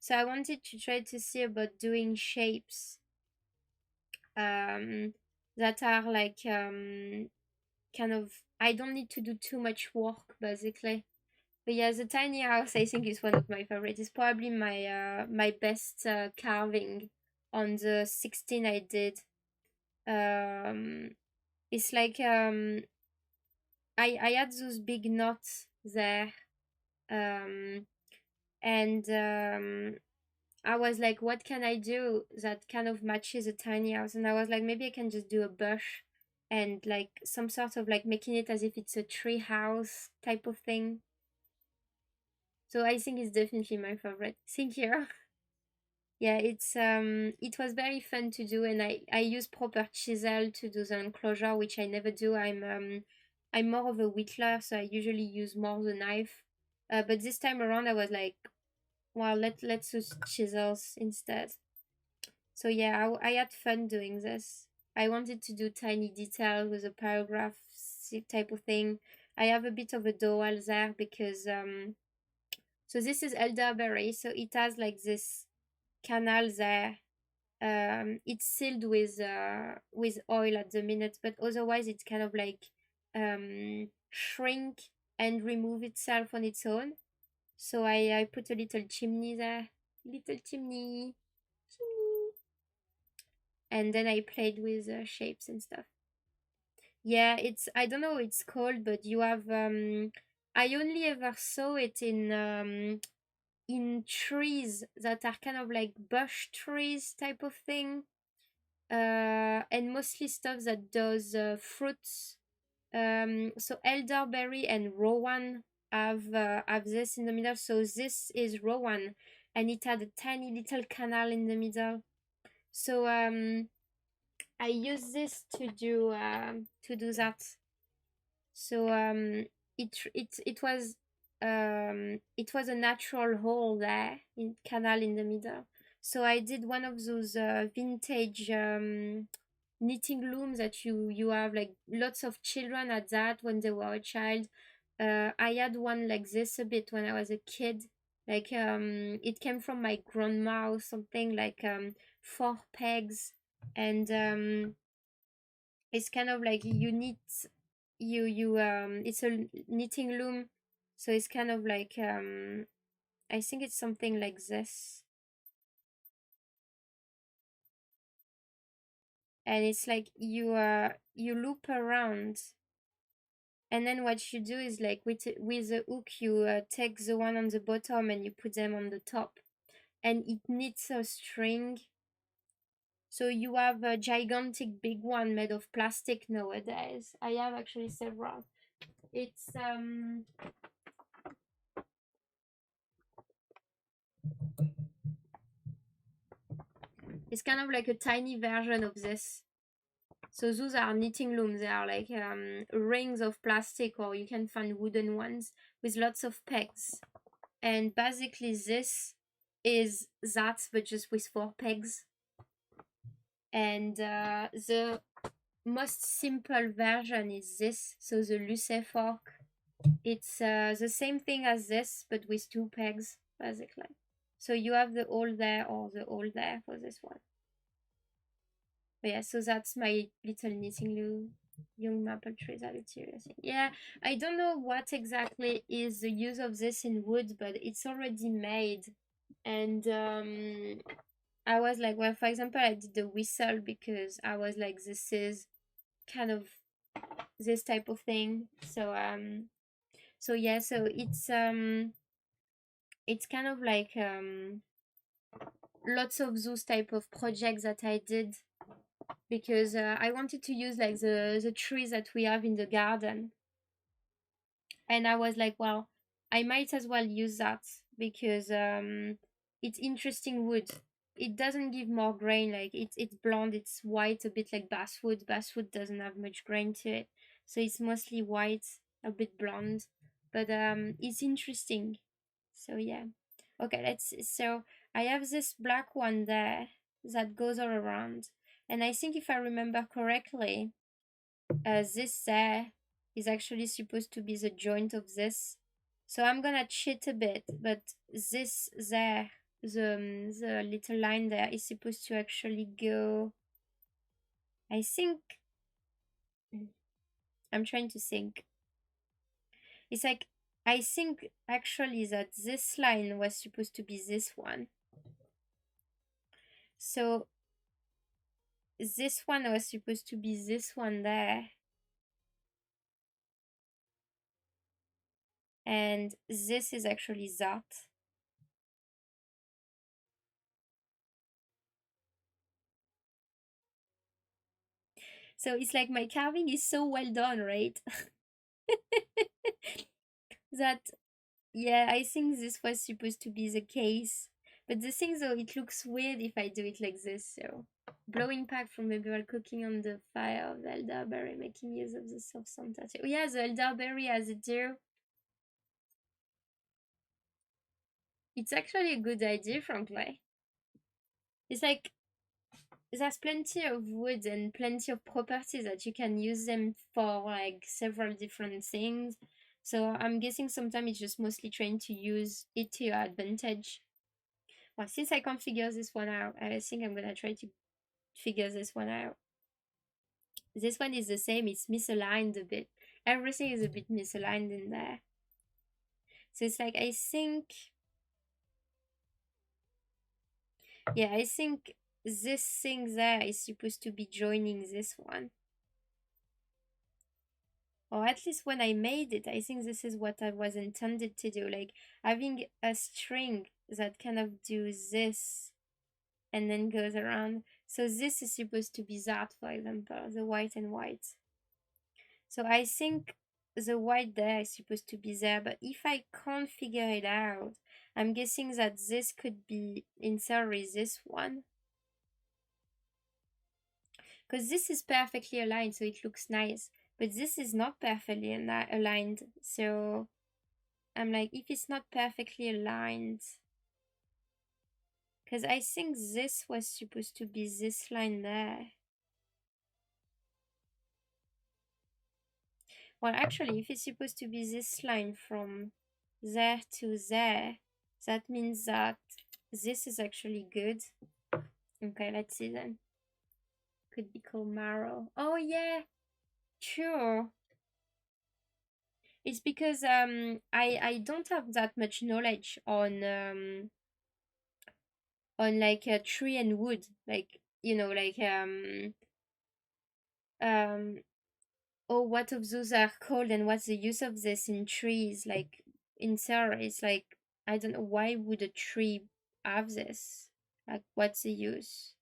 so I wanted to try to see about doing shapes um that are like kind of, I don't need to do too much work basically. But yeah, the tiny house I think is one of my favorites. It's probably my best carving on the 16 I did. um it's like I had those big knots there, um and I was like, what can I do that kind of matches a tiny house? And I was like, maybe I can just do a bush and like some sort of like making it as if it's a tree house type of thing. So I think it's definitely my favorite. Thank you. Yeah, it was very fun to do, and I use proper chisel to do the enclosure, which I never do. I'm more of a whittler, so I usually use more the knife. But this time around, I was like, well, let's use chisels instead. So yeah, I had fun doing this. I wanted to do tiny detail with a paragraph type of thing. I have a bit of a dowel there because so this is elderberry, so it has like this canal there. It's sealed with oil at the minute, but otherwise it's kind of like shrink and remove itself on its own. So I put a little chimney there, little chimney, chimney, and then I played with shapes and stuff. Yeah, it's, I don't know what it's called, but you have I only ever saw it in trees that are kind of like bush trees type of thing, and mostly stuff that does fruits. So elderberry and rowan have this in the middle. So this is rowan, and it had a tiny little canal in the middle. So I use this to do that. So it was a natural hole there in canal in the middle. So I did one of those vintage knitting looms that you have like lots of children at that when they were a child. I had one like this a bit when I was a kid. Like it came from my grandma or something, like 4 pegs, and it's kind of like you knit, you it's a knitting loom, so it's kind of like I think it's something like this, and it's like you loop around, and then what you do is like with the hook you take the one on the bottom and you put them on the top, and it needs a string. So you have a gigantic big one made of plastic nowadays. I have actually several. It's kind of like a tiny version of this. So those are knitting looms. They are like rings of plastic, or you can find wooden ones with lots of pegs. And basically this is that, but just with 4 pegs. And the most simple version is this. So the Lucé fork. It's the same thing as this, but with 2 pegs, basically. So you have the hole there or the hole there for this one. But yeah, so that's my little knitting loom. Young maple trees are curious. Yeah, I don't know what exactly is the use of this in wood, but it's already made. And I was like, well, for example, I did the whistle because I was like, this is kind of this type of thing. So yeah, so it's kind of like lots of those type of projects that I did because I wanted to use like the trees that we have in the garden, and I was like, well, I might as well use that because it's interesting wood. It doesn't give more grain, like it's blonde, it's white, a bit like basswood. Basswood doesn't have much grain to it, so it's mostly white, a bit blonde, but it's interesting. So yeah, okay, let's see. So I have this black one there that goes all around, and I think if I remember correctly, this there is actually supposed to be the joint of this. So I'm gonna cheat a bit, but this there, the little line there is supposed to actually go, I think, I'm trying to think. It's like, I think actually that this line was supposed to be this one. So this one was supposed to be this one there. And this is actually that. So it's like my carving is so well done, right? That, yeah, I think this was supposed to be the case. But the thing though, it looks weird if I do it like this, so. Blowing pack from maybe while cooking on the fire of the elderberry, making use of the soft Santa. Oh yeah, the elderberry as a deer. It's actually a good idea, frankly. It's like, there's plenty of wood and plenty of properties that you can use them for, like several different things. So I'm guessing sometimes it's just mostly trying to use it to your advantage. Well, since I can't figure this one out, I think I'm gonna try to figure this one out. This one is the same, it's misaligned a bit. Everything is a bit misaligned in there. So it's like, I think, yeah, I think this thing there is supposed to be joining this one. Or at least when I made it, I think this is what I was intended to do. Like having a string that kind of do this and then goes around. So this is supposed to be that, for example, the white and white. So I think the white there is supposed to be there, but if I can't figure it out, I'm guessing that this could be, in theory, this one. Because this is perfectly aligned, so it looks nice. But this is not perfectly aligned, so I'm like, if it's not perfectly aligned, because I think this was supposed to be this line there. Well, actually, if it's supposed to be this line from there to there, that means that this is actually good. Okay, let's see then. Could be called marrow. Oh yeah, sure. It's because I don't have that much knowledge on like a tree and wood, like, you know, like um oh, what of those are called and what's the use of this in trees, like in Sarah. It's like, I don't know, why would a tree have this. Like, what's the use?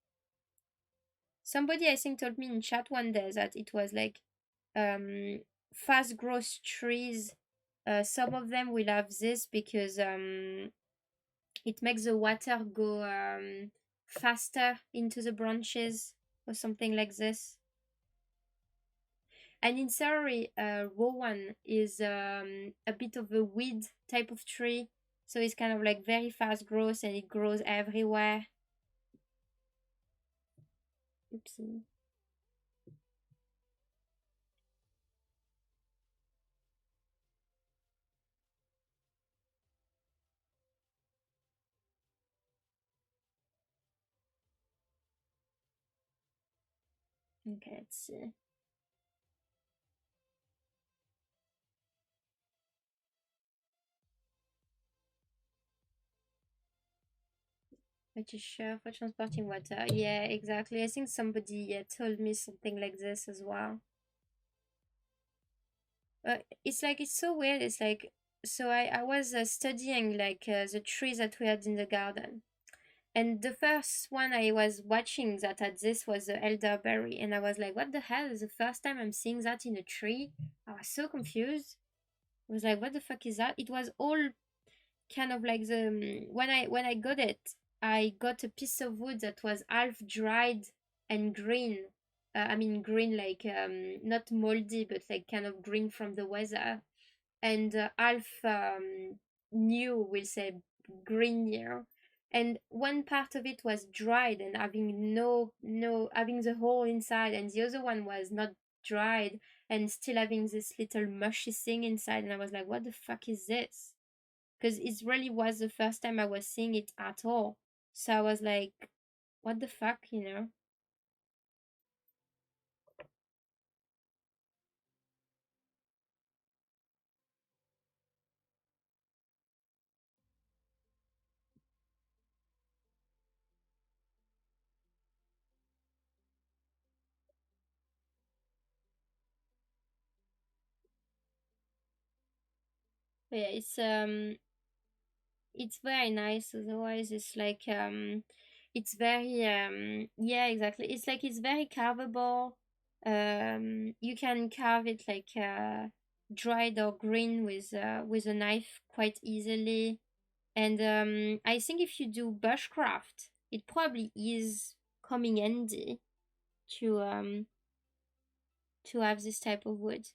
Somebody I think told me in chat one day that it was like fast growth trees. Some of them will have this because it makes the water go faster into the branches or something like this. And in theory, rowan is a bit of a weed type of tree, so it's kind of like very fast growth and it grows everywhere. Oopsie. Okay, let's see. Which is sure for transporting water. Yeah, exactly. I think somebody told me something like this as well. It's like, it's so weird. It's like, so I was studying like the trees that we had in the garden. And the first one I was watching that had this was the elderberry. And I was like, what the hell? Is the first time I'm seeing that in a tree. I was so confused. I was like, what the fuck is that? It was all kind of like the when I got it, I got a piece of wood that was half dried and green. I mean green like not moldy but like kind of green from the weather, and half new, we'll say green here. And one part of it was dried and having no having the hole inside, and the other one was not dried and still having this little mushy thing inside. And I was like, what the fuck is this? Because it really was the first time I was seeing it at all. So I was like, what the fuck, you know? But yeah, it's very nice. Otherwise, it's like it's very yeah, exactly. It's like it's very carvable. You can carve it like dried or green with a knife quite easily. And I think if you do bushcraft, it probably is coming handy to to have this type of wood.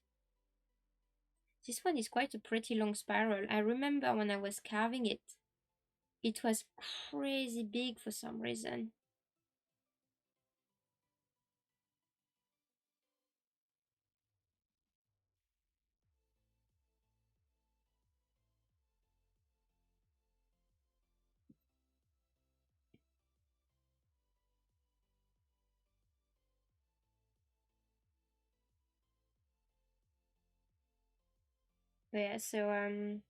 This one is quite a pretty long spiral. I remember when I was carving it, it was crazy big for some reason. But yeah, so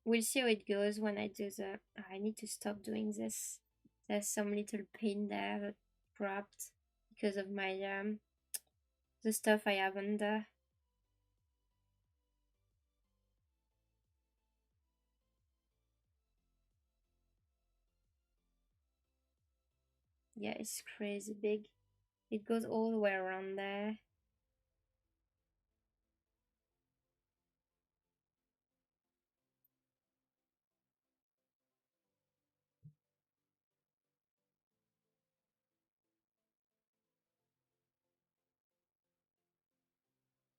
we'll see how it goes when I do the. I need to stop doing this. There's some little pin there that grabbed because of my the stuff I have under. Yeah, it's crazy big. It goes all the way around there.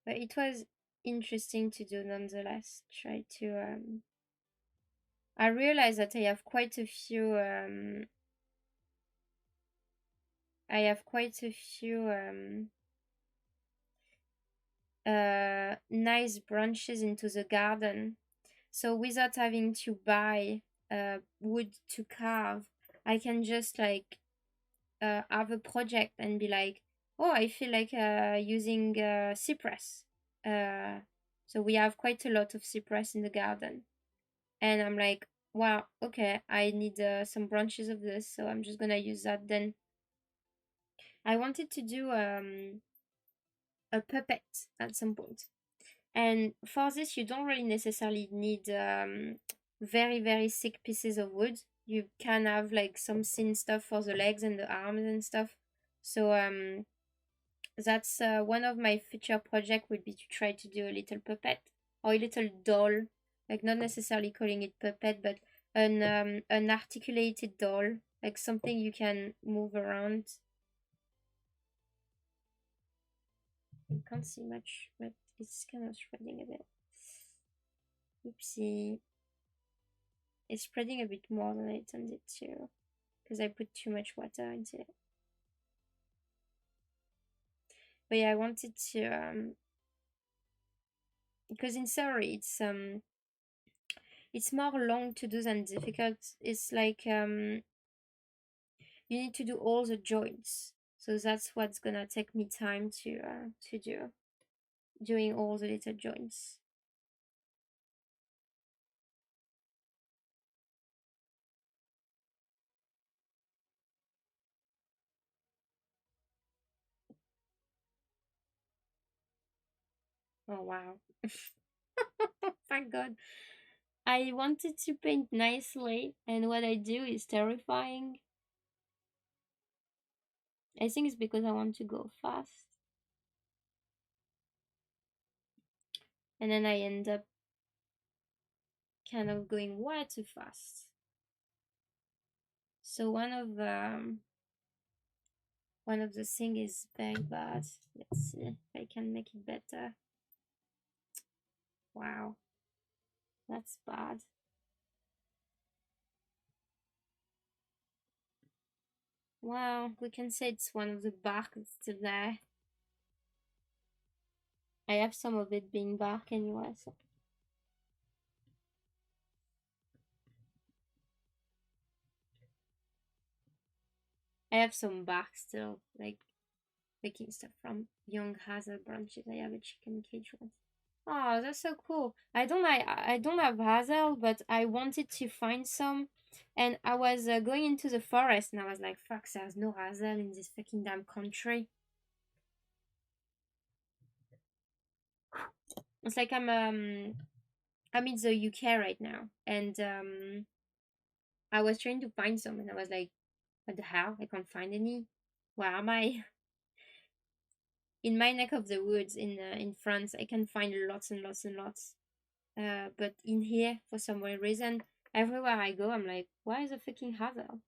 But it was interesting to do nonetheless. Try to I realize that I have quite a few nice branches into the garden. So without having to buy wood to carve, I can just like have a project and be like, oh, I feel like using cypress. Uh, so we have quite a lot of cypress in the garden, and I'm like, wow, okay, I need some branches of this, so I'm just gonna use that. Then I wanted to do a puppet at some point. And for this, you don't really necessarily need very, very thick pieces of wood. you can have like some thin stuff for the legs and the arms and stuff. So that's one of my future project would be to try to do a little puppet or a little doll, like not necessarily calling it puppet, but an articulated doll, like something you can move around. I can't see much, but it's kind of spreading a bit. Oopsie. It's spreading a bit more than I intended to, because I put too much water into it. But yeah, I wanted to because in theory it's more long to do than difficult. It's like you need to do all the joints. So that's what's gonna take me time to do, doing all the little joints. Oh wow. Thank God. I wanted to paint nicely, and what I do is terrifying. I think it's because I want to go fast. And then I end up kind of going way too fast. So one of the thing is very bad. Let's see if I can make it better. Wow, that's bad. Well, we can say it's one of the bark that's still there. I have some of it being bark anyway, so I have some bark still, like making stuff from young hazel branches. I have a chicken cage one. Oh, that's so cool. I don't have hazel, but I wanted to find some, and I was going into the forest, and I was like, "Fuck, there's no hazel in this fucking damn country." It's like I'm in the UK right now, and I was trying to find some, and I was like, "What the hell? I can't find any. Where am I?" In my neck of the woods in France, I can find lots and lots and lots. But in here, for some weird reason, everywhere I go, I'm like, "Why is a fucking hazel?"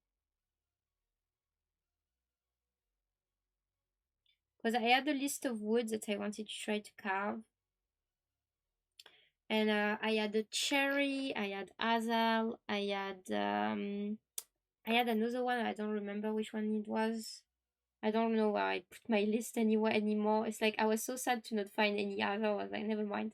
Because I had a list of woods that I wanted to try to carve, and I had a cherry, I had hazel, I had another one. I don't remember which one it was. I don't know where I put my list anywhere anymore. It's like I was so sad to not find any other. I was like, never mind.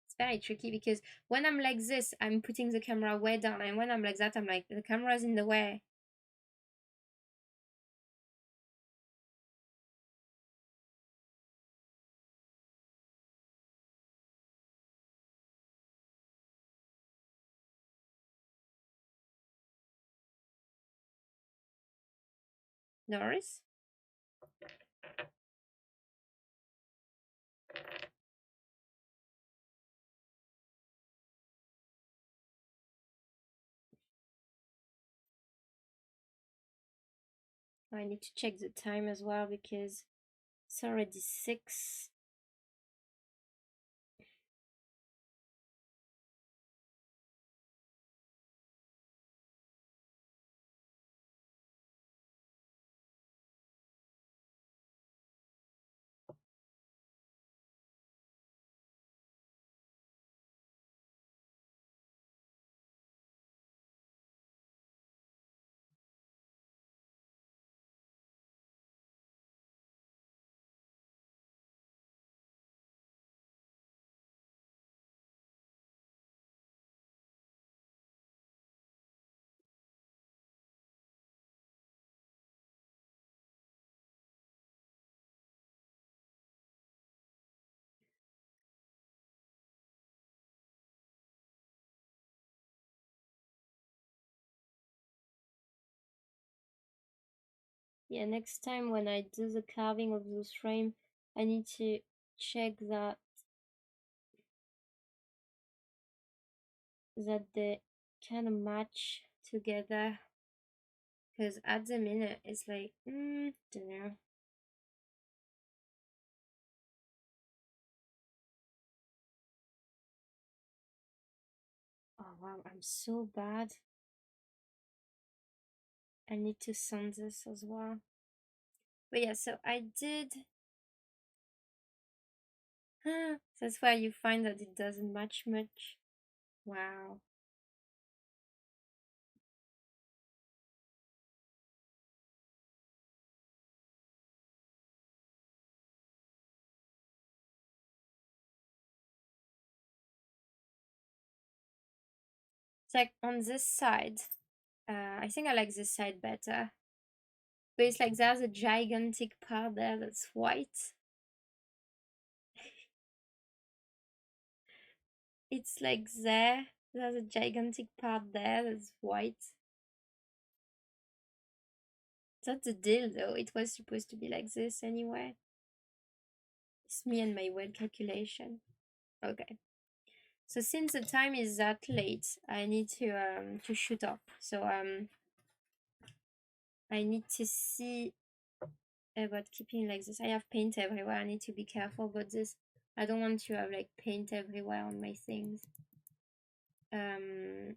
It's very tricky because when I'm like this, I'm putting the camera way down, and when I'm like that, I'm like the camera's in the way. Norris? I need to check the time as well because it's already 6. Yeah, next time when I do the carving of those frame, I need to check that they kind of match together, because at the minute it's like, don't know. Oh wow, I'm so bad. I need to sand this as well. But yeah, so I did. That's why you find that it doesn't match much. Wow. It's like on this side. I think I like this side better. But it's like there's a gigantic part there that's white. It's like there's a gigantic part there that's white. That's the deal though. It was supposed to be like this anyway. It's me and my weird calculation. Okay. So since the time is that late, I need to shoot off. So I need to see about keeping like this. I have paint everywhere. I need to be careful about this. I don't want to have like paint everywhere on my things. Oh,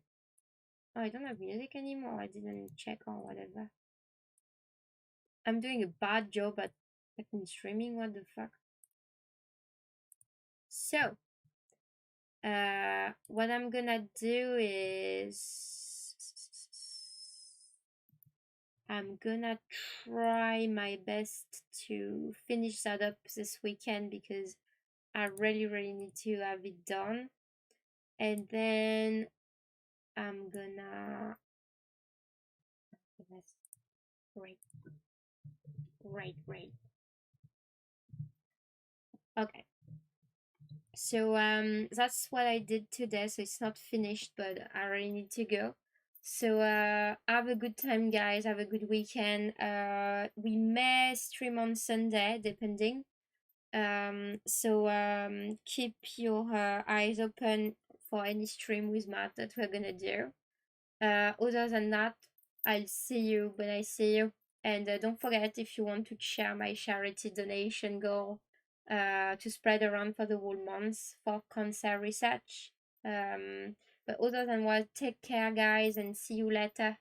I don't have music anymore. I didn't check or whatever. I'm doing a bad job at fucking streaming. What the fuck? So, what I'm gonna do is I'm gonna try my best to finish that up this weekend, because I really need to have it done. And then I'm gonna right. Okay. So that's what I did today. So it's not finished, but I really need to go. So have a good time, guys. Have a good weekend. We may stream on Sunday, depending. So keep your eyes open for any stream with Matt that we're gonna do. Other than that, I'll see you when I see you. And don't forget, if you want to share my charity donation goal to spread around for the whole month for cancer research. But other than that, take care, guys, and see you later.